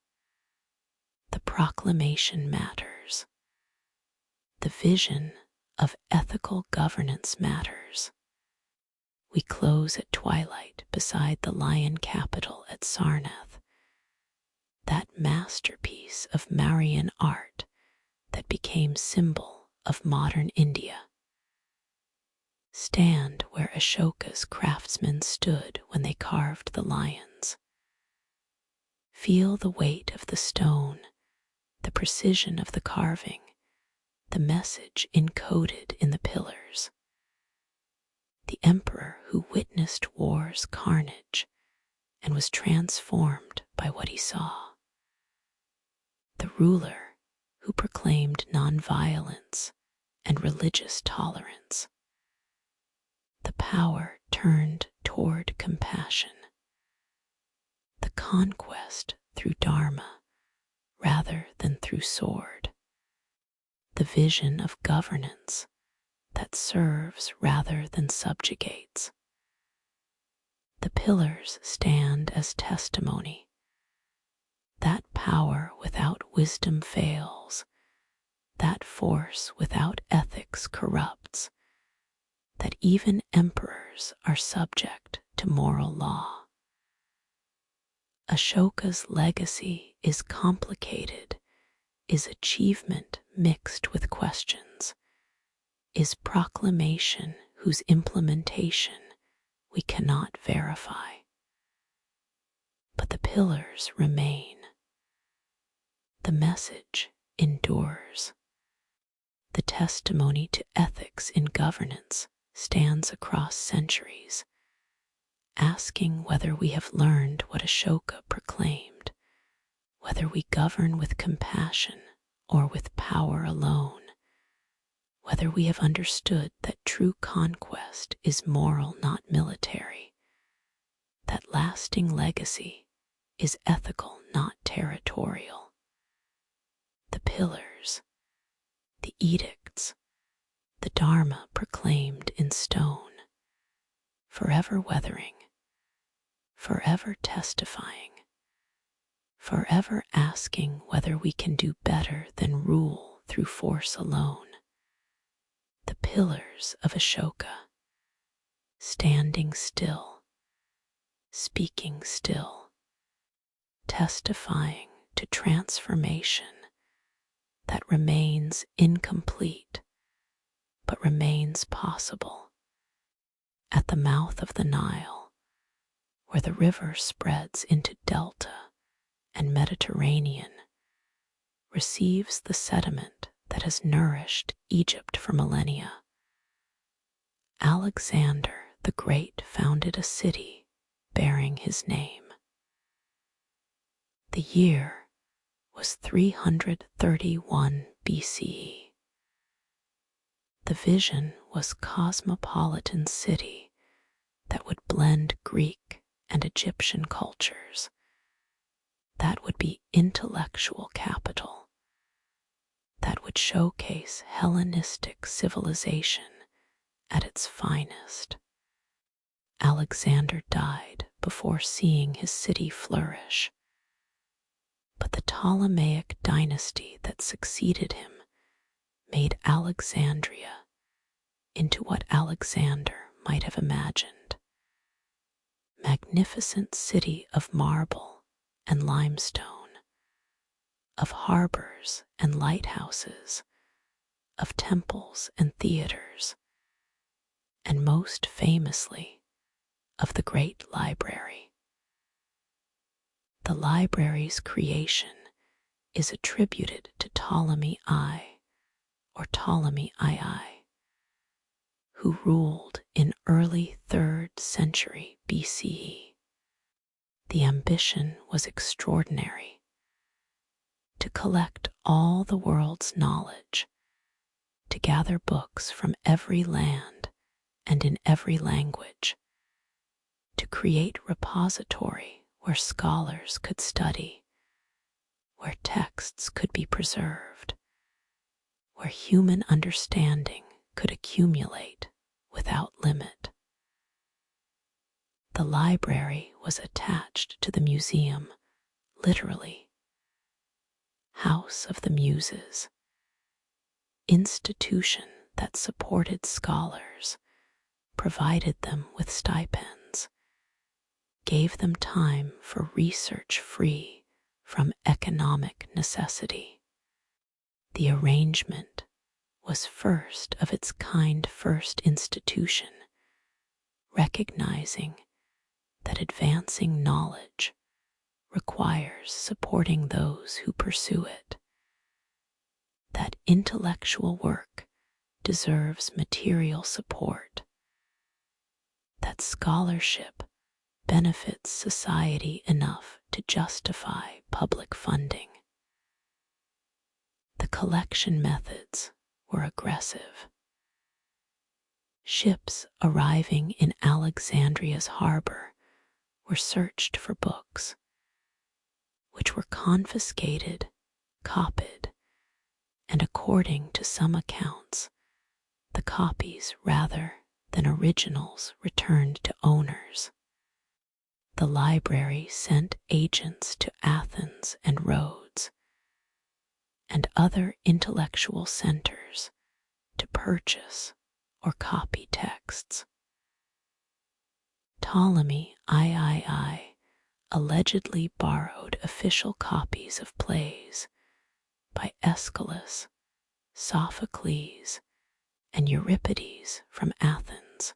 The proclamation matters. The vision of ethical governance matters. We close at twilight beside the lion capital at Sarnath, that masterpiece of Mauryan art that became symbol of modern India. Stand where Ashoka's craftsmen stood when they carved the lions. Feel the weight of the stone, the precision of the carving, the message encoded in the pillars. The emperor who witnessed war's carnage and was transformed by what he saw. The ruler who proclaimed nonviolence and religious tolerance. The power turned toward compassion. The conquest through Dharma rather than through sword. The vision of governance that serves rather than subjugates. The pillars stand as testimony. That power without wisdom fails, that force without ethics corrupts, that even emperors are subject to moral law. Ashoka's legacy is complicated, is achievement mixed with questions, is proclamation whose implementation we cannot verify. But the pillars remain. The message endures. The testimony to ethics in governance stands across centuries, asking whether we have learned what Ashoka proclaimed, whether we govern with compassion or with power alone, whether we have understood that true conquest is moral, not military, that lasting legacy is ethical, not territorial. The pillars, the edicts, the Dharma proclaimed in stone, forever weathering, forever testifying, forever asking whether we can do better than rule through force alone. The pillars of Ashoka, standing still, speaking still, testifying to transformation that remains incomplete but remains possible. At the mouth of the Nile, where the river spreads into Delta and Mediterranean, receives the sediment that has nourished Egypt for millennia. Alexander the Great founded a city bearing his name. The year was 331 BCE. The vision was cosmopolitan city that would blend Greek and Egyptian cultures. That would be intellectual capital. That would showcase Hellenistic civilization at its finest. Alexander died before seeing his city flourish, but the Ptolemaic dynasty that succeeded him made Alexandria into what Alexander might have imagined. Magnificent city of marble and limestone, of harbors and lighthouses, of temples and theaters, and most famously, of the great library. The library's creation is attributed to Ptolemy I, or Ptolemy II, who ruled in early 3rd century BCE. The ambition was extraordinary: to collect all the world's knowledge, to gather books from every land and in every language, to create repository where scholars could study, where texts could be preserved, where human understanding could accumulate without limit. The library was attached to the museum, literally. House of the Muses, institution that supported scholars, provided them with stipends, gave them time for research free from economic necessity. The arrangement was first of its kind, first institution, recognizing that advancing knowledge requires supporting those who pursue it, that intellectual work deserves material support, that scholarship benefits society enough to justify public funding. The collection methods were aggressive. Ships arriving in Alexandria's harbor were searched for books, which were confiscated, copied, and according to some accounts, the copies rather than originals returned to owners. The library sent agents to Athens and Rhodes and other intellectual centers to purchase or copy texts. Ptolemy III allegedly borrowed official copies of plays by Aeschylus, Sophocles, and Euripides from Athens,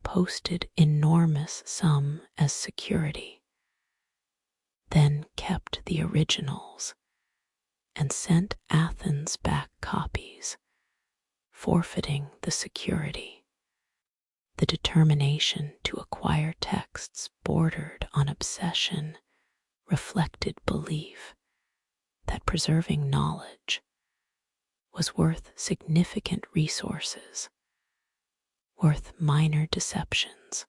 posted enormous sum as security, then kept the originals and sent Athens back copies, forfeiting the security. The determination to acquire texts bordered on obsession reflected belief that preserving knowledge was worth significant resources, worth minor deceptions,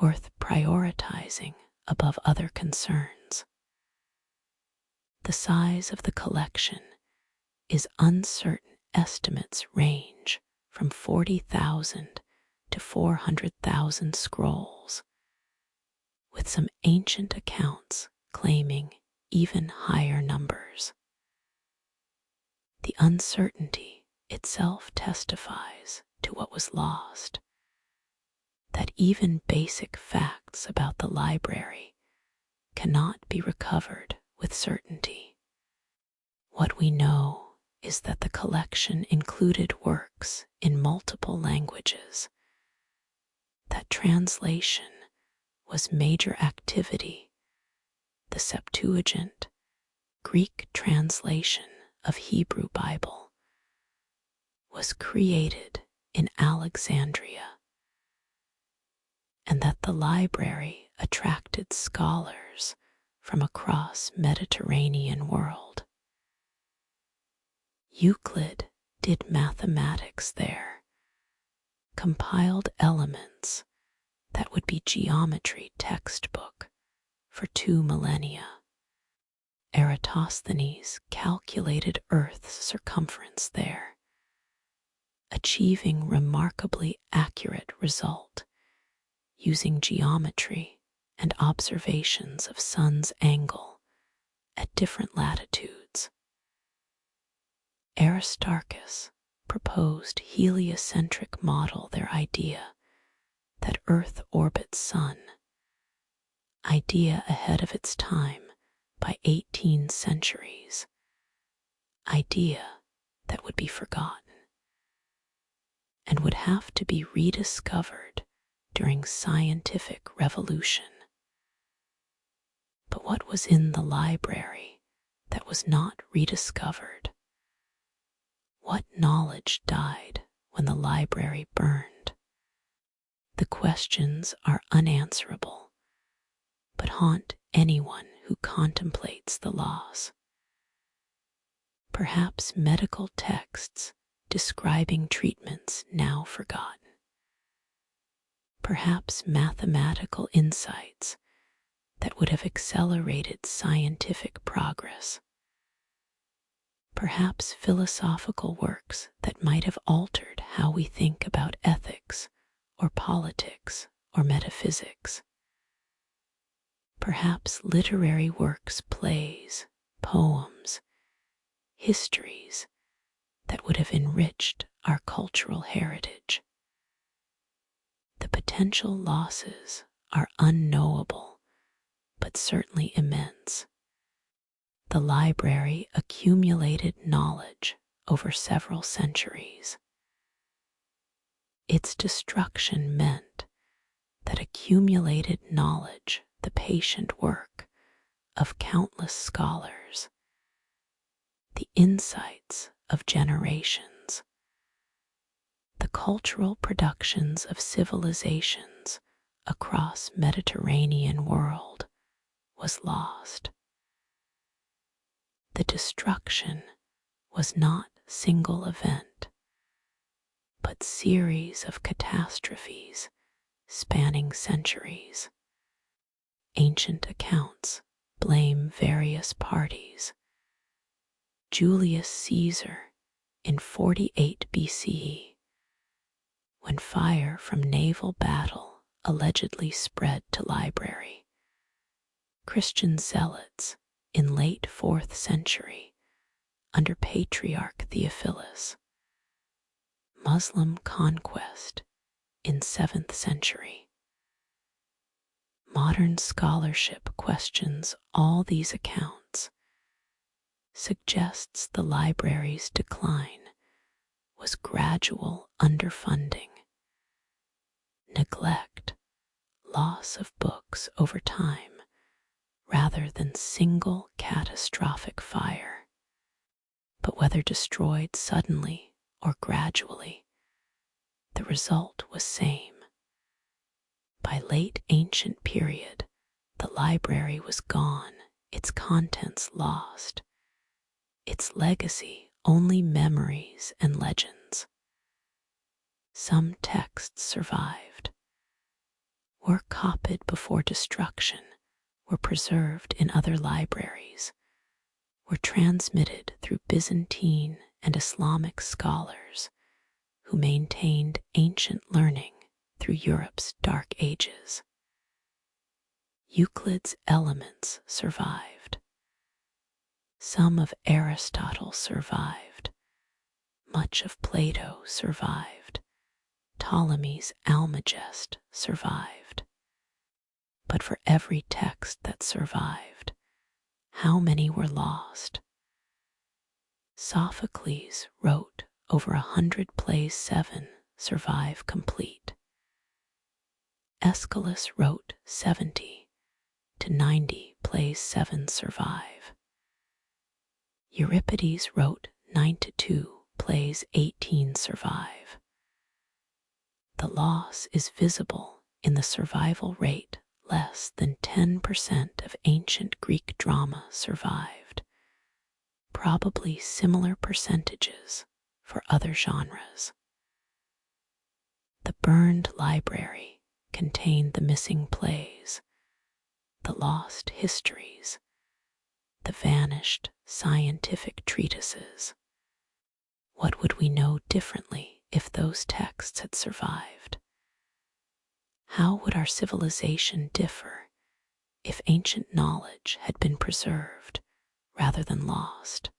worth prioritizing above other concerns. The size of the collection is uncertain. Estimates range from 40,000 to 400,000 scrolls, with some ancient accounts claiming even higher numbers. The uncertainty itself testifies to what was lost, that even basic facts about the library cannot be recovered with certainty. What we know is that the collection included works in multiple languages, that translation was major activity. The Septuagint, Greek translation of Hebrew Bible, was created in Alexandria, and that the library attracted scholars from across Mediterranean world. Euclid did mathematics there, compiled elements that would be geometry textbook for 2 millennia. Eratosthenes calculated Earth's circumference there, achieving remarkably accurate result using geometry and observations of sun's angle at different latitudes. Aristarchus proposed heliocentric model, their idea that Earth orbits Sun, idea ahead of its time by 18 centuries, idea that would be forgotten and would have to be rediscovered during scientific revolution. But what was in the library that was not rediscovered? What knowledge died when the library burned? The questions are unanswerable, but haunt anyone who contemplates the loss. Perhaps medical texts describing treatments now forgotten. Perhaps mathematical insights that would have accelerated scientific progress. Perhaps philosophical works that might have altered how we think about ethics or politics or metaphysics. Perhaps literary works, plays, poems, histories that would have enriched our cultural heritage. The potential losses are unknowable, but certainly immense. The library accumulated knowledge over several centuries. Its destruction meant that accumulated knowledge, the patient work of countless scholars, the insights of generations, the cultural productions of civilizations across Mediterranean world was lost. The destruction was not single event, but series of catastrophes spanning centuries. Ancient accounts blame various parties. Julius Caesar in 48 BCE, when fire from naval battle allegedly spread to library. Christian zealots in late 4th century under Patriarch Theophilus. Muslim conquest in 7th century. Modern scholarship questions all these accounts, suggests the library's decline was gradual underfunding, neglect, loss of books over time, rather than single catastrophic fire. But whether destroyed suddenly or gradually, the result was same. By late ancient period, the library was gone, its contents lost, its legacy only memories and legends. Some texts survived, were copied before destruction, were preserved in other libraries, were transmitted through Byzantine and Islamic scholars who maintained ancient learning through Europe's dark ages. Euclid's Elements survived. Some of Aristotle survived. Much of Plato survived. Ptolemy's Almagest survived. But for every text that survived, how many were lost? Sophocles wrote over 100 plays, 7 survive complete. Aeschylus wrote 70 to 90 plays, 7 survive. Euripides wrote 92 plays, 18 survive. The loss is visible in the survival rate. Less than 10% of ancient Greek drama survived, probably similar percentages for other genres. The burned library contained the missing plays, the lost histories, the vanished scientific treatises. What would we know differently if those texts had survived? How would our civilization differ if ancient knowledge had been preserved rather than lost?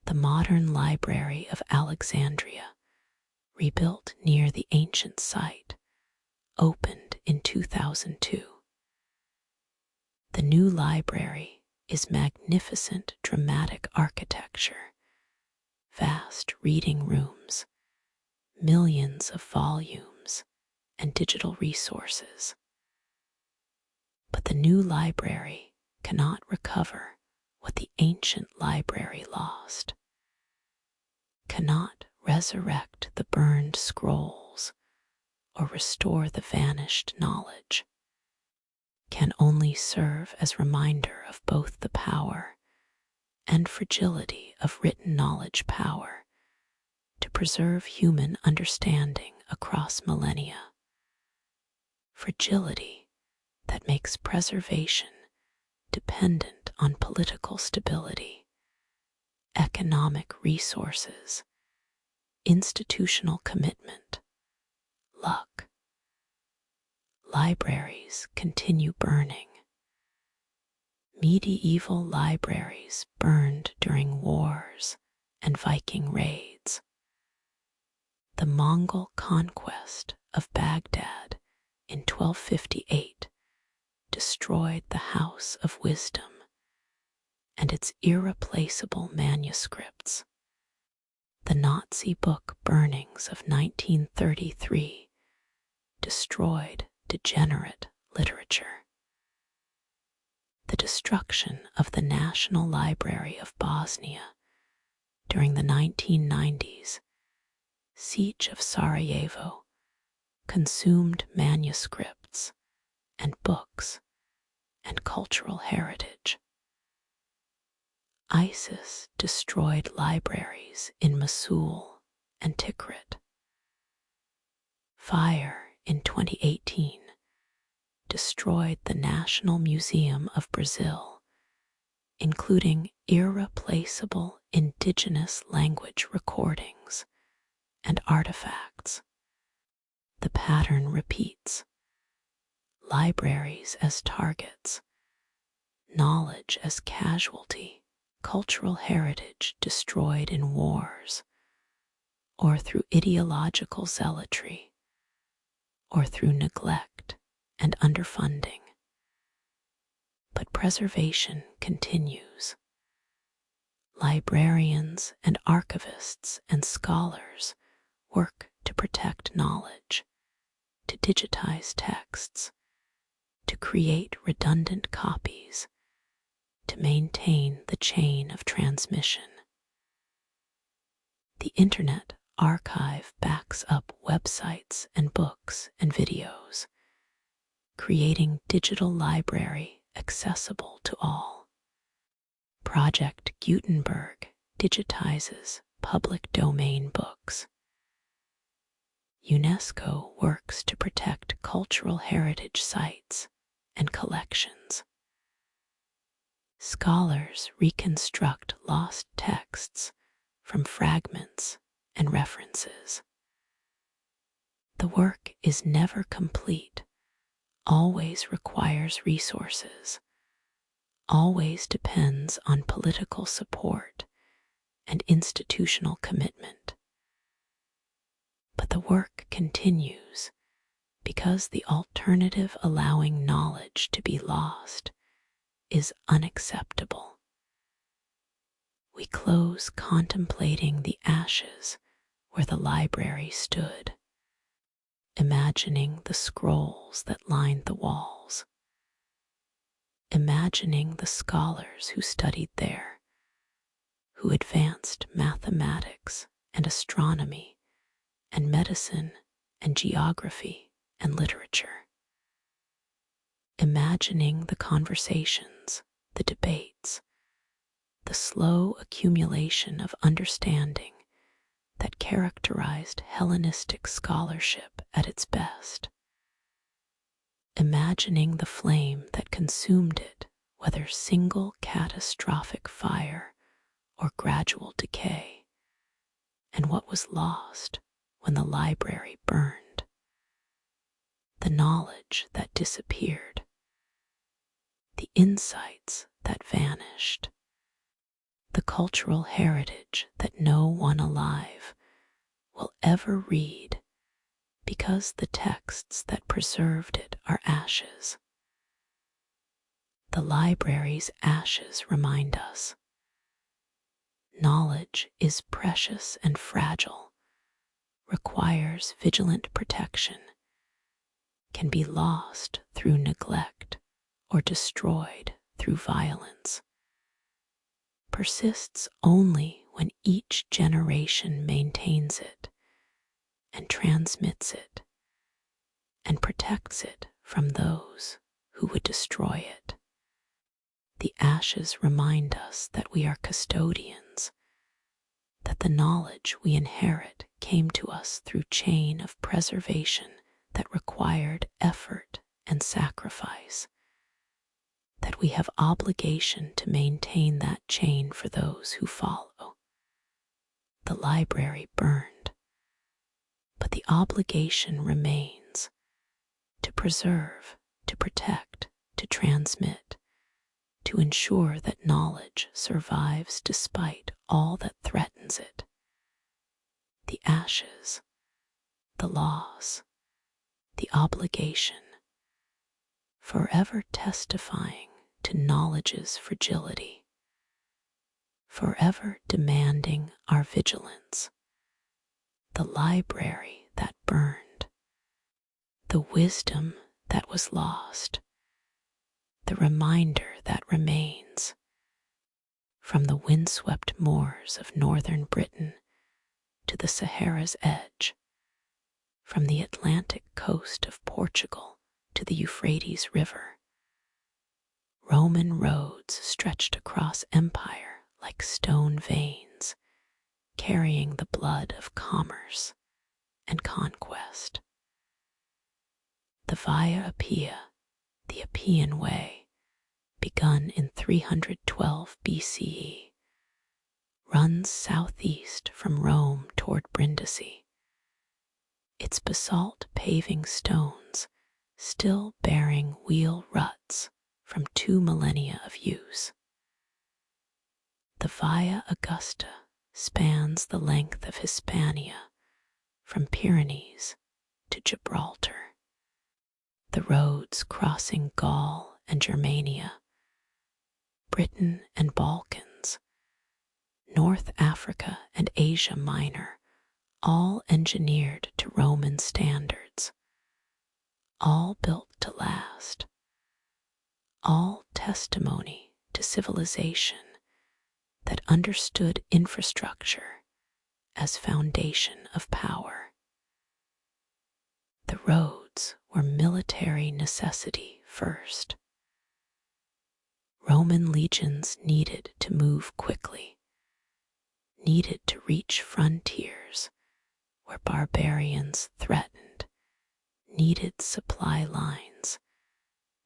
The modern Library of Alexandria, rebuilt near the ancient site, opened in 2002. The new library is magnificent dramatic architecture, vast reading rooms, millions of volumes, and digital resources. But the new library cannot recover what the ancient library lost, cannot resurrect the burned scrolls or restore the vanished knowledge, can only serve as reminder of both the power and fragility of written knowledge power to preserve human understanding across millennia. Fragility that makes preservation dependent on political stability, economic resources, institutional commitment, luck. Libraries continue burning. Medieval libraries burned during wars and Viking raids. The Mongol conquest of Baghdad in 1258 destroyed the House of Wisdom and its irreplaceable manuscripts. The Nazi book burnings of 1933 destroyed degenerate literature. The destruction of the National Library of Bosnia during the 1990s siege of Sarajevo consumed manuscripts and books and cultural heritage. ISIS destroyed libraries in Mosul and Tikrit. Fire in 2018 destroyed the National Museum of Brazil, including irreplaceable indigenous language recordings and artifacts. The pattern repeats. Libraries as targets, knowledge as casualty, cultural heritage destroyed in wars, or through ideological zealotry, or through neglect and underfunding. But preservation continues. Librarians and archivists and scholars work to protect knowledge, to digitize texts, to create redundant copies, to maintain the chain of transmission. The Internet Archive backs up websites and books and videos, creating digital library accessible to all. Project Gutenberg digitizes public domain books. UNESCO works to protect cultural heritage sites and collections. Scholars reconstruct lost texts from fragments and references. The work is never complete, always requires resources, always depends on political support and institutional commitment. But the work continues because the alternative allowing knowledge to be lost is unacceptable. We close contemplating the ashes where the library stood, imagining the scrolls that lined the walls, imagining the scholars who studied there, who advanced mathematics and astronomy and medicine and geography and literature, imagining the conversations, the debates, the slow accumulation of understanding that characterized Hellenistic scholarship at its best. Imagining the flame that consumed it, whether single catastrophic fire or gradual decay, and what was lost when the library burned, the knowledge that disappeared, the insights that vanished, the cultural heritage that no one alive will ever read because the texts that preserved it are ashes. The library's ashes remind us knowledge is precious and fragile, requires vigilant protection, can be lost through neglect or destroyed through violence, persists only when each generation maintains it and transmits it and protects it from those who would destroy it. The ashes remind us that we are custodians, that the knowledge we inherit came to us through chain of preservation that required effort and sacrifice, that we have obligation to maintain that chain for those who follow. The library burned, but the obligation remains to preserve, to protect, to transmit, to ensure that knowledge survives despite all that threatens it. The ashes, the loss, the obligation, forever testifying to knowledge's fragility, forever demanding our vigilance. The library that burned, the wisdom that was lost, the reminder that remains. From the windswept moors of northern Britain to the Sahara's edge, from the Atlantic coast of Portugal to the Euphrates River, Roman roads stretched across empire like stone veins, carrying the blood of commerce and conquest. The Via Appia, the Appian Way, begun in 312 BCE, runs southeast from Rome toward Brindisi, its basalt paving stones still bearing wheel ruts from 2 millennia of use. The Via Augusta spans the length of Hispania from Pyrenees to Gibraltar. The roads crossing Gaul and Germania, Britain and Balkans, North Africa and Asia Minor, all engineered to Roman standards, all built to last, all testimony to civilization that understood infrastructure as foundation of power. The roads were military necessity first. Roman legions needed to move quickly, needed to reach frontiers where barbarians threatened, needed supply lines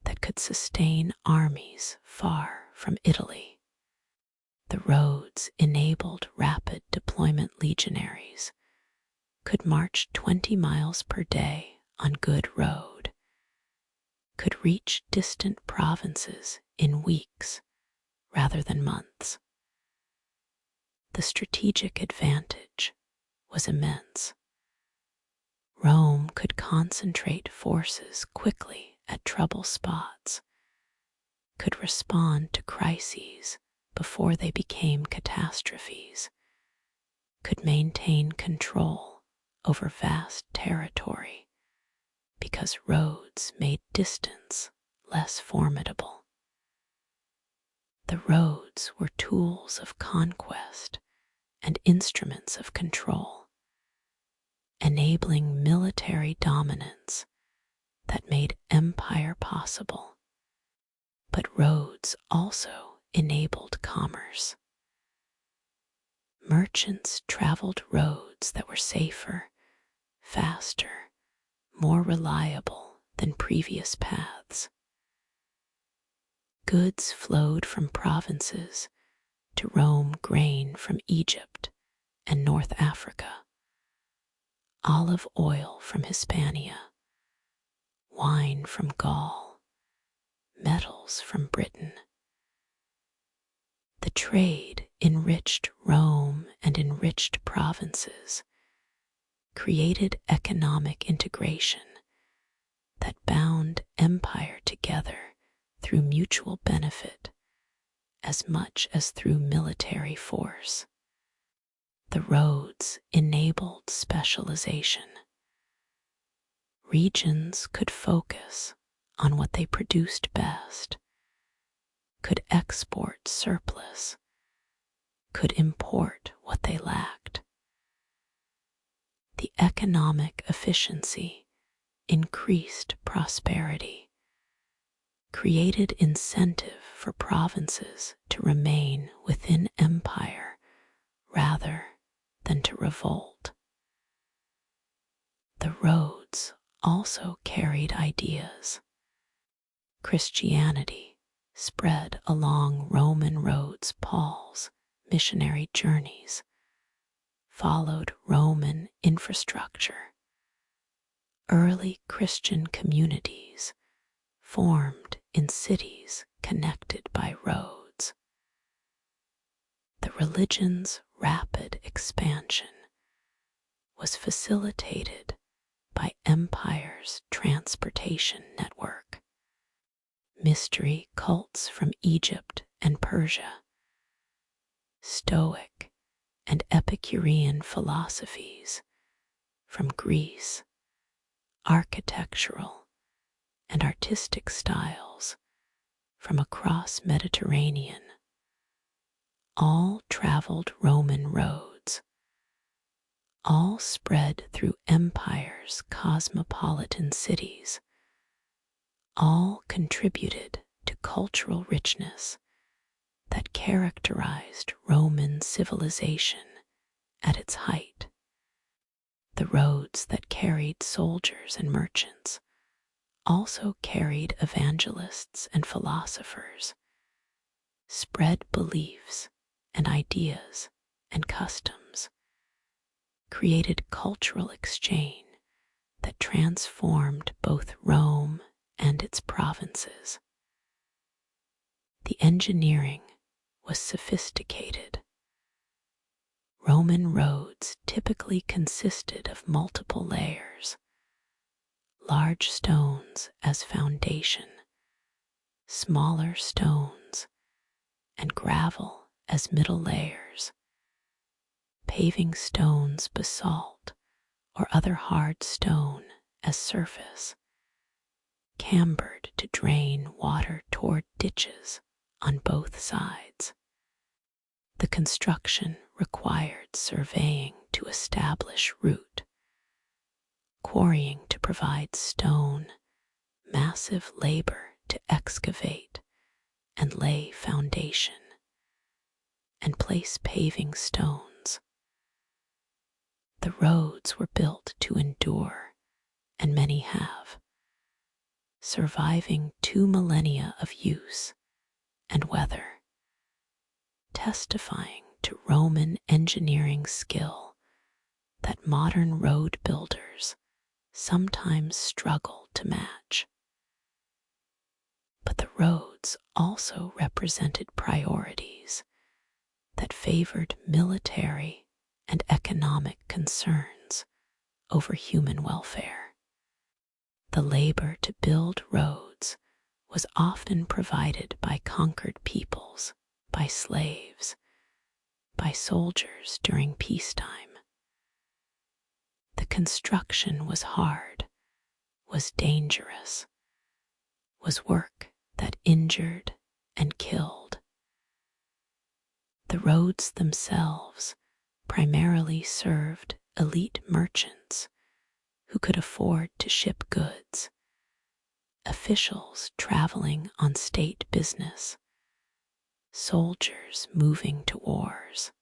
that could sustain armies far from Italy. The roads enabled rapid deployment legionaries, could march 20 miles per day on good road, could reach distant provinces in weeks rather than months. The strategic advantage was immense. Rome could concentrate forces quickly at trouble spots, could respond to crises before they became catastrophes, could maintain control over vast territory because roads made distance less formidable. The roads were tools of conquest and instruments of control, enabling military dominance that made empire possible. But roads also enabled commerce. Merchants traveled roads that were safer, faster, more reliable than previous paths. Goods flowed from provinces to roam grain from Egypt and North Africa, olive oil from Hispania, wine from Gaul, metals from Britain. The trade enriched Rome and enriched provinces, created economic integration that bound empire together through mutual benefit as much as through military force. The roads enabled specialization. Regions could focus on what they produced best, could export surplus, could import what they lacked. The economic efficiency increased prosperity, created incentive for provinces to remain within empire rather than to revolt. The roads also carried ideas. Christianity spread along Roman roads. Paul's missionary journeys followed Roman infrastructure. Early Christian communities formed in cities connected by roads. The religion's rapid expansion was facilitated by empire's transportation network. Mystery cults from Egypt and Persia, Stoic and Epicurean philosophies from Greece, architectural and artistic styles from across Mediterranean, all traveled Roman roads, all spread through empire's cosmopolitan cities, all contributed to cultural richness that characterized Roman civilization at its height. The roads that carried soldiers and merchants also carried evangelists and philosophers, spread beliefs and ideas and customs, created cultural exchange that transformed both Rome and its provinces. The engineering was sophisticated. Roman roads typically consisted of multiple layers, large stones as foundation, smaller stones, and gravel as middle layers, paving stones, basalt, or other hard stone as surface, cambered to drain water toward ditches on both sides. The construction required surveying to establish route, quarrying to provide stone, massive labor to excavate and lay foundation, and place paving stones. The roads were built to endure, and many have, surviving 2 millennia of use and weather, testifying to Roman engineering skill that modern road builders sometimes struggle to match. But the roads also represented priorities that favored military and economic concerns over human welfare. The labor to build roads was often provided by conquered peoples, by slaves, by soldiers during peacetime. The construction was hard, was dangerous, was work that injured and killed. The roads themselves primarily served elite merchants who could afford to ship goods, officials traveling on state business, soldiers moving to wars.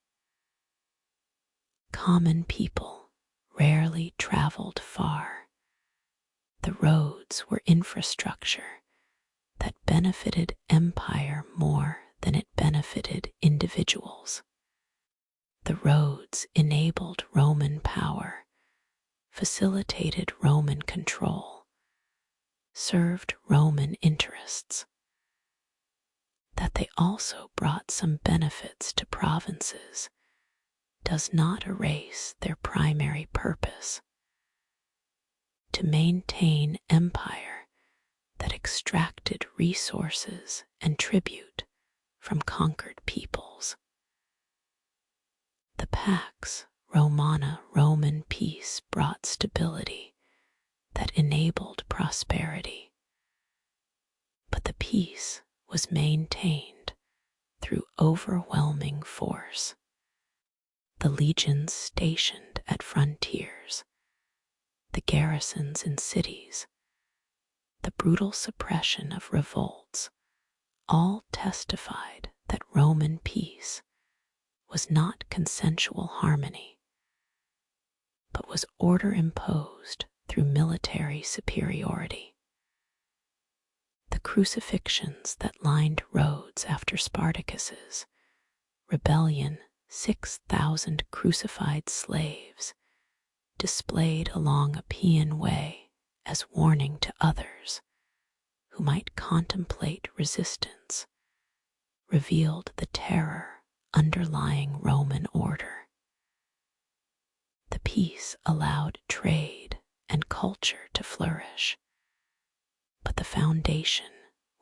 Common people rarely traveled far. The roads were infrastructure that benefited empire more than it benefited individuals. The roads enabled Roman power, facilitated Roman control, served Roman interests. That they also brought some benefits to provinces does not erase their primary purpose: to maintain empire that extracted resources and tribute from conquered peoples. The Pax Romana Roman peace brought stability that enabled prosperity, but the peace was maintained through overwhelming force. The legions stationed at frontiers, the garrisons in cities, the brutal suppression of revolts, all testified that Roman peace was not consensual harmony, but was order imposed through military superiority. The crucifixions that lined roads after Spartacus's rebellion, 6,000 crucified slaves displayed along a Paean way as warning to others who might contemplate resistance, revealed the terror underlying Roman order. The peace allowed trade and culture to flourish, but the foundation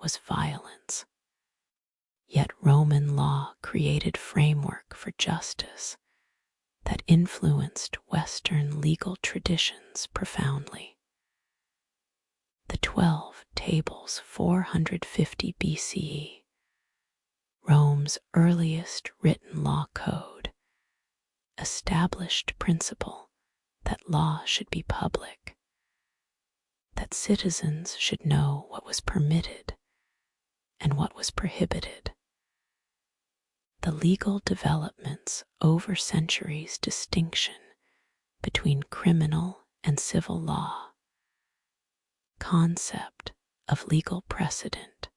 was violence. Yet Roman law created framework for justice that influenced Western legal traditions profoundly. The 12 Tables 450 BCE, Rome's earliest written law code, established principle that law should be public, that citizens should know what was permitted and what was prohibited. The legal developments over centuries' distinction between criminal and civil law, concept of legal precedent,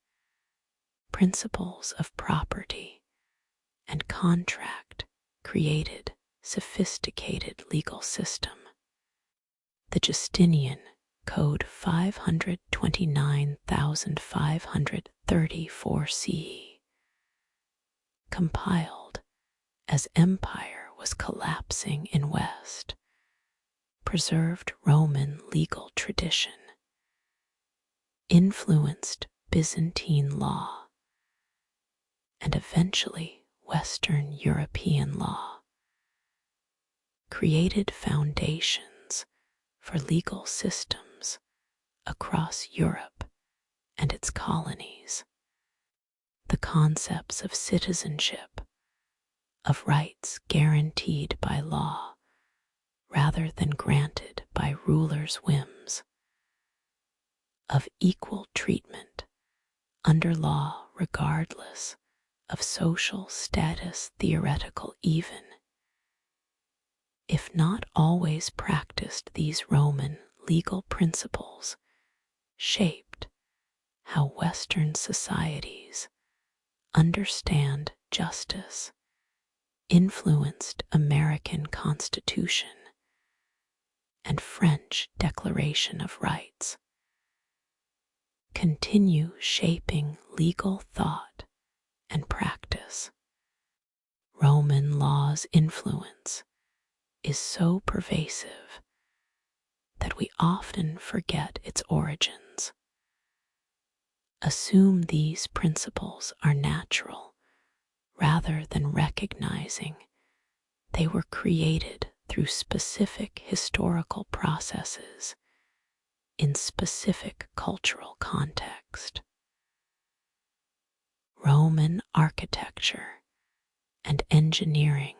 principles of property, and contract created sophisticated legal system. The Justinian Code 529,534 CE, compiled as empire was collapsing in West, preserved Roman legal tradition, influenced Byzantine law, and eventually Western European law, created foundations for legal systems across Europe and its colonies. The concepts of citizenship, of rights guaranteed by law rather than granted by rulers' whims, of equal treatment under law regardless of social status, theoretical even, if not always practiced, these Roman legal principles shaped how Western societies understand justice, influenced American Constitution and French Declaration of Rights, continue shaping legal thought and practice. Roman law's influence is so pervasive that we often forget its origins. Assume these principles are natural rather than recognizing they were created through specific historical processes in specific cultural context. Roman architecture and engineering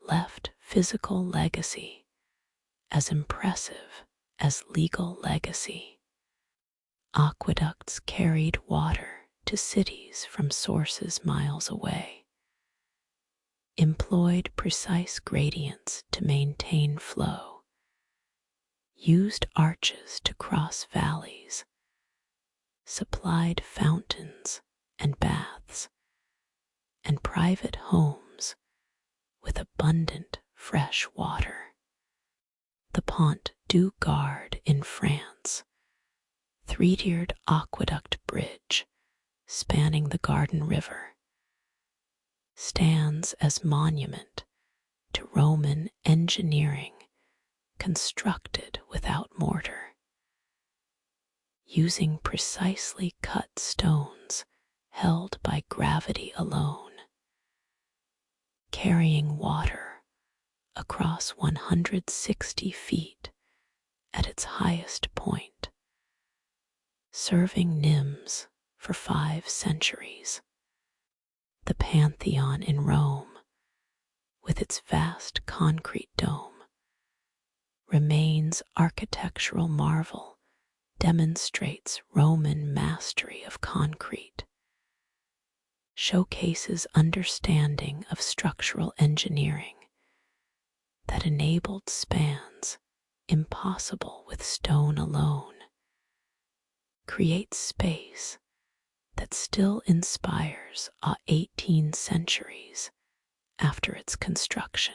left physical legacy as impressive as legal legacy. Aqueducts carried water to cities from sources miles away. employed precise gradients to maintain flow, used arches to cross valleys, supplied fountains and baths, and private homes with abundant fresh water. The Pont du Gard in France, three-tiered aqueduct bridge spanning the Garden River, stands as monument to Roman engineering constructed without mortar, using precisely cut stones held by gravity alone, carrying water across 160 feet at its highest point, serving nymphs for 5 centuries. The Pantheon in Rome, with its vast concrete dome, remains architectural marvel, demonstrates Roman mastery of concrete, showcases understanding of structural engineering that enabled spans impossible with stone alone, creates space that still inspires 18 centuries after its construction.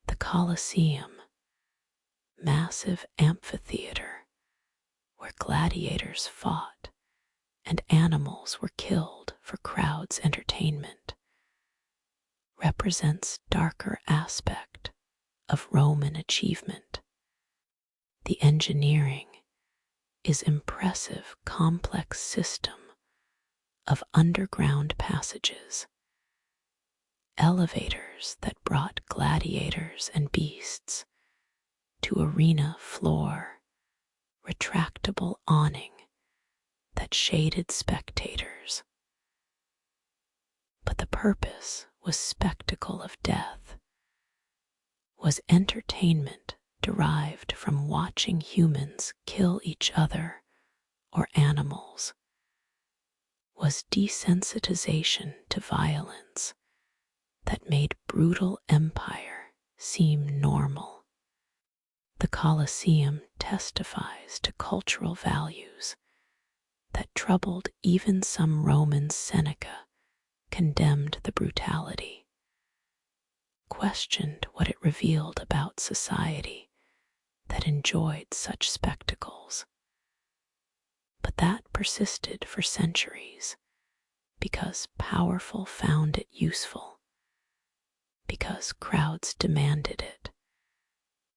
The Colosseum, massive amphitheater where gladiators fought and animals were killed for crowds' entertainment, represents darker aspect of Roman achievement. The engineering is impressive complex system of underground passages, elevators that brought gladiators and beasts to arena floor, retractable awning that shaded spectators. But the purpose was spectacle of death, was entertainment derived from watching humans kill each other or animals, was desensitization to violence that made brutal empire seem normal. The Colosseum testifies to cultural values that troubled even some Roman Seneca condemned the brutality, questioned what it revealed about society that enjoyed such spectacles. But that persisted for centuries because powerful found it useful, because crowds demanded it,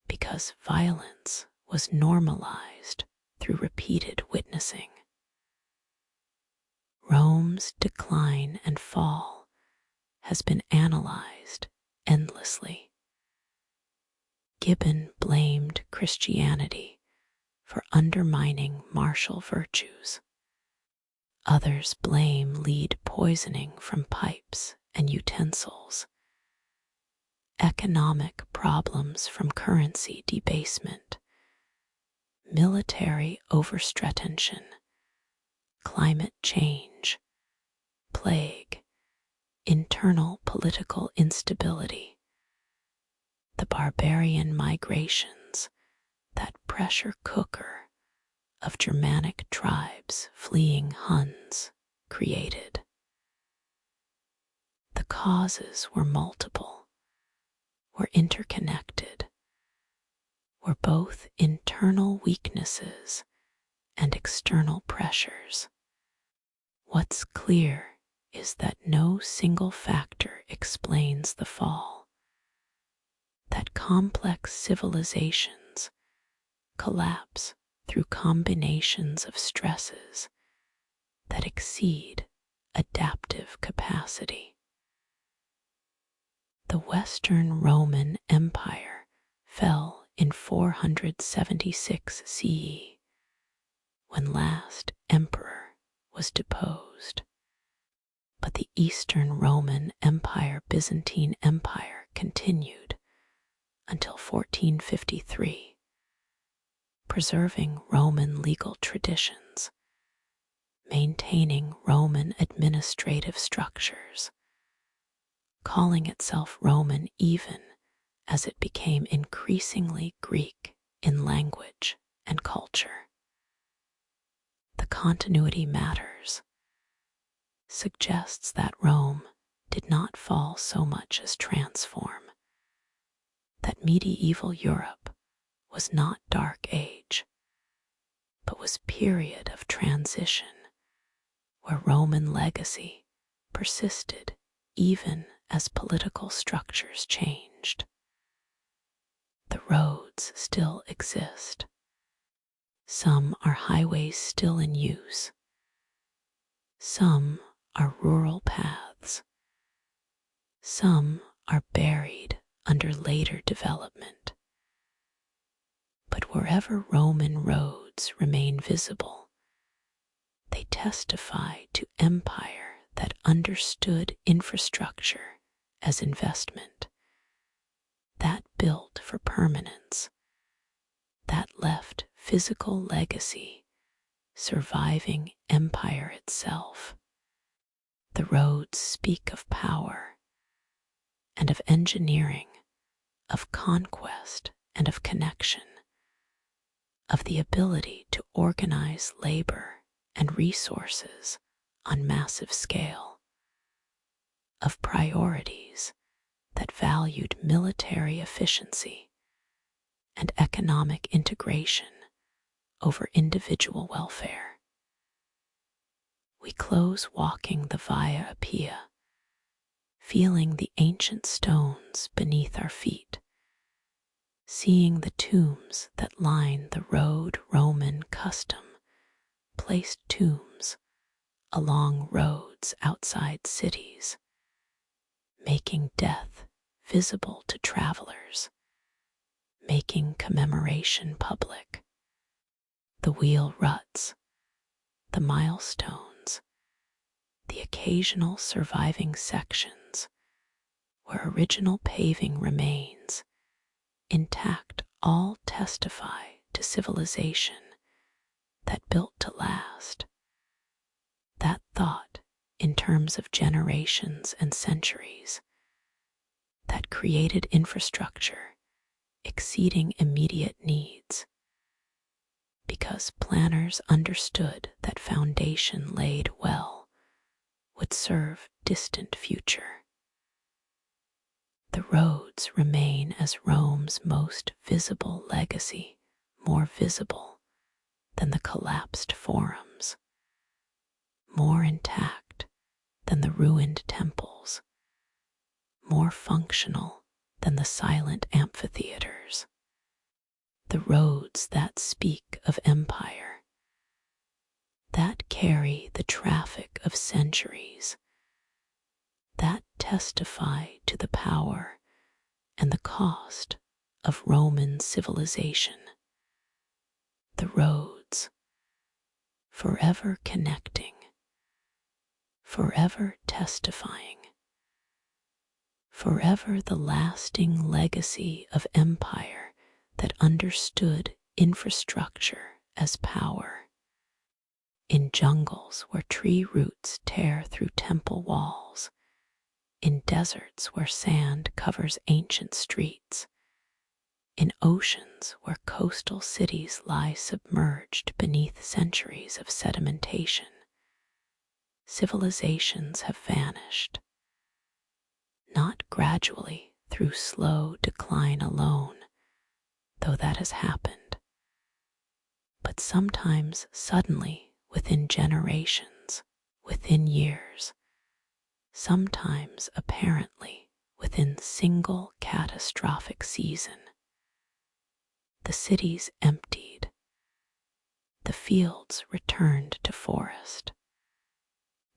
because violence was normalized through repeated witnessing. Rome's decline and fall has been analyzed endlessly. Gibbon blamed Christianity for undermining martial virtues. Others blame lead poisoning from pipes and utensils, economic problems from currency debasement, military overstrettention, climate change, plague, internal political instability, the barbarian migrations, that pressure cooker of Germanic tribes fleeing Huns created. The causes were multiple, were interconnected, were both internal weaknesses and external pressures. What's clear is that no single factor explains the fall, that complex civilizations collapse through combinations of stresses that exceed adaptive capacity. The Western Roman Empire fell in 476 CE, when last emperor was deposed. But the Eastern Roman Empire, Byzantine Empire, continued until 1453, preserving Roman legal traditions, maintaining Roman administrative structures, calling itself Roman even as it became increasingly Greek in language and culture. The continuity matters suggests that Rome did not fall so much as transform, that medieval Europe was not Dark Age, but was period of transition, where Roman legacy persisted even as political structures changed. The roads still exist. Some are highways still in use. Some are rural paths. Some are buried under later development. But wherever Roman roads remain visible, they testify to empire that understood infrastructure as investment, that built for permanence, that left physical legacy surviving empire itself. The roads speak of power and of engineering, of conquest and of connection, of the ability to organize labor and resources on massive scale, of priorities that valued military efficiency and economic integration over individual welfare. We close walking the Via Appia, feeling the ancient stones beneath our feet, seeing the tombs that line the road. Roman custom placed tombs along roads outside cities, making death visible to travelers, making commemoration public. The wheel ruts, the milestones, the occasional surviving sections where original paving remains intact, all testify to civilization that built to last, that thought in terms of generations and centuries, that created infrastructure exceeding immediate needs, because planners understood that foundation laid well would serve distant future. The roads remain as Rome's most visible legacy, more visible than the collapsed forums, more intact than the ruined temples, more functional than the silent amphitheaters. The roads that speak of empire, that carry the traffic of centuries, that testify to the power and the cost of Roman civilization. The roads, forever connecting, forever testifying, forever the lasting legacy of empire that understood infrastructure as power. In jungles where tree roots tear through temple walls, in deserts where sand covers ancient streets, in oceans where coastal cities lie submerged beneath centuries of sedimentation, civilizations have vanished, not gradually through slow decline alone, though that has happened, but sometimes suddenly within generations, within years, sometimes apparently within single catastrophic season. The cities emptied, the fields returned to forest,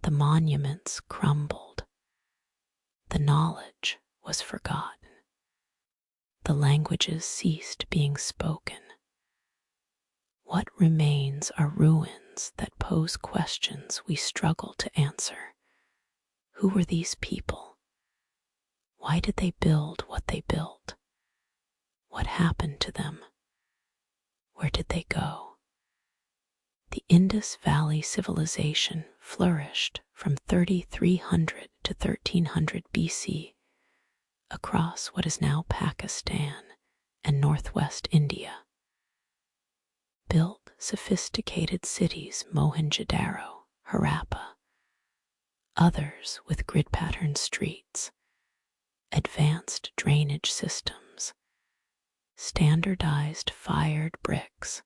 the monuments crumbled, the knowledge was forgotten, the languages ceased being spoken. What remains are ruins that pose questions we struggle to answer. Who were these people? Why did they build what they built? What happened to them? Where did they go? The Indus Valley civilization flourished from 3300 to 1300 BC across what is now Pakistan and northwest India, built sophisticated cities Mohenjo-daro, Harappa, others with grid-patterned streets, advanced drainage systems, standardized fired bricks,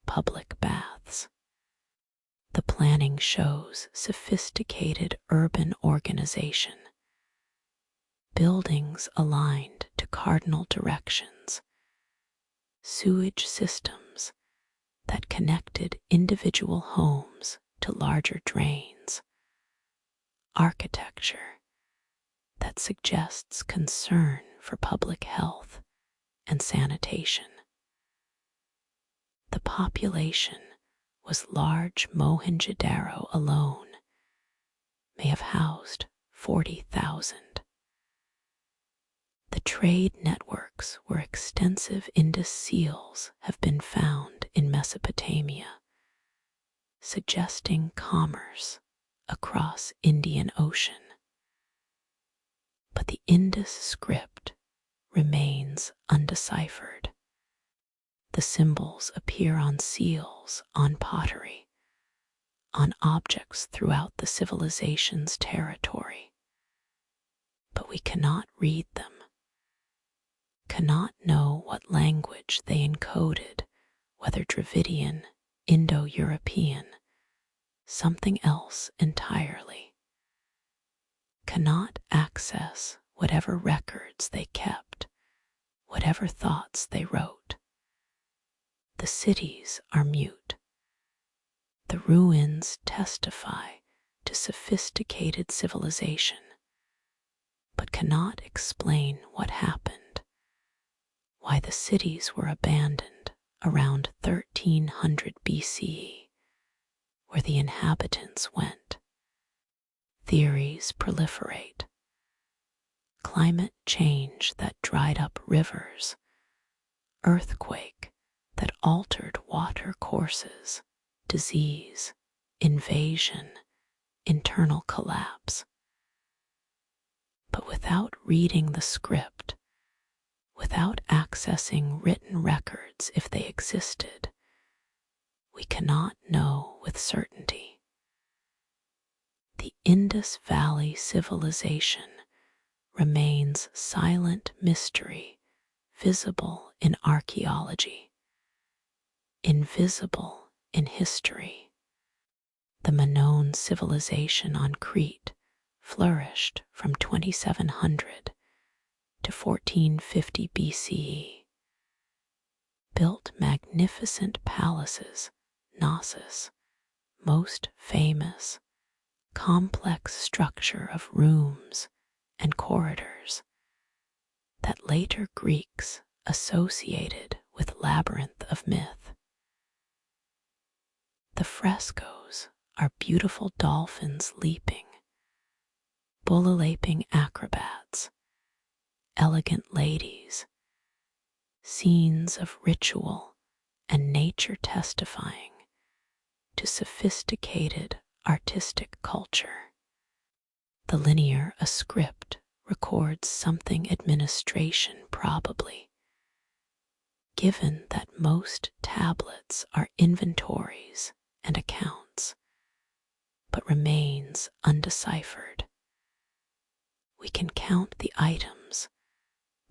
public baths. The planning shows sophisticated urban organization, buildings aligned to cardinal directions, sewage systems that connected individual homes to larger drains, architecture that suggests concern for public health and sanitation. The population was large. Mohenjo-daro alone may have housed 40,000. The trade networks where extensive Indus seals have been found in Mesopotamia, suggesting commerce across Indian Ocean. But the Indus script remains undeciphered. The symbols appear on seals, on pottery, on objects throughout the civilization's territory. But we cannot read them, cannot know what language they encoded, whether Dravidian, Indo-European, something else entirely. Cannot access whatever records they kept, whatever thoughts they wrote. The cities are mute. The ruins testify to sophisticated civilization, but cannot explain what happened, why the cities were abandoned around 1300 BCE, where the inhabitants went. Theories proliferate. Climate change that dried up rivers, earthquake that altered water courses, disease, invasion, internal collapse. But without reading the script, without accessing written records if they existed, we cannot know with certainty. The Indus Valley civilization remains silent mystery, visible in archaeology, invisible in history. The Minoan civilization on Crete flourished from 2700 to 1450 BCE, built magnificent palaces, Knossos, most famous, complex structure of rooms and corridors that later Greeks associated with labyrinth of myth. The frescoes are beautiful dolphins leaping, bull-laping acrobats, elegant ladies, scenes of ritual and nature testifying to sophisticated artistic culture. The linear, a script, records something administration probably, given that most tablets are inventories and accounts, but remains undeciphered. We can count the items,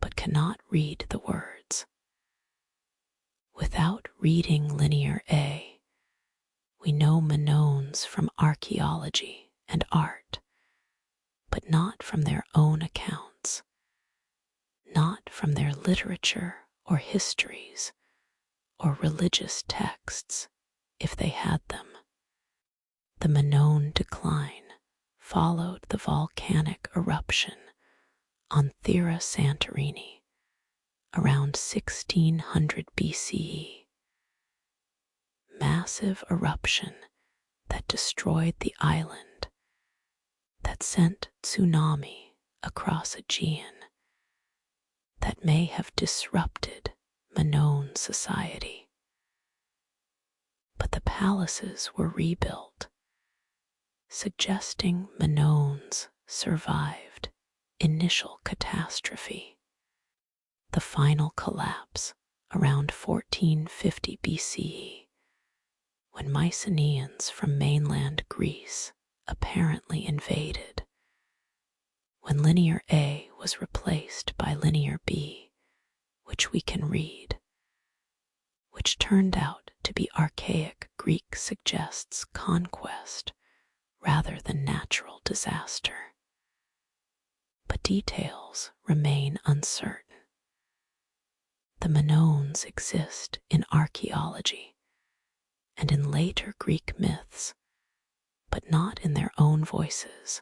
but cannot read the words. Without reading linear A, we know Minoans from archaeology and art, but not from their own accounts, not from their literature or histories or religious texts, if they had them. The Minoan decline followed the volcanic eruption on Thera Santorini around 1600 BCE. Massive eruption that destroyed the island, that sent tsunami across Aegean, that may have disrupted Minoan society. But the palaces were rebuilt, suggesting Minoans survived initial catastrophe. The final collapse around 1450 BCE, when Mycenaeans from mainland Greece apparently invaded, when linear A was replaced by linear B, which we can read, which turned out to be archaic Greek, suggests conquest rather than natural disaster. But details remain uncertain. The Minoans exist in archaeology and in later Greek myths, but not in their own voices,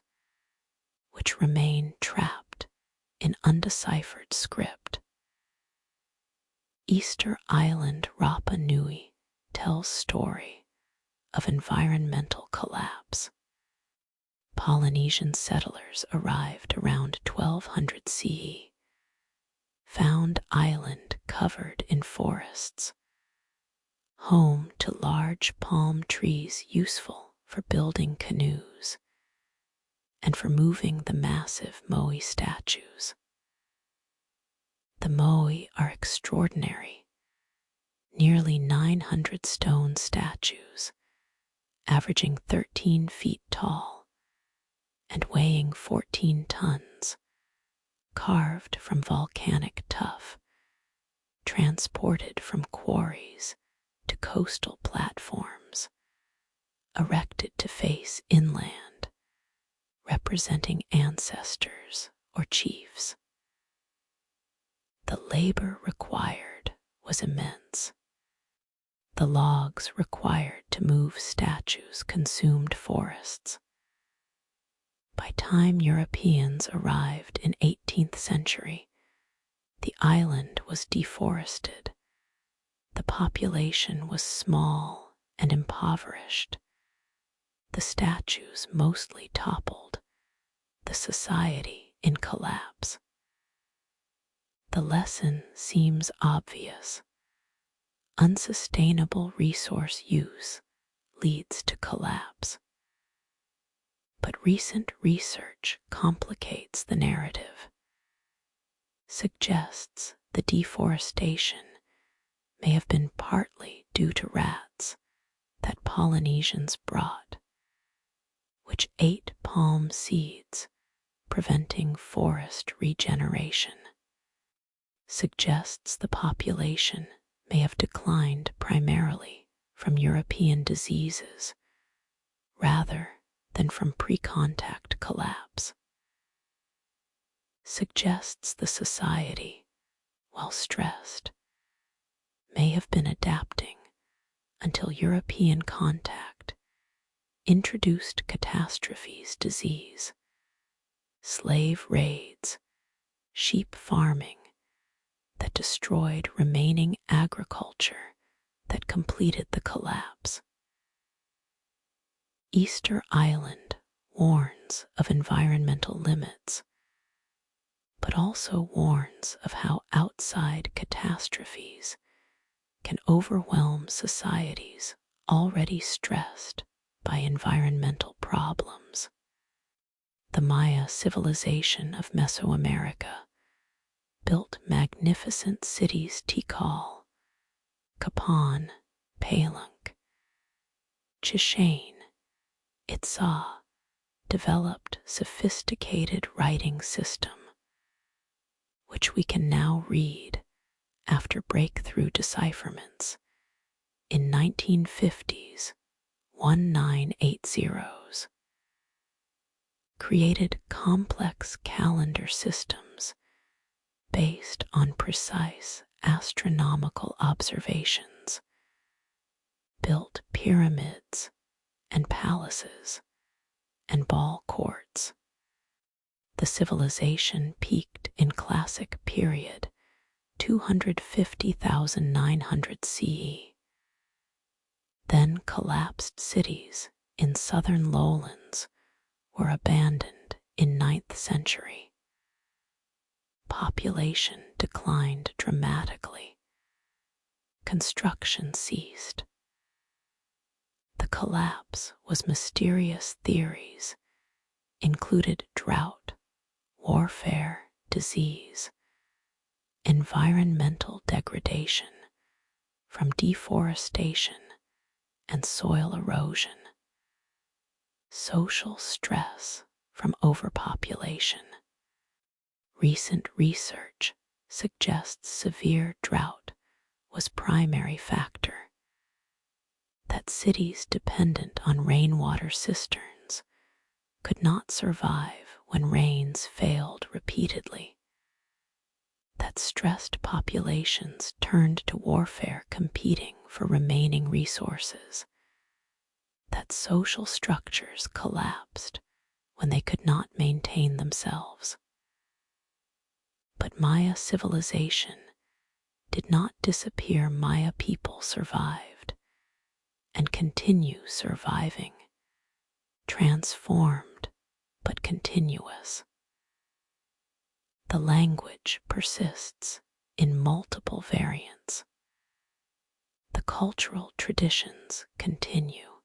which remain trapped in undeciphered script. Easter Island Rapa Nui tells story of environmental collapse. Polynesian settlers arrived around 1200 CE, found island covered in forests, home to large palm trees useful for building canoes and for moving the massive moai statues. The moai are extraordinary, nearly 900 stone statues, averaging 13 feet tall and weighing 14 tons, carved from volcanic tuff, transported from quarries to coastal platforms, erected to face inland, representing ancestors or chiefs. The labor required was immense. The logs required to move statues consumed forests. By time Europeans arrived in 18th century, the island was deforested. The population was small and impoverished. The statues mostly toppled, the society in collapse. The lesson seems obvious. Unsustainable resource use leads to collapse. But recent research complicates the narrative, suggests the deforestation may have been partly due to rats that Polynesians brought, which ate palm seeds, preventing forest regeneration. Suggests the population may have declined primarily from European diseases rather than from pre-contact collapse. Suggests the society, while stressed, may have been adapting until European contact introduced catastrophes, disease, slave raids, sheep farming that destroyed remaining agriculture that completed the collapse. Easter Island warns of environmental limits, but also warns of how outside catastrophes can overwhelm societies already stressed by environmental problems. The Maya civilization of Mesoamerica built magnificent cities Tikal, Kapan, Palenque. Chichén Itzá developed sophisticated writing system, which we can now read after breakthrough decipherments in 1950s 1980s. Created complex calendar systems based on precise astronomical observations, built pyramids and palaces and ball courts. The civilization peaked in Classic period 250,900 CE, then collapsed. Cities in southern lowlands were abandoned in 9th century. Population declined dramatically. Construction ceased. The collapse was mysterious. Theories included drought, warfare, disease, environmental degradation from deforestation and soil erosion, social stress from overpopulation. Recent research suggests severe drought was primary factor, that cities dependent on rainwater cisterns could not survive when rains failed repeatedly, that stressed populations turned to warfare competing for remaining resources, that social structures collapsed when they could not maintain themselves. But Maya civilization did not disappear. Maya people survived and continue surviving, transformed but continuous. The language persists in multiple variants. The cultural traditions continue.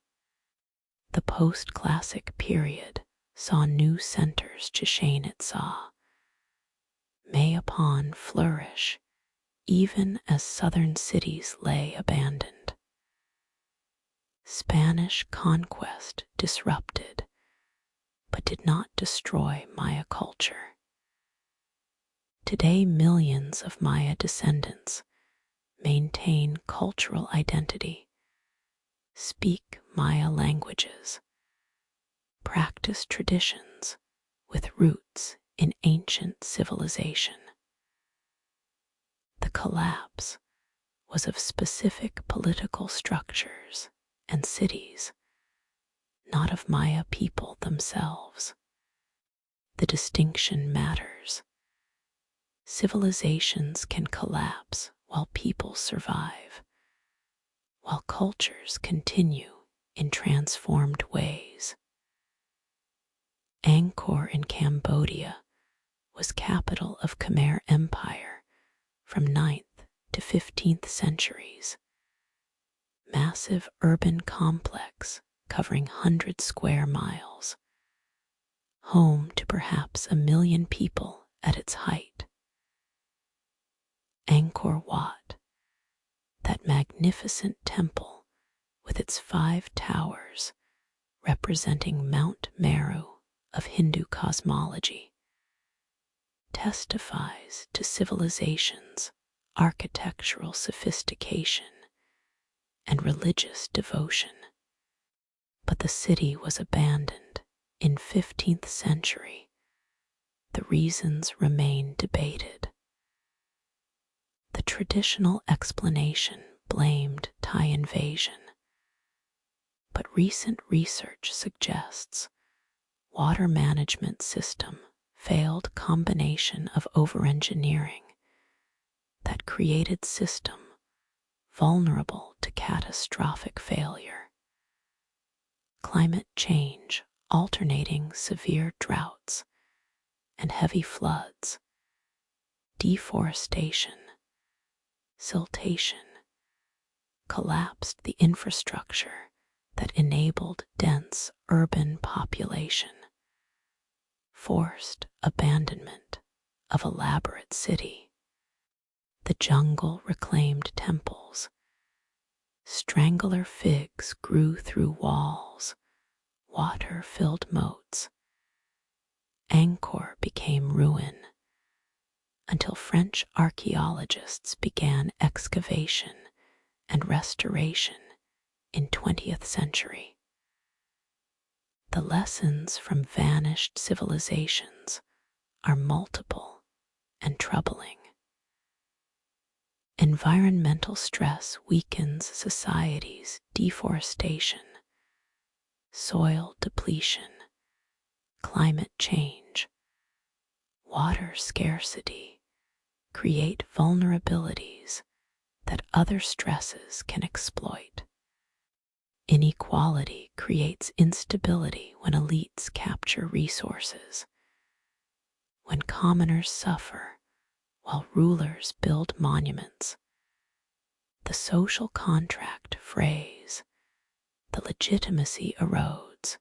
The post-classic period saw new centers. Chichen Itza, Mayapan flourish even as southern cities lay abandoned. Spanish conquest disrupted but did not destroy Maya culture. Today, millions of Maya descendants maintain cultural identity, speak Maya languages, practice traditions with roots in ancient civilization. The collapse was of specific political structures and cities, not of Maya people themselves. The distinction matters. Civilizations can collapse while people survive, while cultures continue in transformed ways. Angkor in Cambodia was capital of Khmer Empire from 9th to 15th centuries. Massive urban complex covering 100 square miles, home to perhaps 1 million people at its height. Angkor Wat, that magnificent temple with its 5 towers representing Mount Meru of Hindu cosmology, testifies to civilization's architectural sophistication and religious devotion. But the city was abandoned in 15th century. The reasons remain debated. The traditional explanation blamed Thai invasion, but recent research suggests water management system failed combination of overengineering that created system vulnerable to catastrophic failure. Climate change, alternating severe droughts and heavy floods, deforestation, siltation, collapsed the infrastructure that enabled dense urban population, forced abandonment of elaborate city. The jungle reclaimed temples. Strangler figs grew through walls. Water filled moats. Angkor became ruin until French archaeologists began excavation and restoration in 20th century. The lessons from vanished civilizations are multiple and troubling. Environmental stress weakens societies. Deforestation, soil depletion, climate change, water scarcity create vulnerabilities that other stresses can exploit. Inequality creates instability when elites capture resources, when commoners suffer while rulers build monuments. The social contract frays, the legitimacy erodes,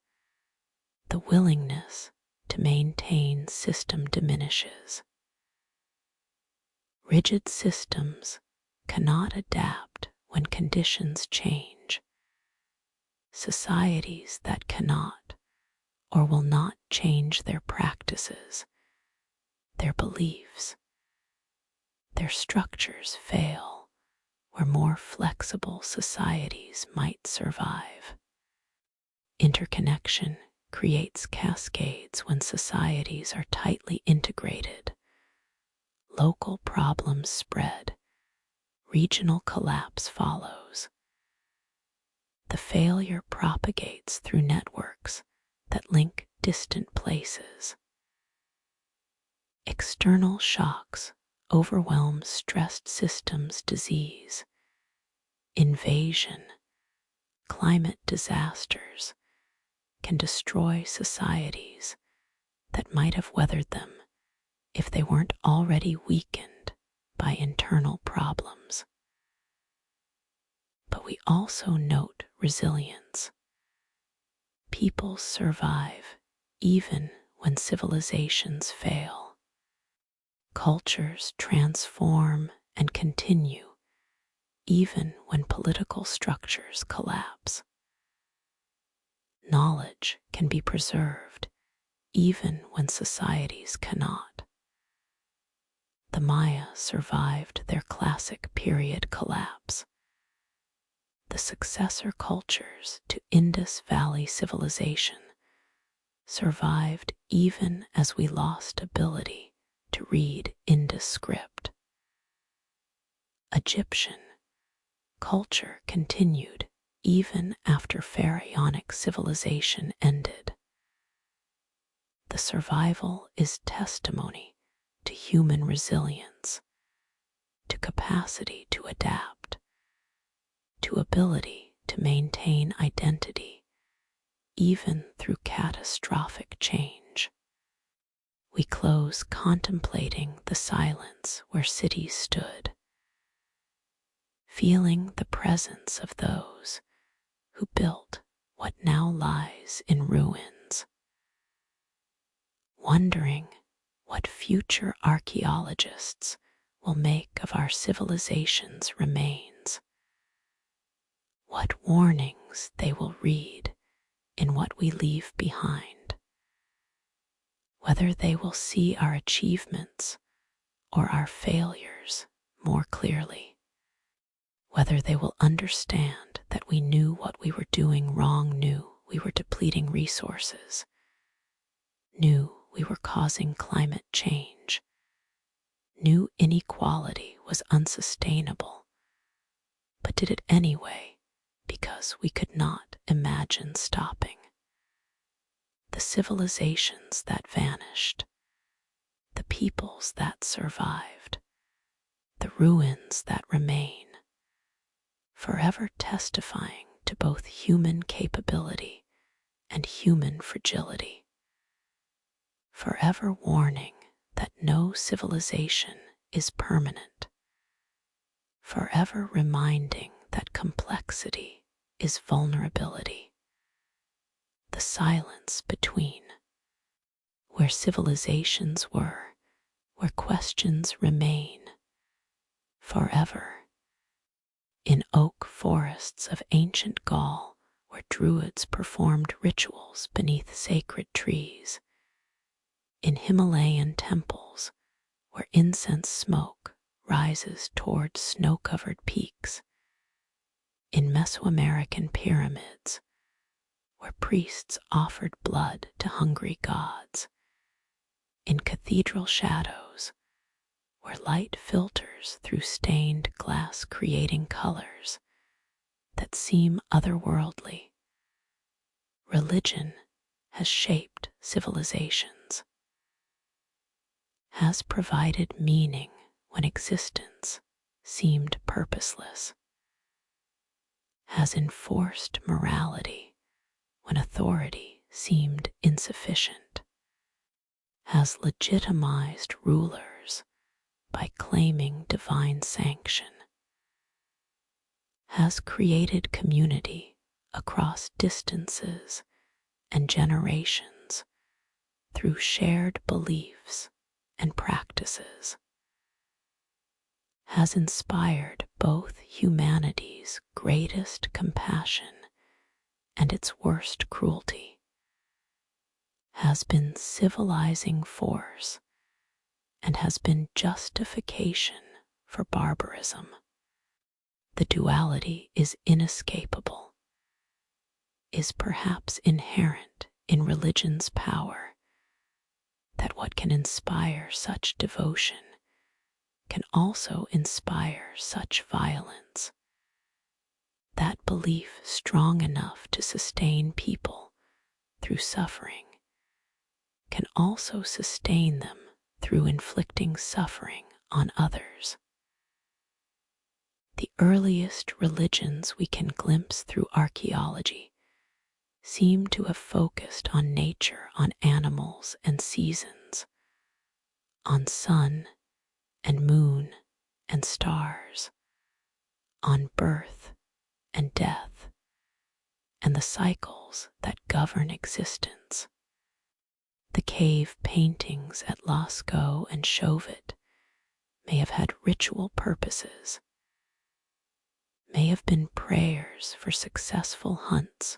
the willingness to maintain system diminishes. Rigid systems cannot adapt when conditions change. Societies that cannot or will not change their practices, their beliefs, their structures fail where more flexible societies might survive. Interconnection creates cascades when societies are tightly integrated. Local problems spread, regional collapse follows. The failure propagates through networks that link distant places. External shocks overwhelm stressed systems, disease, invasion, climate disasters can destroy societies that might have weathered them if they weren't already weakened by internal problems. But we also note resilience. Peoples survive even when civilizations fail. Cultures transform and continue even when political structures collapse. Knowledge can be preserved even when societies cannot. The Maya survived their classic period collapse. The successor cultures to Indus Valley civilization survived even as we lost ability to read Indus script. Egyptian culture continued even after pharaonic civilization ended. The survival is testimony to human resilience, to capacity to adapt, to ability to maintain identity, even through catastrophic change. We close contemplating the silence where cities stood, feeling the presence of those who built what now lies in ruins, wondering what future archaeologists will make of our civilization's remains, what warnings they will read in what we leave behind, whether they will see our achievements or our failures more clearly, whether they will understand that we knew what we were doing wrong, knew we were depleting resources, knew we were causing climate change, knew inequality was unsustainable, but did it anyway because we could not imagine stopping. The civilizations that vanished, the peoples that survived, the ruins that remain, forever testifying to both human capability and human fragility, forever warning that no civilization is permanent, forever reminding that complexity is vulnerability. The silence between, where civilizations were, where questions remain, forever. In oak forests of ancient Gaul, where druids performed rituals beneath sacred trees, in Himalayan temples, where incense smoke rises toward snow-covered peaks, in Mesoamerican pyramids, where priests offered blood to hungry gods, in cathedral shadows, where light filters through stained glass creating colors that seem otherworldly. Religion has shaped civilizations, has provided meaning when existence seemed purposeless, has enforced morality when authority seemed insufficient, has legitimized rulers by claiming divine sanction, has created community across distances and generations through shared beliefs and practices, has inspired both humanity's greatest compassion and its worst cruelty, has been civilizing force, and has been justification for barbarism. The duality is inescapable, is perhaps inherent in religion's power, that what can inspire such devotion can also inspire such violence. That belief strong enough to sustain people through suffering can also sustain them through inflicting suffering on others. The earliest religions we can glimpse through archaeology seem to have focused on nature, on animals and seasons, on sun and moon and stars, on birth and death, and the cycles that govern existence. The cave paintings at Lascaux and Chauvet may have had ritual purposes, may have been prayers for successful hunts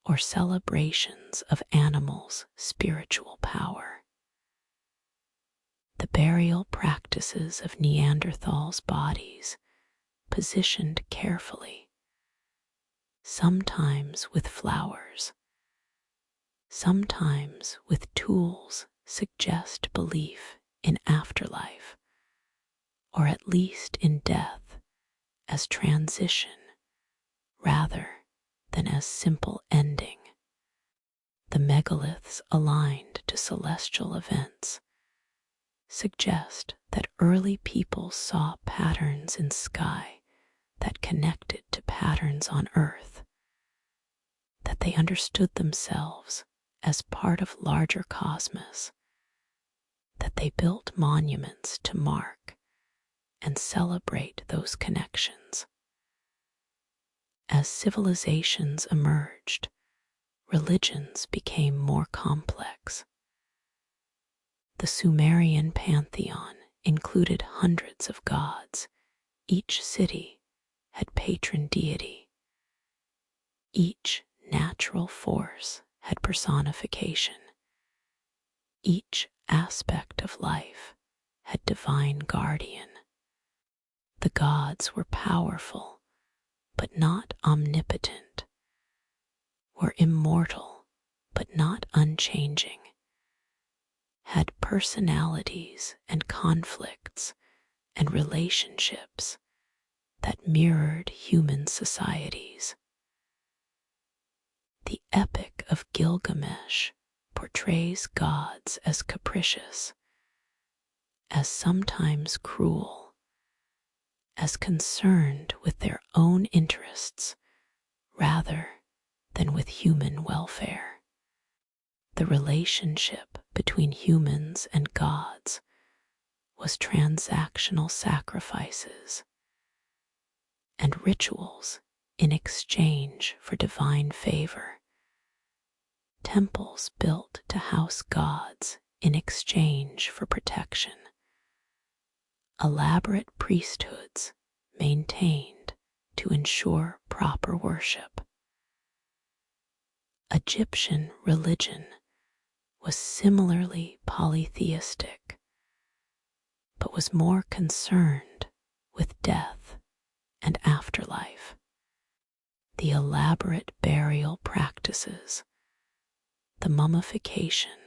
or celebrations of animals' spiritual power. The burial practices of Neanderthals' bodies, positioned carefully, sometimes with flowers, sometimes with tools, suggest belief in afterlife, or at least in death as transition rather than as simple ending. The megaliths aligned to celestial events suggest that early people saw patterns in sky that connected to patterns on earth, that they understood themselves as part of larger cosmos, that they built monuments to mark and celebrate those connections. As civilizations emerged, religions became more complex. The Sumerian pantheon included hundreds of gods. Each city had patron deity. Each natural force had personification. Each aspect of life had divine guardian. The gods were powerful, but not omnipotent, were immortal, but not unchanging, had personalities and conflicts and relationships that mirrored human societies. The Epic of Gilgamesh portrays gods as capricious, as sometimes cruel, as concerned with their own interests rather than with human welfare. The relationship between humans and gods was transactional sacrifices and rituals in exchange for divine favor, temples built to house gods in exchange for protection, elaborate priesthoods maintained to ensure proper worship. Egyptian religion was similarly polytheistic, but was more concerned with death and afterlife. The elaborate burial practices, the mummification,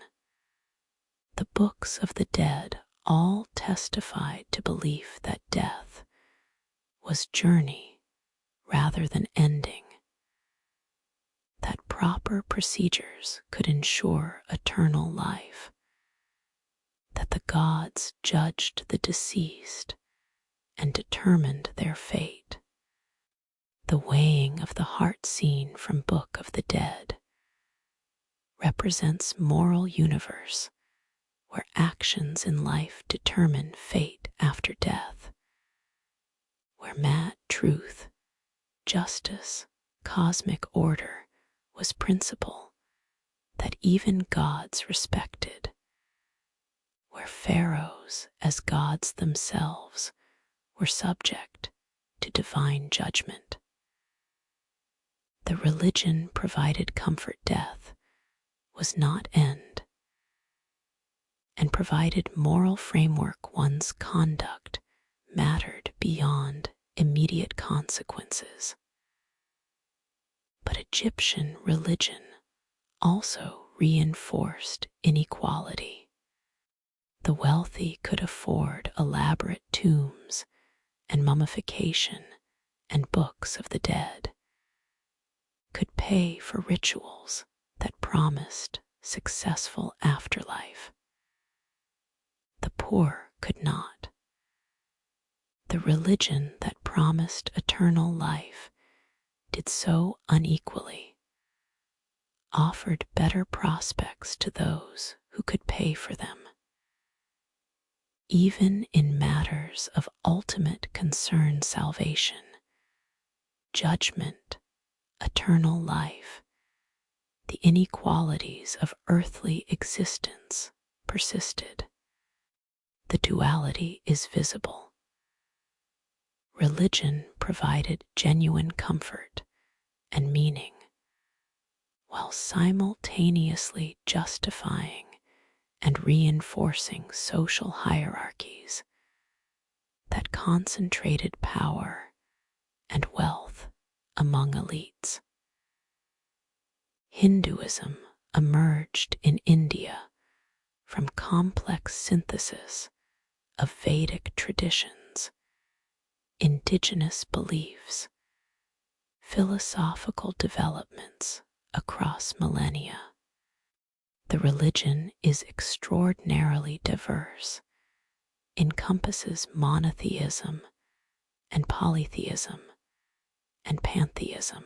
the books of the dead all testified to belief that death was journey rather than ending, that proper procedures could ensure eternal life, that the gods judged the deceased and determined their fate. The weighing of the heart scene from Book of the Dead represents moral universe where actions in life determine fate after death, where mad truth, justice, cosmic order was principle that that even gods respected, where pharaohs, as gods themselves, were subject to divine judgment. The religion provided comfort. Death was not end, and provided moral framework. One's conduct mattered beyond immediate consequences. But Egyptian religion also reinforced inequality. The wealthy could afford elaborate tombs and mummification and books of the dead, could pay for rituals that promised successful afterlife. The poor could not. The religion that promised eternal life did so unequally, offered better prospects to those who could pay for them. Even in matters of ultimate concern, salvation, judgment, eternal life, the inequalities of earthly existence persisted. The duality is visible. Religion provided genuine comfort and meaning, while simultaneously justifying and reinforcing social hierarchies that concentrated power and wealth among elites. Hinduism emerged in India from complex synthesis of Vedic traditions, indigenous beliefs, philosophical developments across millennia. The religion is extraordinarily diverse, encompasses monotheism and polytheism and pantheism,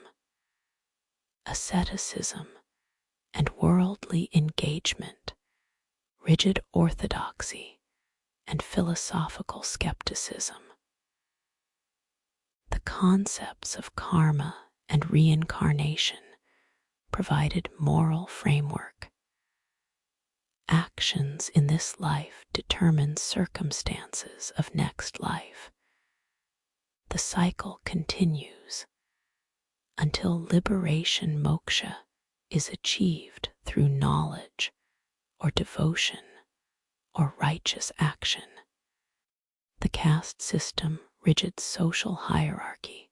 asceticism and worldly engagement, rigid orthodoxy and philosophical skepticism. The concepts of karma and reincarnation provided moral framework. Actions in this life determine circumstances of next life. The cycle continues until liberation, moksha, is achieved through knowledge or devotion or righteous action. The caste system, rigid social hierarchy,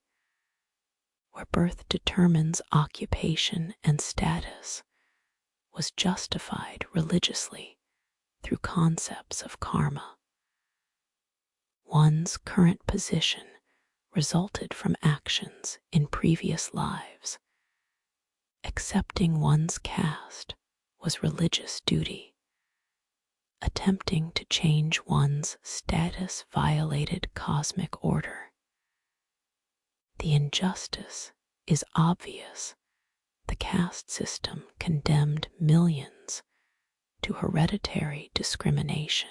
where birth determines occupation and status, was justified religiously through concepts of karma. One's current position resulted from actions in previous lives. Accepting one's caste was religious duty. Attempting to change one's status violated cosmic order. The injustice is obvious. The caste system condemned millions to hereditary discrimination,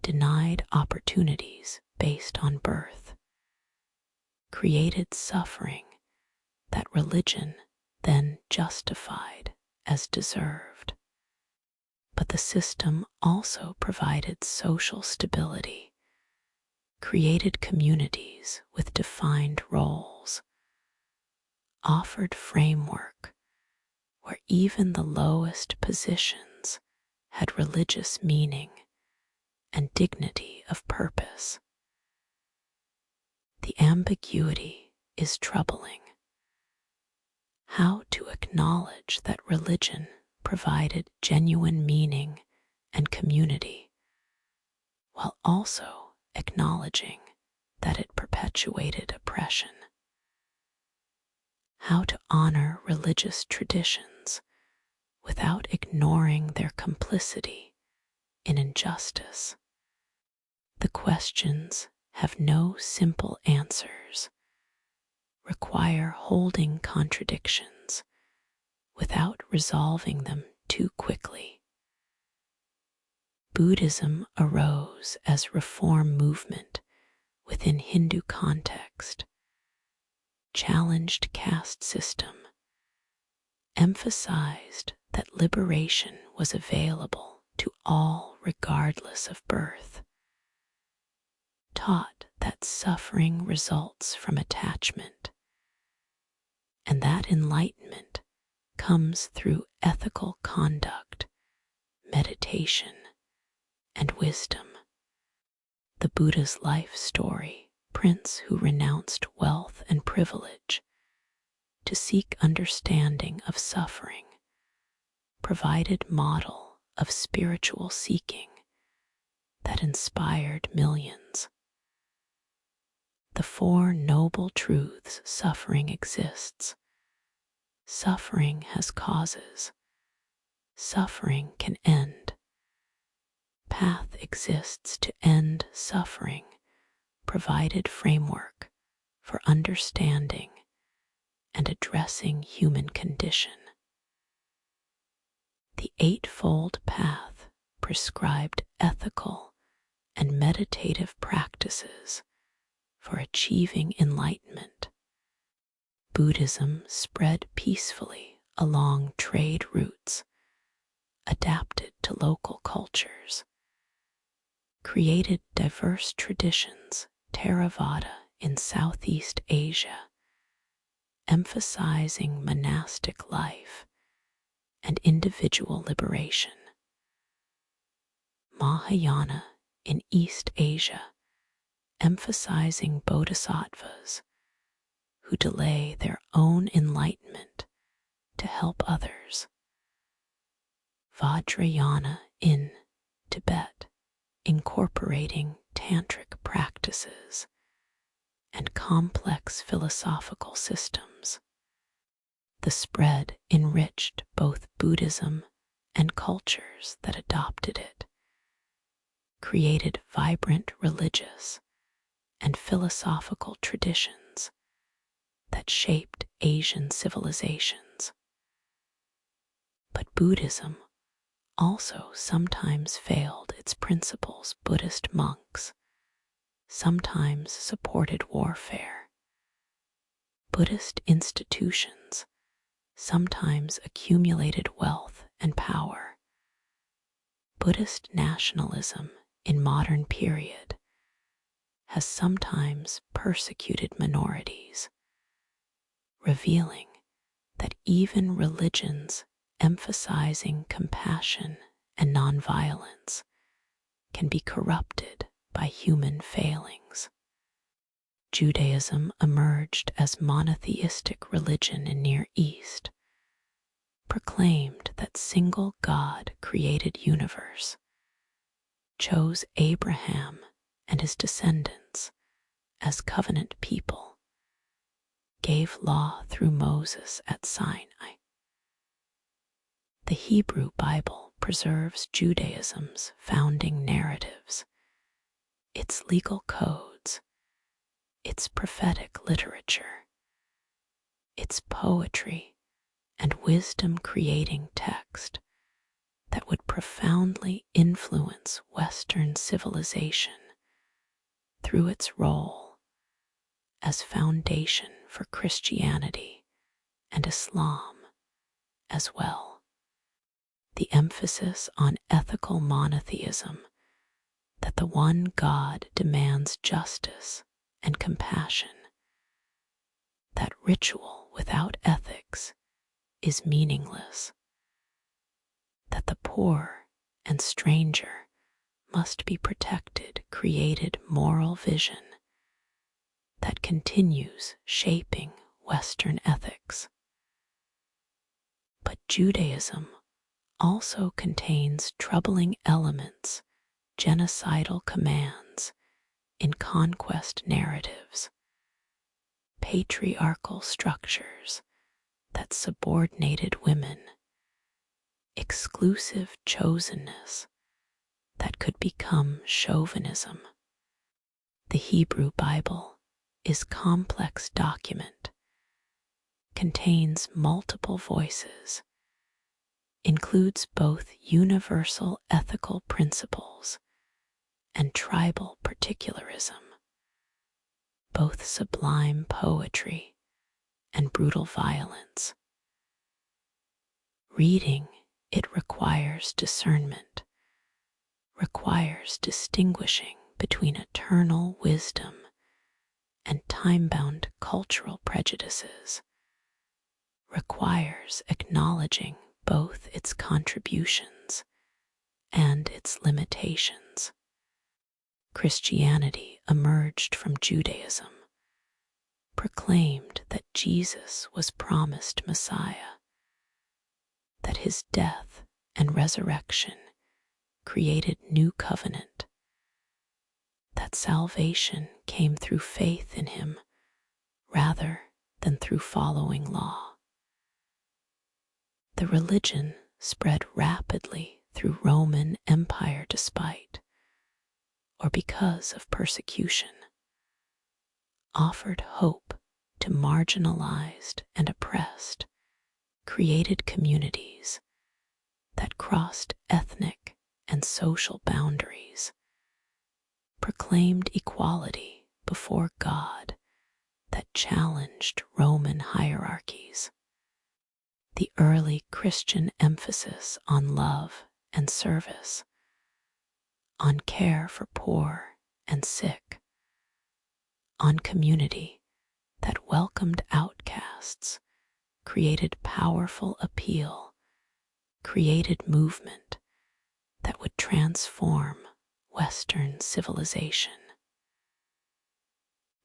denied opportunities based on birth, created suffering that religion then justified as deserved. But the system also provided social stability, created communities with defined roles, offered framework where even the lowest positions had religious meaning and dignity of purpose. The ambiguity is troubling. How to acknowledge that religion provided genuine meaning and community, while also acknowledging that it perpetuated oppression. How to honor religious traditions without ignoring their complicity in injustice. The questions have no simple answers, require holding contradictions without resolving them too quickly. Buddhism arose as reform movement within Hindu context, challenged caste system, emphasized that liberation was available to all regardless of birth, taught that suffering results from attachment, and that enlightenment comes through ethical conduct, meditation, and wisdom. The Buddha's life story, prince who renounced wealth and privilege to seek understanding of suffering, provided model of spiritual seeking that inspired millions. The four noble truths suffering exists. Suffering has causes. Suffering can end. Path exists to end suffering, provided framework for understanding and addressing human condition. The Eightfold Path prescribed ethical and meditative practices for achieving enlightenment. Buddhism spread peacefully along trade routes, adapted to local cultures, created diverse traditions, Theravada in Southeast Asia, emphasizing monastic life and individual liberation. Mahayana in East Asia, emphasizing bodhisattvas who delay their own enlightenment to help others. Vajrayana in Tibet, incorporating tantric practices and complex philosophical systems. The spread enriched both Buddhism and cultures that adopted it, created vibrant religious and philosophical traditions that shaped Asian civilizations. But Buddhism also sometimes failed its principles. Buddhist monks sometimes supported warfare. Buddhist institutions sometimes accumulated wealth and power. Buddhist nationalism in modern period has sometimes persecuted minorities, revealing that even religions emphasizing compassion and nonviolence can be corrupted by human failings. Judaism emerged as monotheistic religion in Near East, proclaimed that single God created universe, chose Abraham and his descendants as covenant people, gave law through Moses at Sinai. The Hebrew Bible preserves Judaism's founding narratives, its legal codes, its prophetic literature, its poetry and wisdom creating text that would profoundly influence Western civilization through its role as foundation for Christianity and Islam as well. The emphasis on ethical monotheism, that the one God demands justice and compassion, that ritual without ethics is meaningless, that the poor and stranger must be protected, created moral vision that continues shaping Western ethics. But Judaism also contains troubling elements, genocidal commands in conquest narratives, patriarchal structures that subordinated women, exclusive chosenness that could become chauvinism. The Hebrew Bible is complex document, contains multiple voices, includes both universal ethical principles and tribal particularism, both sublime poetry and brutal violence. Reading it requires discernment, requires distinguishing between eternal wisdom and time-bound cultural prejudices, requires acknowledging both its contributions and its limitations. Christianity emerged from Judaism, proclaimed that Jesus was promised Messiah, that his death and resurrection created new covenant, that salvation came through faith in him rather than through following law. The religion spread rapidly through Roman Empire despite, or because of persecution, offered hope to marginalized and oppressed, created communities that crossed ethnic and social boundaries, proclaimed equality before God that challenged Roman hierarchies. The early Christian emphasis on love and service, on care for poor and sick, on community that welcomed outcasts, created powerful appeal, created movement that would transform Western civilization.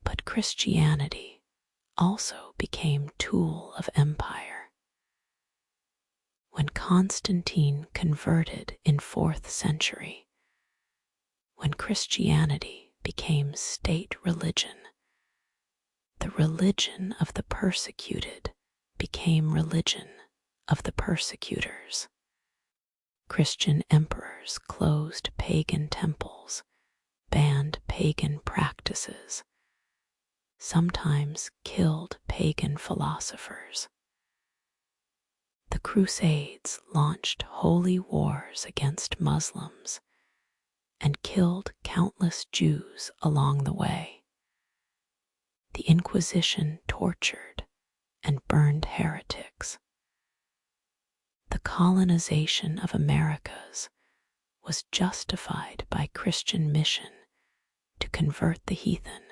But Christianity also became tool of empire. When Constantine converted in 4th century, when Christianity became state religion, the religion of the persecuted became religion of the persecutors. Christian emperors closed pagan temples, banned pagan practices, sometimes killed pagan philosophers. The Crusades launched holy wars against Muslims and killed countless Jews along the way. The Inquisition tortured and burned heretics. The colonization of Americas was justified by Christian mission to convert the heathen,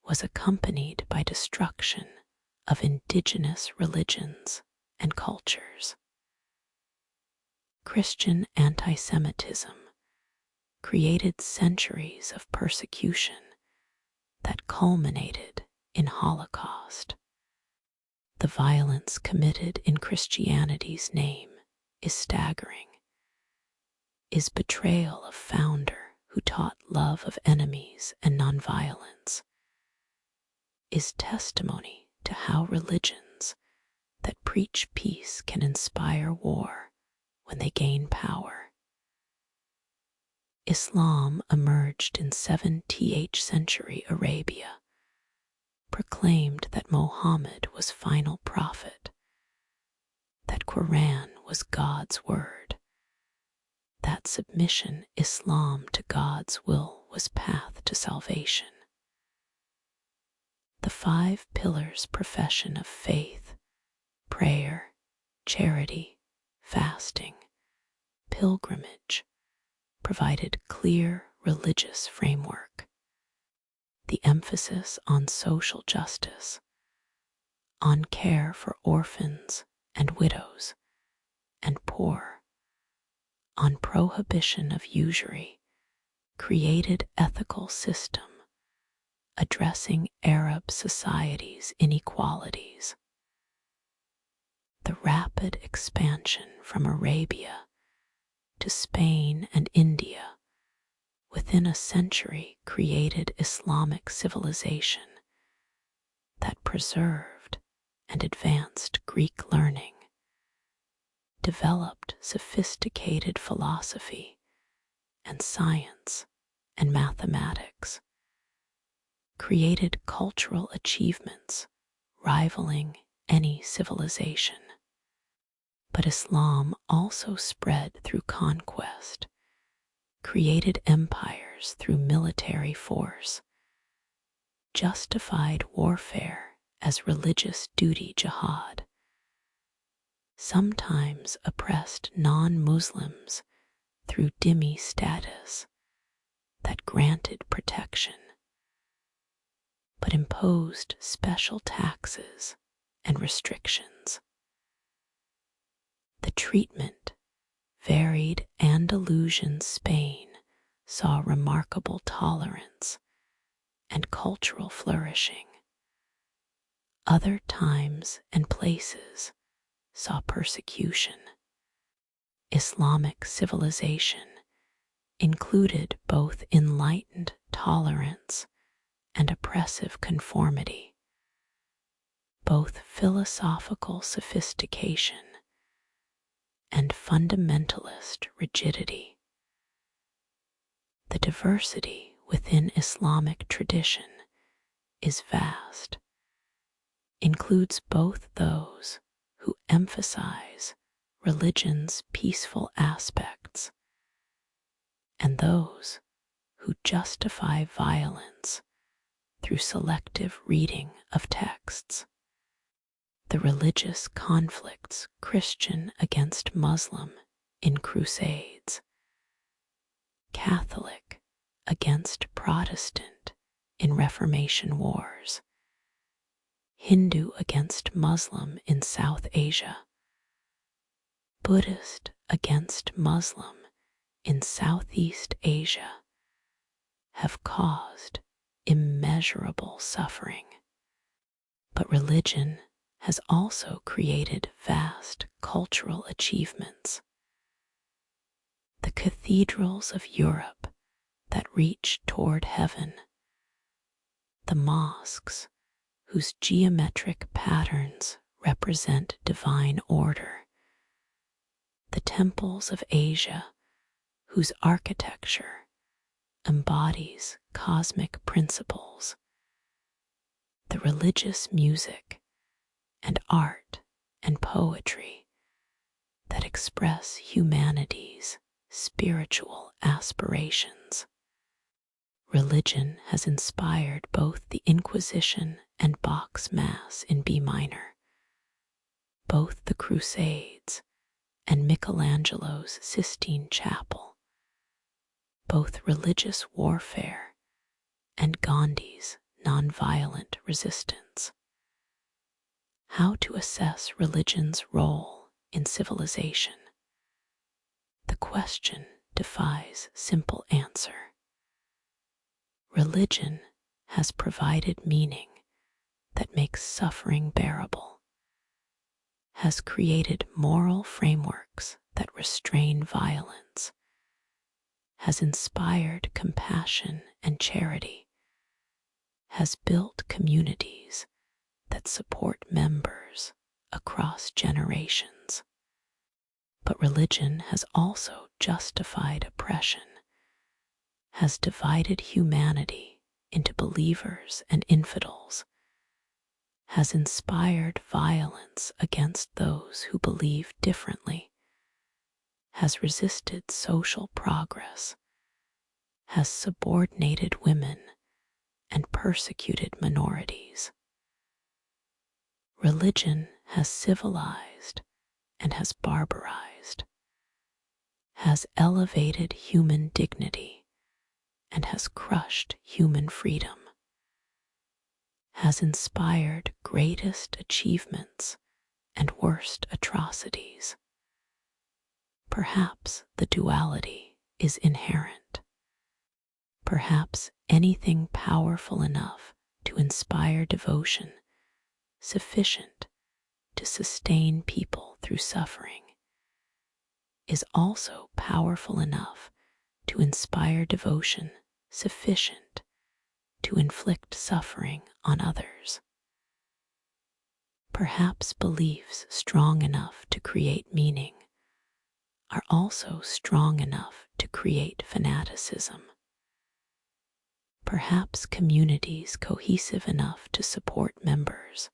was accompanied by destruction of indigenous religions and cultures. Christian anti-Semitism created centuries of persecution that culminated in Holocaust. The violence committed in Christianity's name is staggering, is betrayal of founder who taught love of enemies and nonviolence, is testimony to how religions that preach peace can inspire war when they gain power. Islam emerged in 7th century Arabia, proclaimed that Muhammad was final prophet, that Quran was God's word, that submission Islam to God's will was path to salvation. The 5 pillars profession of faith, prayer, charity, fasting, pilgrimage, provided clear religious framework. The emphasis on social justice, on care for orphans and widows and poor, on prohibition of usury, created ethical system addressing Arab society's inequalities. The rapid expansion from Arabia to Spain and India within a century created Islamic civilization that preserved and advanced Greek learning, developed sophisticated philosophy and science and mathematics, created cultural achievements rivaling any civilization. But Islam also spread through conquest, created empires through military force, justified warfare as religious duty jihad, sometimes oppressed non-Muslims through dhimmi status that granted protection, but imposed special taxes and restrictions. The treatment varied. Andalusian Spain saw remarkable tolerance and cultural flourishing. Other times and places saw persecution. Islamic civilization included both enlightened tolerance and oppressive conformity, both philosophical sophistication and fundamentalist rigidity. The diversity within Islamic tradition is vast, includes both those who emphasize religion's peaceful aspects and those who justify violence through selective reading of texts. The religious conflicts, Christian against Muslim in Crusades, Catholic against Protestant in Reformation wars, Hindu against Muslim in South Asia, Buddhist against Muslim in Southeast Asia, have caused immeasurable suffering. But religion has also created vast cultural achievements. The cathedrals of Europe that reach toward heaven, the mosques whose geometric patterns represent divine order, the temples of Asia whose architecture embodies cosmic principles, the religious music and art and poetry that express humanity's spiritual aspirations. Religion has inspired both the Inquisition and Bach's Mass in B minor, both the Crusades and Michelangelo's Sistine Chapel, both religious warfare and Gandhi's nonviolent resistance. How to assess religion's role in civilization? The question defies simple answer. Religion has provided meaning that makes suffering bearable, has created moral frameworks that restrain violence, has inspired compassion and charity, has built communities that support members across generations. But religion has also justified oppression, has divided humanity into believers and infidels, has inspired violence against those who believe differently, has resisted social progress, has subordinated women and persecuted minorities. Religion has civilized and has barbarized, has elevated human dignity and has crushed human freedom, has inspired greatest achievements and worst atrocities. Perhaps the duality is inherent. Perhaps anything powerful enough to inspire devotion, sufficient to sustain people through suffering, is also powerful enough to inspire devotion sufficient to inflict suffering on others. Perhaps beliefs strong enough to create meaning are also strong enough to create fanaticism. Perhaps communities cohesive enough to support members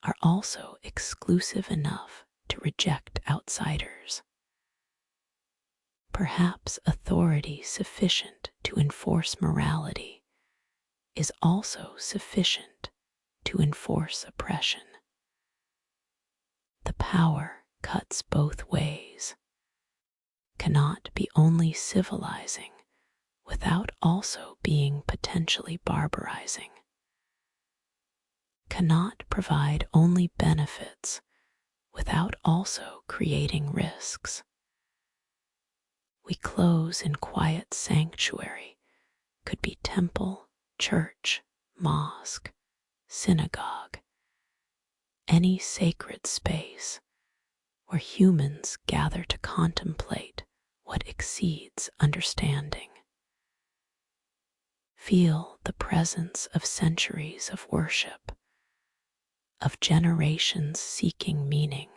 are also exclusive enough to reject outsiders. Perhaps authority sufficient to enforce morality is also sufficient to enforce oppression. The power cuts both ways, cannot be only civilizing without also being potentially barbarizing, cannot provide only benefits without also creating risks. We close in quiet sanctuary, could be temple, church, mosque, synagogue, any sacred space where humans gather to contemplate what exceeds understanding. Feel the presence of centuries of worship, of generations seeking meaning,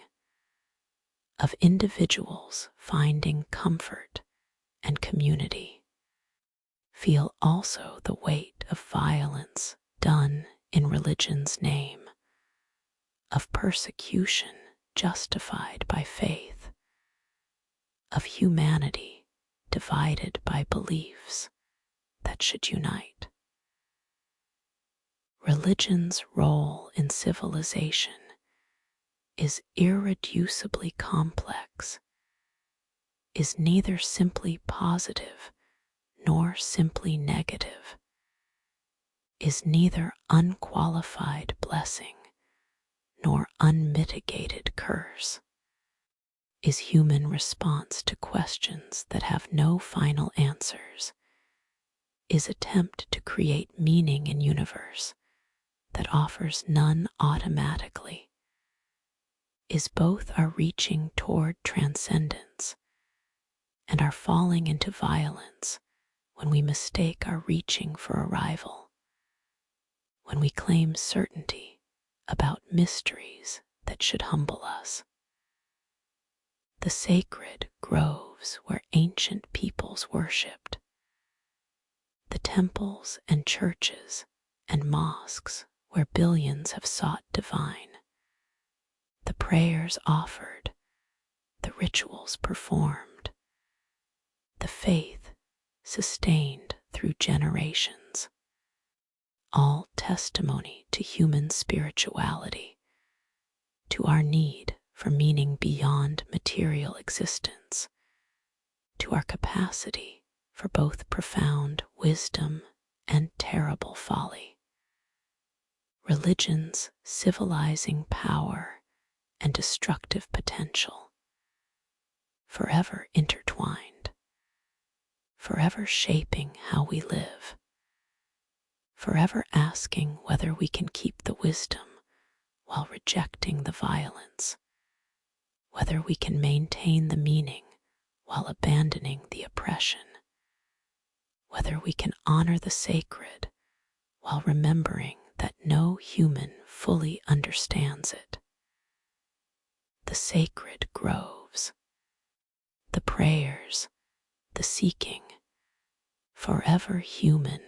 of individuals finding comfort and community. Feel also the weight of violence done in religion's name, of persecution justified by faith, of humanity divided by beliefs that should unite. Religion's role in civilization is irreducibly complex, is neither simply positive nor simply negative, is neither unqualified blessing nor unmitigated curse, is human response to questions that have no final answers, is attempt to create meaning in universe that offers none automatically, is both our reaching toward transcendence and our falling into violence when we mistake our reaching for arrival, when we claim certainty about mysteries that should humble us. The sacred groves where ancient peoples worshipped, the temples and churches and mosques where billions have sought divine, the prayers offered, the rituals performed, the faith sustained through generations, all testimony to human spirituality, to our need for meaning beyond material existence, to our capacity for both profound wisdom and terrible folly. Religion's civilizing power and destructive potential, forever intertwined, forever shaping how we live, forever asking whether we can keep the wisdom while rejecting the violence, whether we can maintain the meaning while abandoning the oppression, whether we can honor the sacred while remembering that no human fully understands it. The sacred groves, the prayers, the seeking, forever human,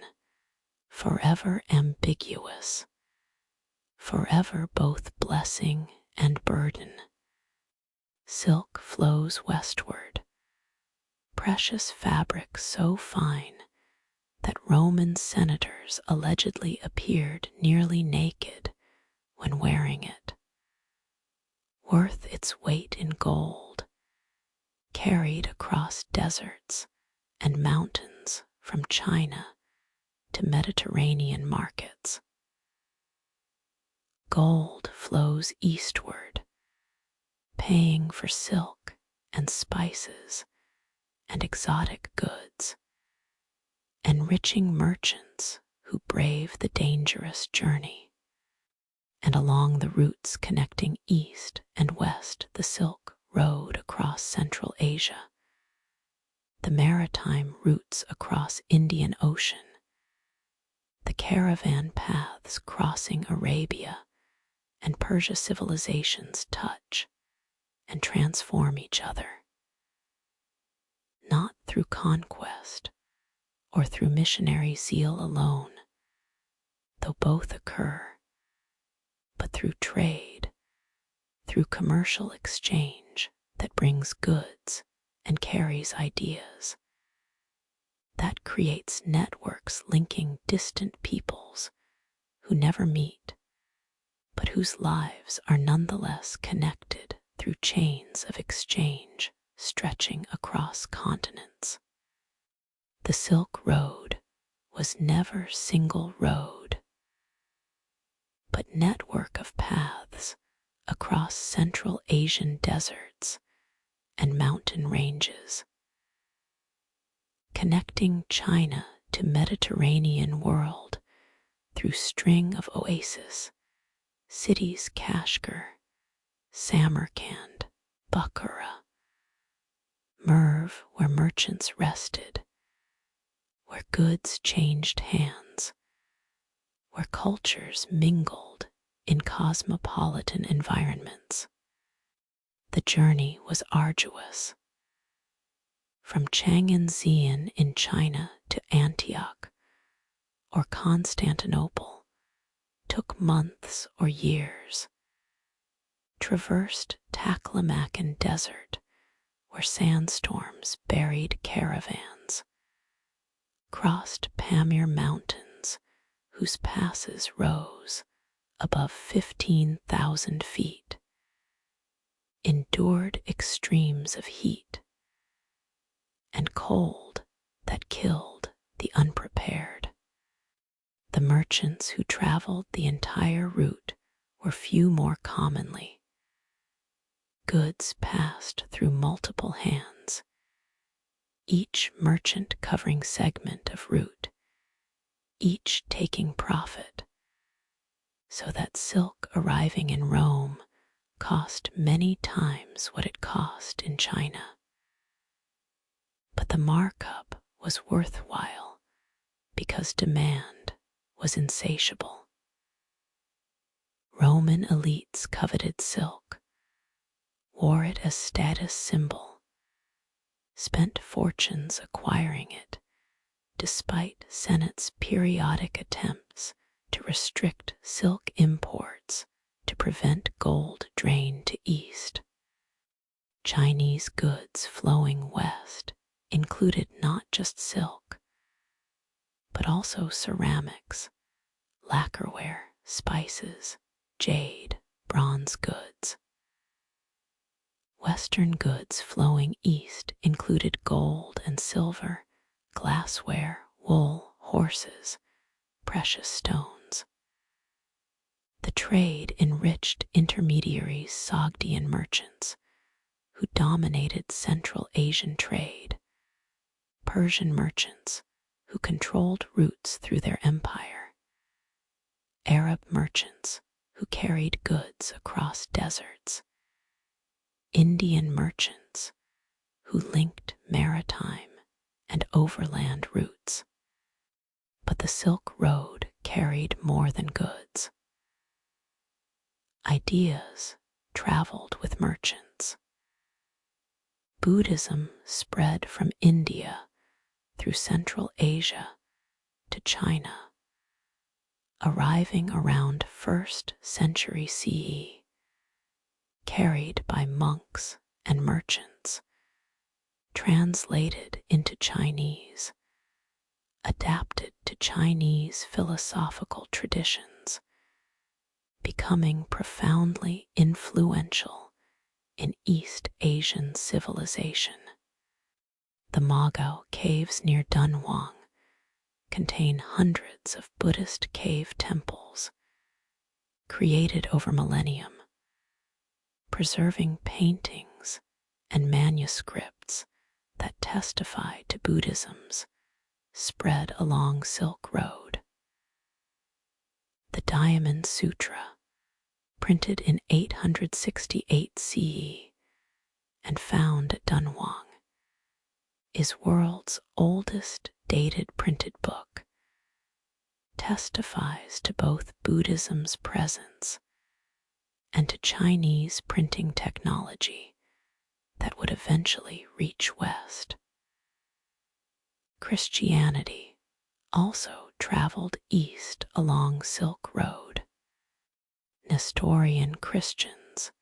forever ambiguous, forever both blessing and burden. Silk flows westward, precious fabric so fine that Roman senators allegedly appeared nearly naked when wearing it. Worth its weight in gold, carried across deserts and mountains from China to Mediterranean markets. Gold flows eastward, paying for silk and spices and exotic goods, enriching merchants who brave the dangerous journey. And along the routes connecting east and west, the Silk Road across Central Asia, the maritime routes across Indian Ocean, the caravan paths crossing Arabia and Persia civilizations touch and transform each other, not through conquest or through missionary zeal alone, though both occur, but through trade, through commercial exchange that brings goods and carries ideas, that creates networks linking distant peoples who never meet, but whose lives are nonetheless connected through chains of exchange stretching across continents. The Silk Road was never single road, but network of paths across Central Asian deserts and mountain ranges, connecting China to Mediterranean world through string of oases, cities Kashgar, Samarkand, Bukhara, Merv where merchants rested, where goods changed hands, where cultures mingled in cosmopolitan environments. The journey was arduous. From Chang'an in China to Antioch or Constantinople took months or years. Traversed Taklamakan Desert, where sandstorms buried caravans. Crossed Pamir Mountains, whose passes rose above 15,000 feet. Endured extremes of heat and cold that killed the unprepared. The merchants who traveled the entire route were few more commonly. Goods passed through multiple hands, each merchant covering segment of route, each taking profit, so that silk arriving in Rome cost many times what it cost in China. But the markup was worthwhile because demand was insatiable. Roman elites coveted silk, wore it as status symbol, spent fortunes acquiring it, despite Senate's periodic attempts to restrict silk imports to prevent gold drain to east. Chinese goods flowing west included not just silk, but also ceramics, lacquerware, spices, jade, bronze goods. Western goods flowing east included gold and silver, glassware, wool, horses, precious stones. The trade enriched intermediaries, Sogdian merchants, who dominated Central Asian trade, Persian merchants, who controlled routes through their empire, Arab merchants, who carried goods across deserts, Indian merchants, who linked maritime and overland routes. But the Silk Road carried more than goods. Ideas traveled with merchants. Buddhism spread from India through Central Asia to China, arriving around 1st century CE, carried by monks and merchants, translated into Chinese, adapted to Chinese philosophical traditions, becoming profoundly influential in East Asian civilization. The Mogao caves near Dunhuang contain hundreds of Buddhist cave temples, created over millennium, preserving paintings and manuscripts that testify to Buddhism's spread along Silk Road. The Diamond Sutra, printed in 868 CE and found at Dunhuang, is world's oldest dated printed book, testifies to both Buddhism's presence and to Chinese printing technology that would eventually reach West. Christianity also traveled east along Silk Road. Nestorian Christians,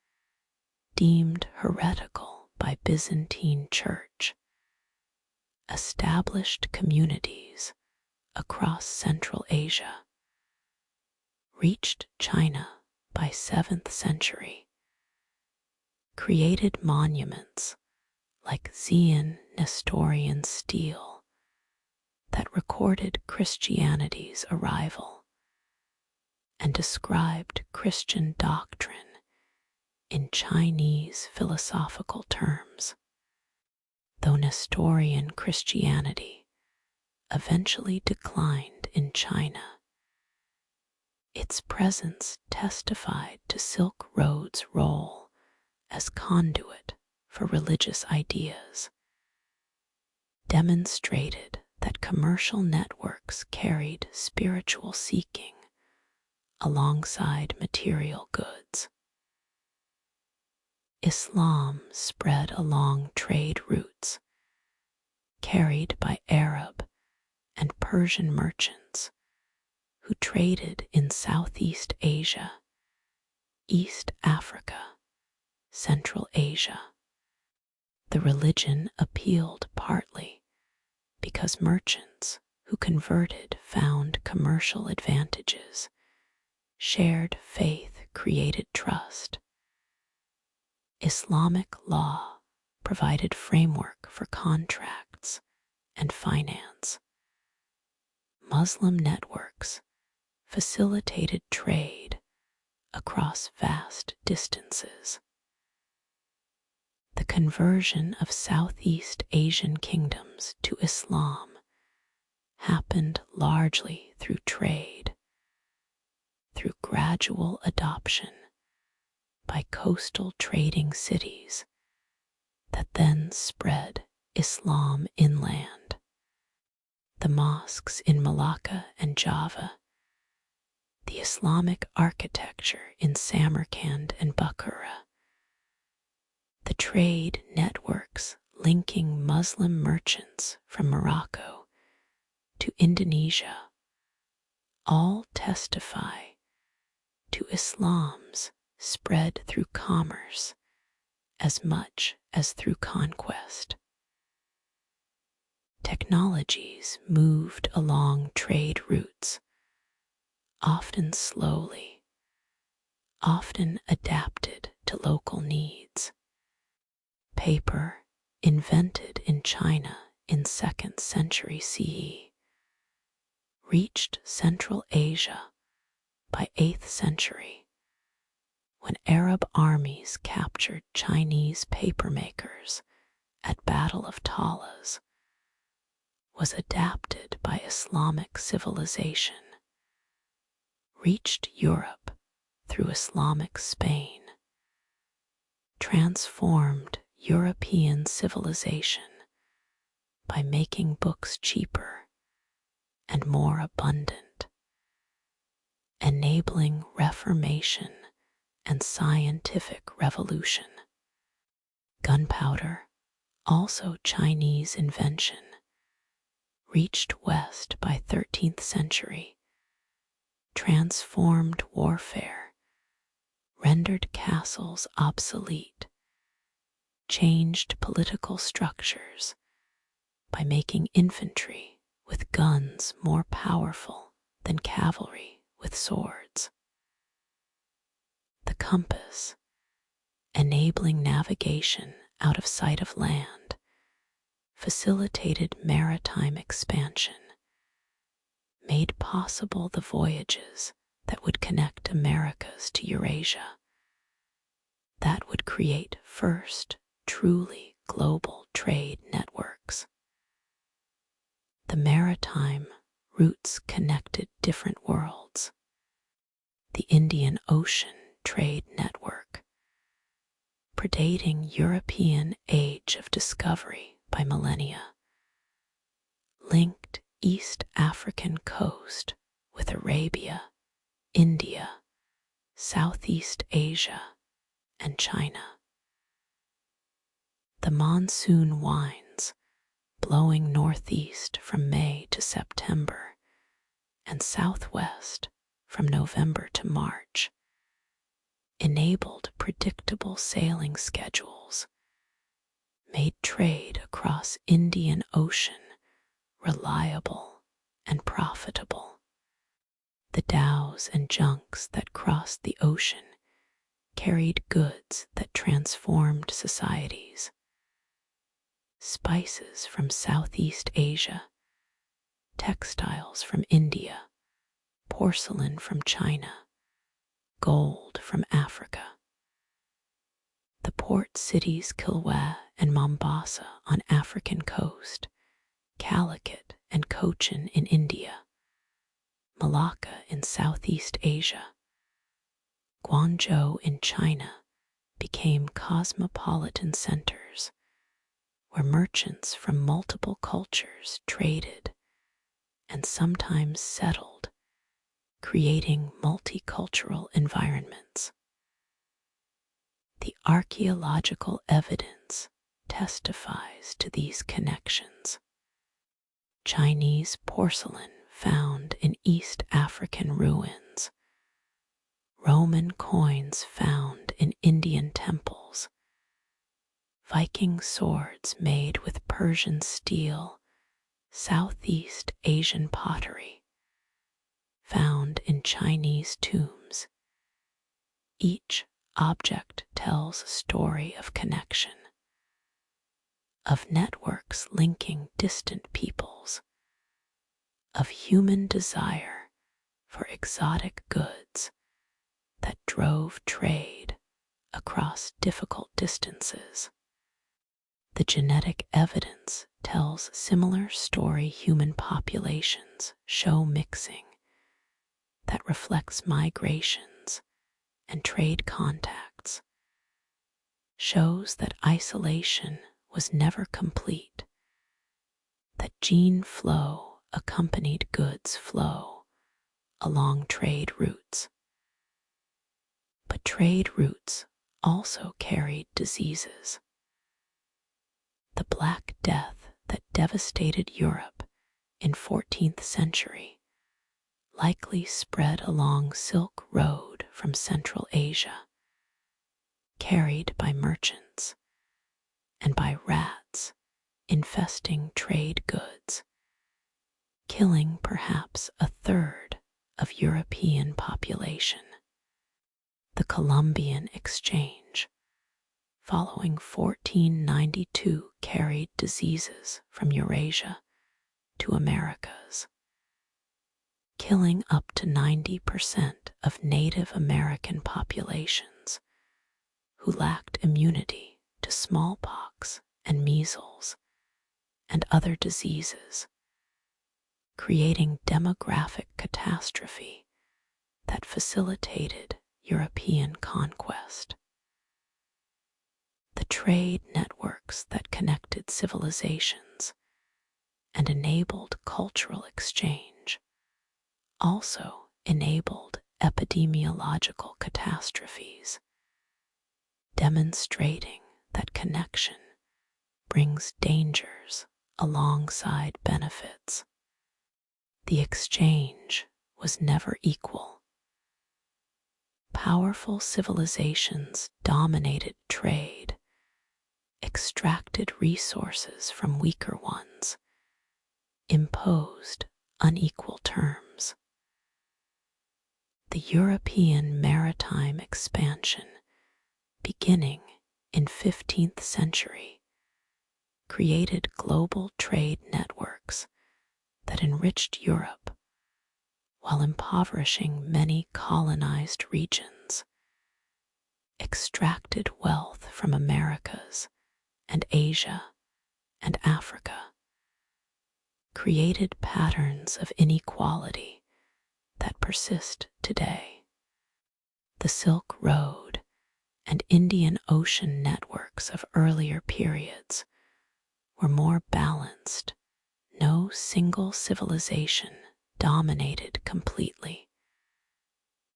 deemed heretical by Byzantine Church, established communities across Central Asia, reached China by 7th century, created monuments like Zion Nestorian stele that recorded Christianity's arrival and described Christian doctrine in Chinese philosophical terms. Though Nestorian Christianity eventually declined in China, its presence testified to Silk Road's role as conduit for religious ideas, demonstrated that commercial networks carried spiritual seeking alongside material goods. Islam spread along trade routes carried by Arab and Persian merchants who traded in Southeast Asia, East Africa, Central Asia. The religion appealed partly because merchants who converted found commercial advantages. Shared faith created trust. Islamic law provided framework for contracts and finance. Muslim networks facilitated trade across vast distances. The conversion of Southeast Asian kingdoms to Islam happened largely through trade, through gradual adoption by coastal trading cities that then spread Islam inland. The mosques in Malacca and Java, the Islamic architecture in Samarkand and Bukhara, the trade networks linking Muslim merchants from Morocco to Indonesia, all testify to Islam's spread through commerce as much as through conquest. Technologies moved along trade routes, often slowly, often adapted to local needs. Paper, invented in China in 2nd century CE, reached Central Asia by 8th century, when Arab armies captured Chinese papermakers at Battle of Talas, was adapted by Islamic civilization, reached Europe through Islamic Spain, transformed European civilization by making books cheaper and more abundant, enabling reformation and scientific revolution. Gunpowder, also Chinese invention, reached west by 13th century, transformed warfare, rendered castles obsolete, changed political structures by making infantry with guns more powerful than cavalry with swords. The compass, enabling navigation out of sight of land, facilitated maritime expansion, made possible the voyages that would connect Americas to Eurasia, that would create first truly global trade networks. The maritime routes connected different worlds. The Indian Ocean trade network, predating European age of discovery by millennia, linked East African coast with Arabia, India, Southeast Asia, and China. The monsoon winds, blowing northeast from May to September and southwest from November to March, enabled predictable sailing schedules, made trade across Indian Ocean reliable and profitable. The dhows and junks that crossed the ocean carried goods that transformed societies. Spices from Southeast Asia, textiles from India, porcelain from China, gold from Africa. The port cities Kilwa and Mombasa on African coast, Calicut and Cochin in India, Malacca in Southeast Asia, Guangzhou in China became cosmopolitan centers where merchants from multiple cultures traded and sometimes settled, creating multicultural environments. The archaeological evidence testifies to these connections. Chinese porcelain found in East African ruins, Roman coins found in Indian temples, Viking swords made with Persian steel, Southeast Asian pottery found in Chinese tombs. Each object tells a story of connection, of networks linking distant peoples, of human desire for exotic goods that drove trade across difficult distances. The genetic evidence tells similar story human populations show mixing that reflects migrations and trade contacts, shows that isolation was never complete, that gene flow accompanied goods flow along trade routes. But trade routes also carried diseases. The Black Death that devastated Europe in 14th century likely spread along Silk Road from Central Asia, carried by merchants and by rats infesting trade goods, killing perhaps a third of European population. The Columbian Exchange, following 1492, carried diseases from Eurasia to Americas, killing up to 90% of Native American populations who lacked immunity to smallpox and measles and other diseases, creating demographic catastrophe that facilitated European conquest. The trade networks that connected civilizations and enabled cultural exchange also enabled epidemiological catastrophes, demonstrating that connection brings dangers alongside benefits. The exchange was never equal. Powerful civilizations dominated trade, extracted resources from weaker ones, imposed unequal terms. The European maritime expansion, beginning in 15th century, created global trade networks that enriched Europe while impoverishing many colonized regions, extracted wealth from Americas and Asia and Africa, created patterns of inequality that persist today. The Silk Road and Indian Ocean networks of earlier periods were more balanced. No single civilization dominated completely.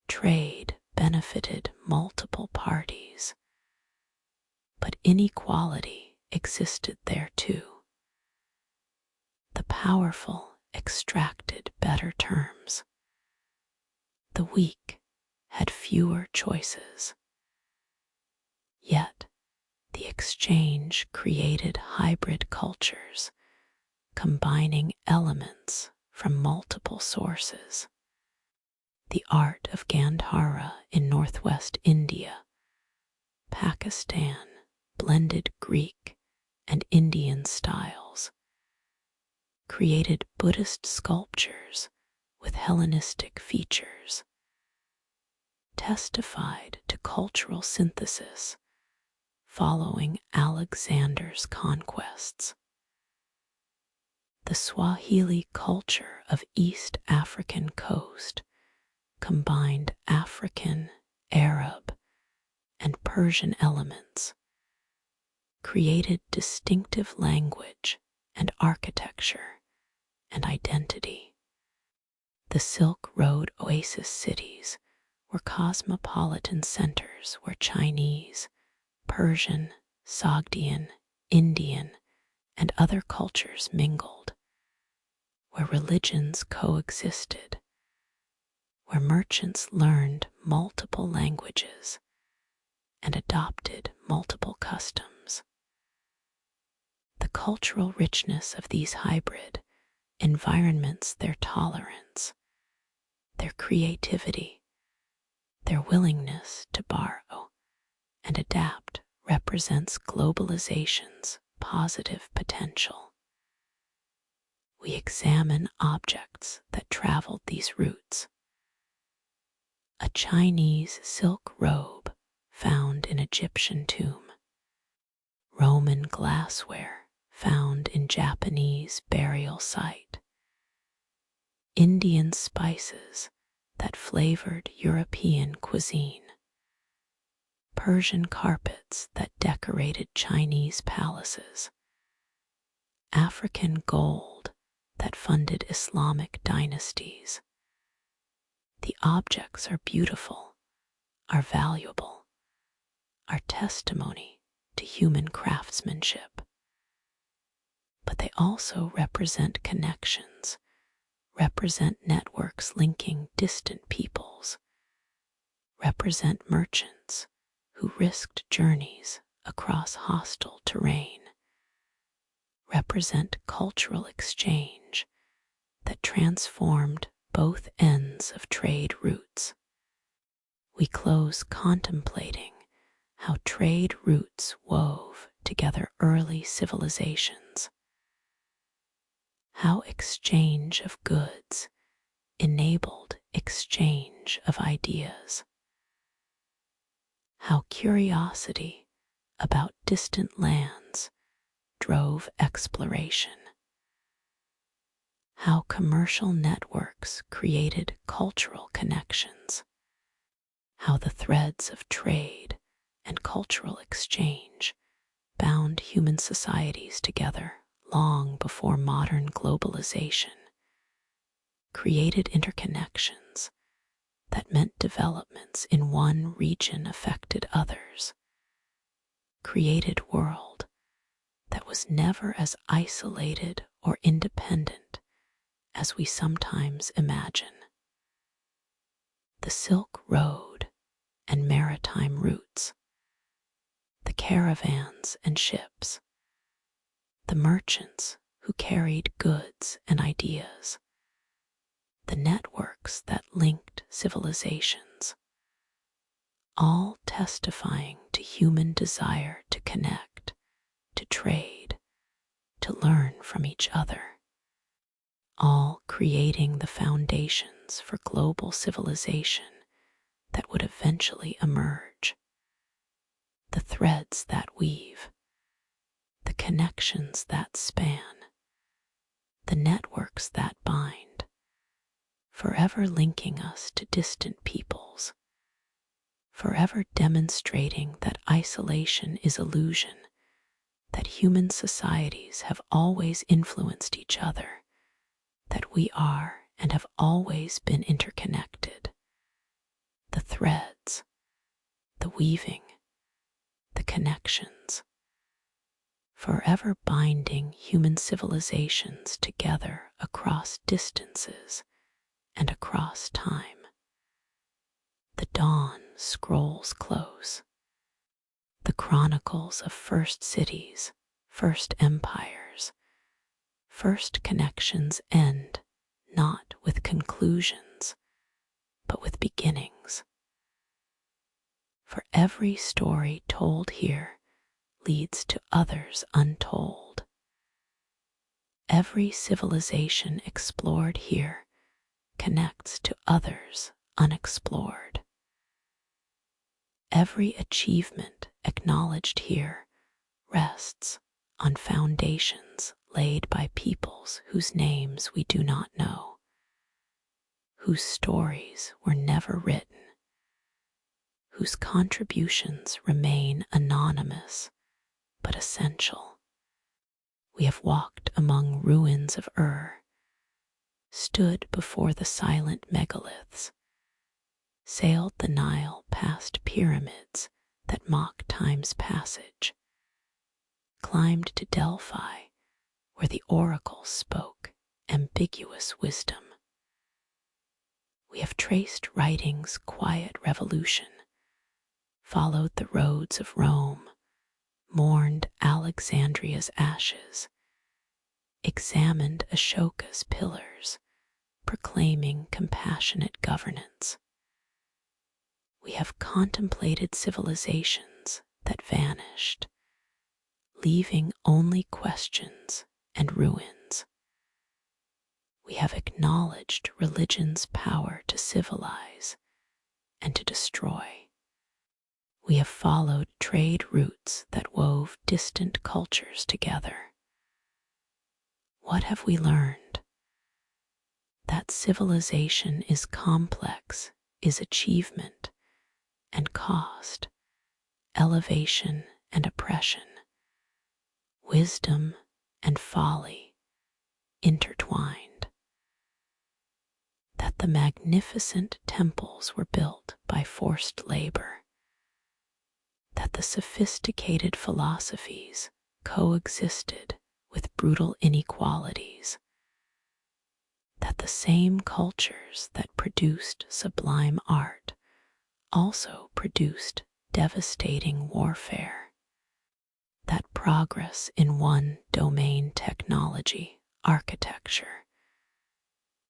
Trade benefited multiple parties, but inequality existed there too. The powerful extracted better terms. The weak had fewer choices. Yet, the exchange created hybrid cultures, combining elements from multiple sources. The art of Gandhara in northwest India Pakistan blended Greek and Indian styles, created Buddhist sculptures with Hellenistic features, testified to cultural synthesis following Alexander's conquests. The Swahili culture of East African coast combined African, Arab, and Persian elements, created distinctive language and architecture and identity. The Silk Road oasis cities were cosmopolitan centers where Chinese, Persian, Sogdian, Indian, and other cultures mingled, where religions coexisted, where merchants learned multiple languages and adopted multiple customs. The cultural richness of these hybrid environments, their tolerance, their creativity, their willingness to borrow and adapt represents globalization's positive potential. We examine objects that traveled these routes. A Chinese silk robe found in Egyptian tomb, Roman glassware found in Japanese burial site, Indian spices that flavored European cuisine, Persian carpets that decorated Chinese palaces, African gold that funded Islamic dynasties. The objects are beautiful, are valuable, are testimony to human craftsmanship. But they also represent connections, represent networks linking distant peoples, represent merchants who risked journeys across hostile terrain, represent cultural exchange that transformed both ends of trade routes. We close contemplating how trade routes wove together early civilizations, how exchange of goods enabled exchange of ideas, how curiosity about distant lands drove exploration, how commercial networks created cultural connections, how the threads of trade and cultural exchange bound human societies together long before modern globalization, created interconnections that meant developments in one region affected others, created world that was never as isolated or independent as we sometimes imagine. The Silk Road and maritime routes, the caravans and ships, the merchants who carried goods and ideas, the networks that linked civilizations, all testifying to human desire to connect, to trade, to learn from each other, all creating the foundations for global civilization that would eventually emerge. The threads that weave, the connections that span, the networks that bind, forever linking us to distant peoples, forever demonstrating that isolation is illusion, that human societies have always influenced each other, that we are and have always been interconnected. The threads, the weaving, the connections, forever binding human civilizations together across distances and across time. The dawn scrolls close. The chronicles of first cities, first empires, first connections end not with conclusions, but with beginnings. For every story told here leads to others untold. Every civilization explored here connects to others unexplored. Every achievement acknowledged here rests on foundations laid by peoples whose names we do not know, whose stories were never written, whose contributions remain anonymous but essential. We have walked among ruins of Ur, stood before the silent megaliths, sailed the Nile past pyramids that mock time's passage, climbed to Delphi where the oracles spoke ambiguous wisdom. We have traced writing's quiet revolution, followed the roads of Rome, mourned Alexandria's ashes, examined Ashoka's pillars, proclaiming compassionate governance. We have contemplated civilizations that vanished, leaving only questions and ruins. We have acknowledged religion's power to civilize and to destroy. We have followed trade routes that wove distant cultures together. What have we learned? That civilization is complex, is achievement and cost, elevation and oppression, wisdom and folly intertwined. That the magnificent temples were built by forced labor, that the sophisticated philosophies coexisted with brutal inequalities, that the same cultures that produced sublime art also produced devastating warfare, that progress in one domain, technology, architecture,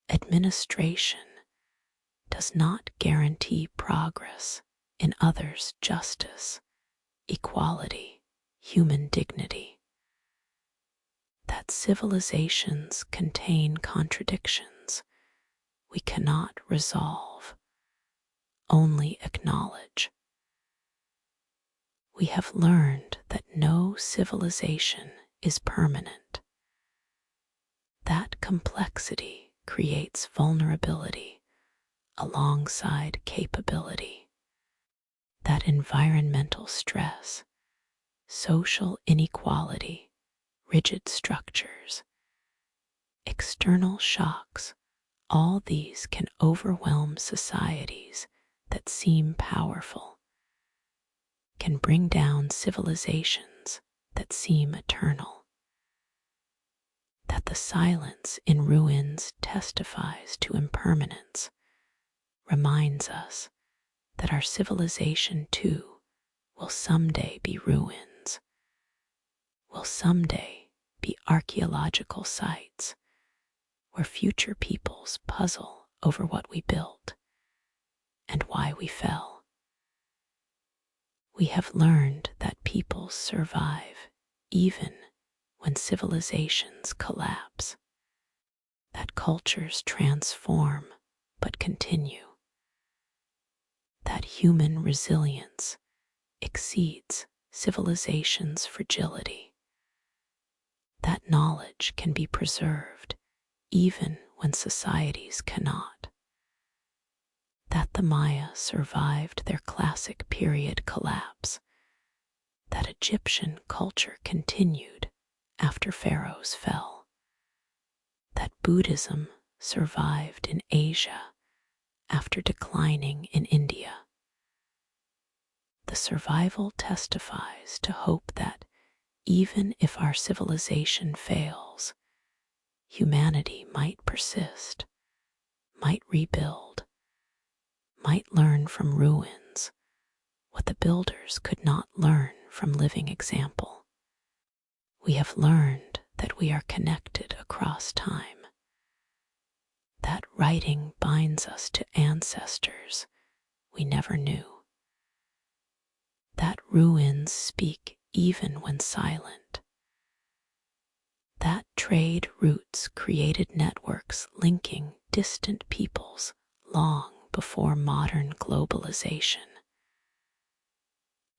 administration, does not guarantee progress in others' justice, equality, human dignity. That civilizations contain contradictions we cannot resolve, only acknowledge. We have learned that no civilization is permanent. That complexity creates vulnerability alongside capability. That environmental stress, social inequality, rigid structures, external shocks, all these can overwhelm societies that seem powerful, can bring down civilizations that seem eternal. That the silence in ruins testifies to impermanence, reminds us that our civilization too will someday be ruins, will someday be archaeological sites where future peoples puzzle over what we built and why we fell. We have learned that peoples survive even when civilizations collapse, that cultures transform but continue, that human resilience exceeds civilization's fragility, that knowledge can be preserved even when societies cannot, that the Maya survived their classic period collapse, that Egyptian culture continued after pharaohs fell, that Buddhism survived in Asia after declining in India. The survival testifies to hope that even if our civilization fails, humanity might persist, might rebuild, might learn from ruins what the builders could not learn from living example. We have learned that we are connected across time, that writing binds us to ancestors we never knew, that ruins speak even when silent, that trade routes created networks linking distant peoples long before modern globalization,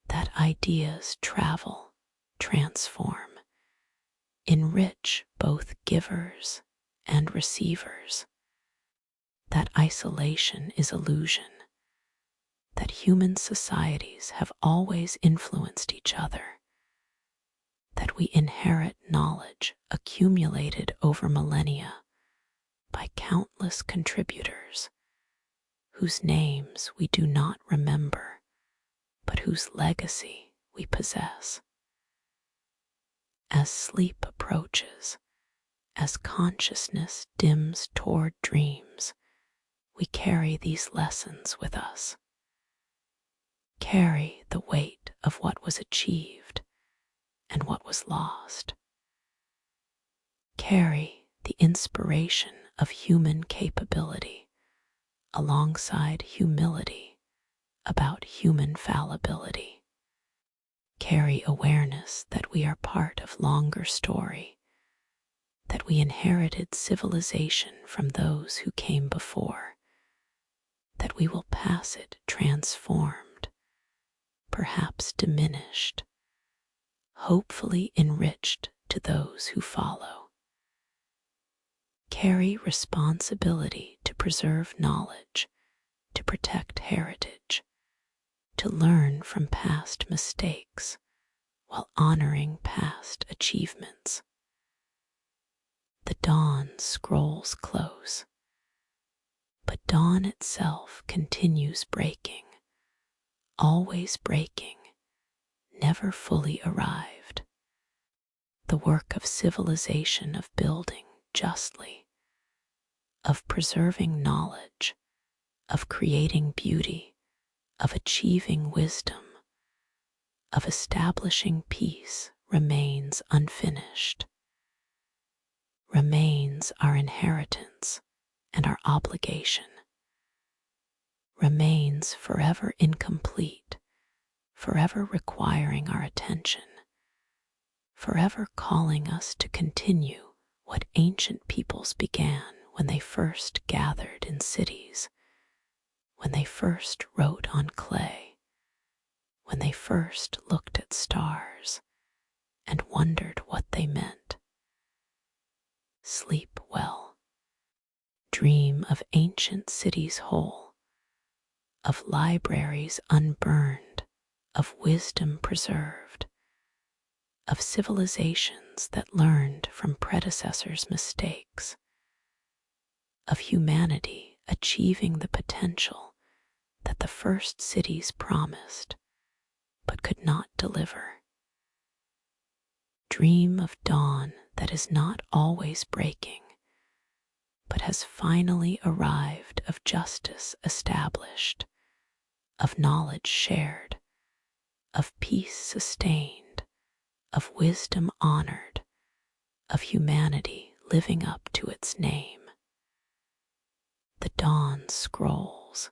that ideas travel, transform, enrich both givers and receivers, that isolation is illusion, that human societies have always influenced each other, that we inherit knowledge accumulated over millennia by countless contributors whose names we do not remember, but whose legacy we possess. As sleep approaches, as consciousness dims toward dreams, we carry these lessons with us. Carry the weight of what was achieved and what was lost. Carry the inspiration of human capability alongside humility about human fallibility. Carry awareness that we are part of longer story, that we inherited civilization from those who came before, that we will pass it transformed, perhaps diminished, hopefully enriched to those who follow. Carry responsibility to preserve knowledge, to protect heritage, to learn from past mistakes while honoring past achievements. The dawn scrolls close, but dawn itself continues breaking, always breaking, never fully arrived. The work of civilization, of building justly, of preserving knowledge, of creating beauty, of achieving wisdom, of establishing peace remains unfinished, remains our inheritance and our obligation, remains forever incomplete, forever requiring our attention, forever calling us to continue what ancient peoples began when they first gathered in cities, when they first wrote on clay, when they first looked at stars and wondered what they meant. Sleep well. Dream of ancient cities whole, of libraries unburned, of wisdom preserved, of civilizations that learned from predecessors' mistakes, of humanity achieving the potential that the first cities promised but could not deliver. Dream of dawn that is not always breaking, but has finally arrived, of justice established, of knowledge shared, of peace sustained, of wisdom honored, of humanity living up to its name. The dawn scrolls,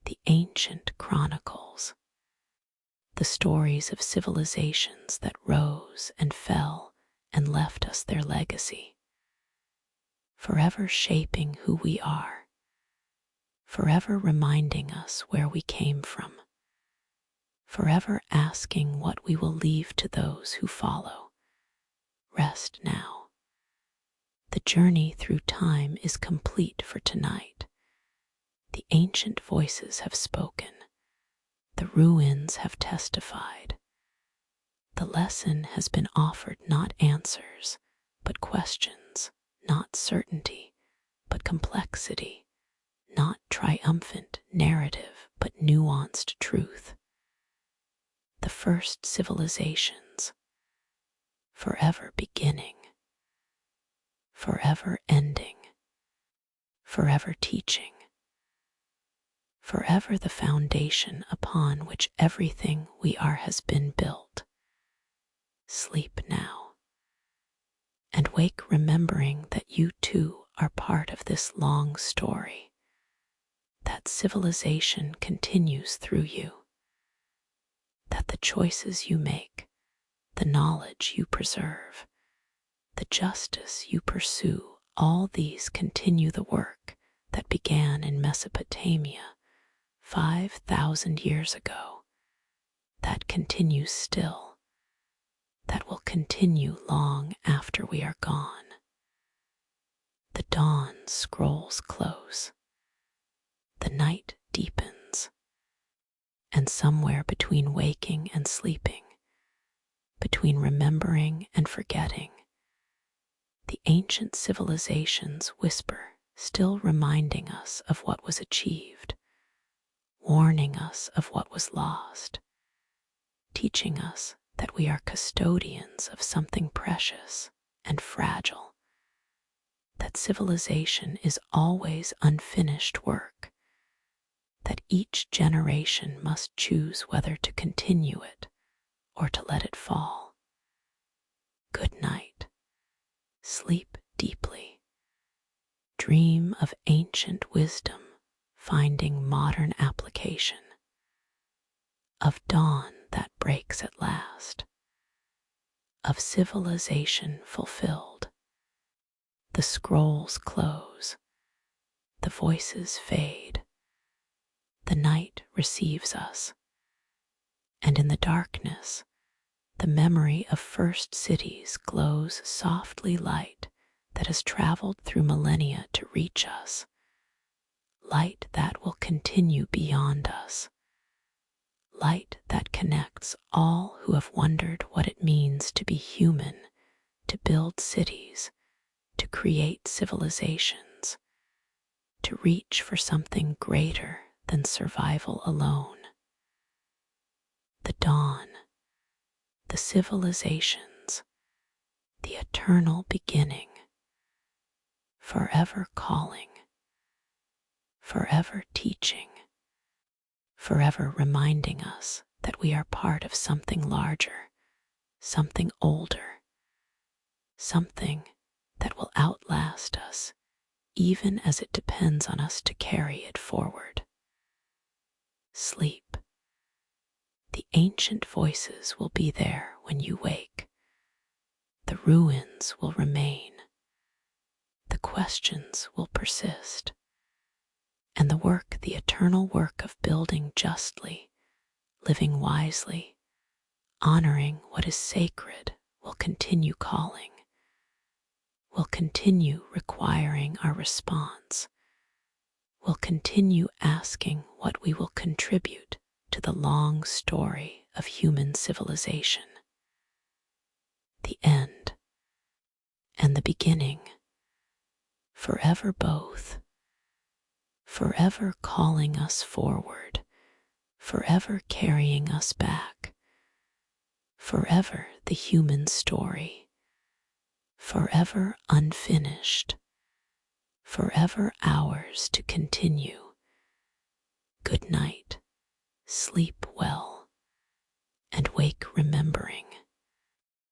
the ancient chronicles, the stories of civilizations that rose and fell and left us their legacy, forever shaping who we are, forever reminding us where we came from, forever asking what we will leave to those who follow. Rest now. The journey through time is complete for tonight. The ancient voices have spoken. The ruins have testified. The lesson has been offered, not answers, but questions, not certainty, but complexity, not triumphant narrative, but nuanced truth. The first civilizations, forever beginning, forever ending, forever teaching, forever the foundation upon which everything we are has been built. Sleep now, and wake remembering that you too are part of this long story, that civilization continues through you, that the choices you make, the knowledge you preserve, the justice you pursue, all these continue the work that began in Mesopotamia 5,000 years ago, that continues still, that will continue long after we are gone. The dawn scrolls close, the night deepens, and somewhere between waking and sleeping, between remembering and forgetting, the ancient civilizations whisper, still reminding us of what was achieved, warning us of what was lost, teaching us that we are custodians of something precious and fragile, that civilization is always unfinished work, that each generation must choose whether to continue it or to let it fall. Good night. Sleep deeply. Dream of ancient wisdom finding modern application, of dawn that breaks at last, of civilization fulfilled. The scrolls close, the voices fade, the night receives us, and in the darkness, the memory of first cities glows softly light that has traveled through millennia to reach us, light that will continue beyond us, light that connects all who have wondered what it means to be human, to build cities, to create civilizations, to reach for something greater than survival alone. The dawn, the civilizations, the eternal beginning, forever calling, forever teaching, forever reminding us that we are part of something larger, something older, something that will outlast us, even as it depends on us to carry it forward. Sleep. The ancient voices will be there when you wake. The ruins will remain. The questions will persist. And the work, the eternal work of building justly, living wisely, honoring what is sacred, will continue calling, will continue requiring our response, will continue asking what we will contribute to the long story of human civilization. The end and the beginning, forever both, forever calling us forward, forever carrying us back, forever the human story, forever unfinished, forever ours to continue. Good night, sleep well, and wake remembering.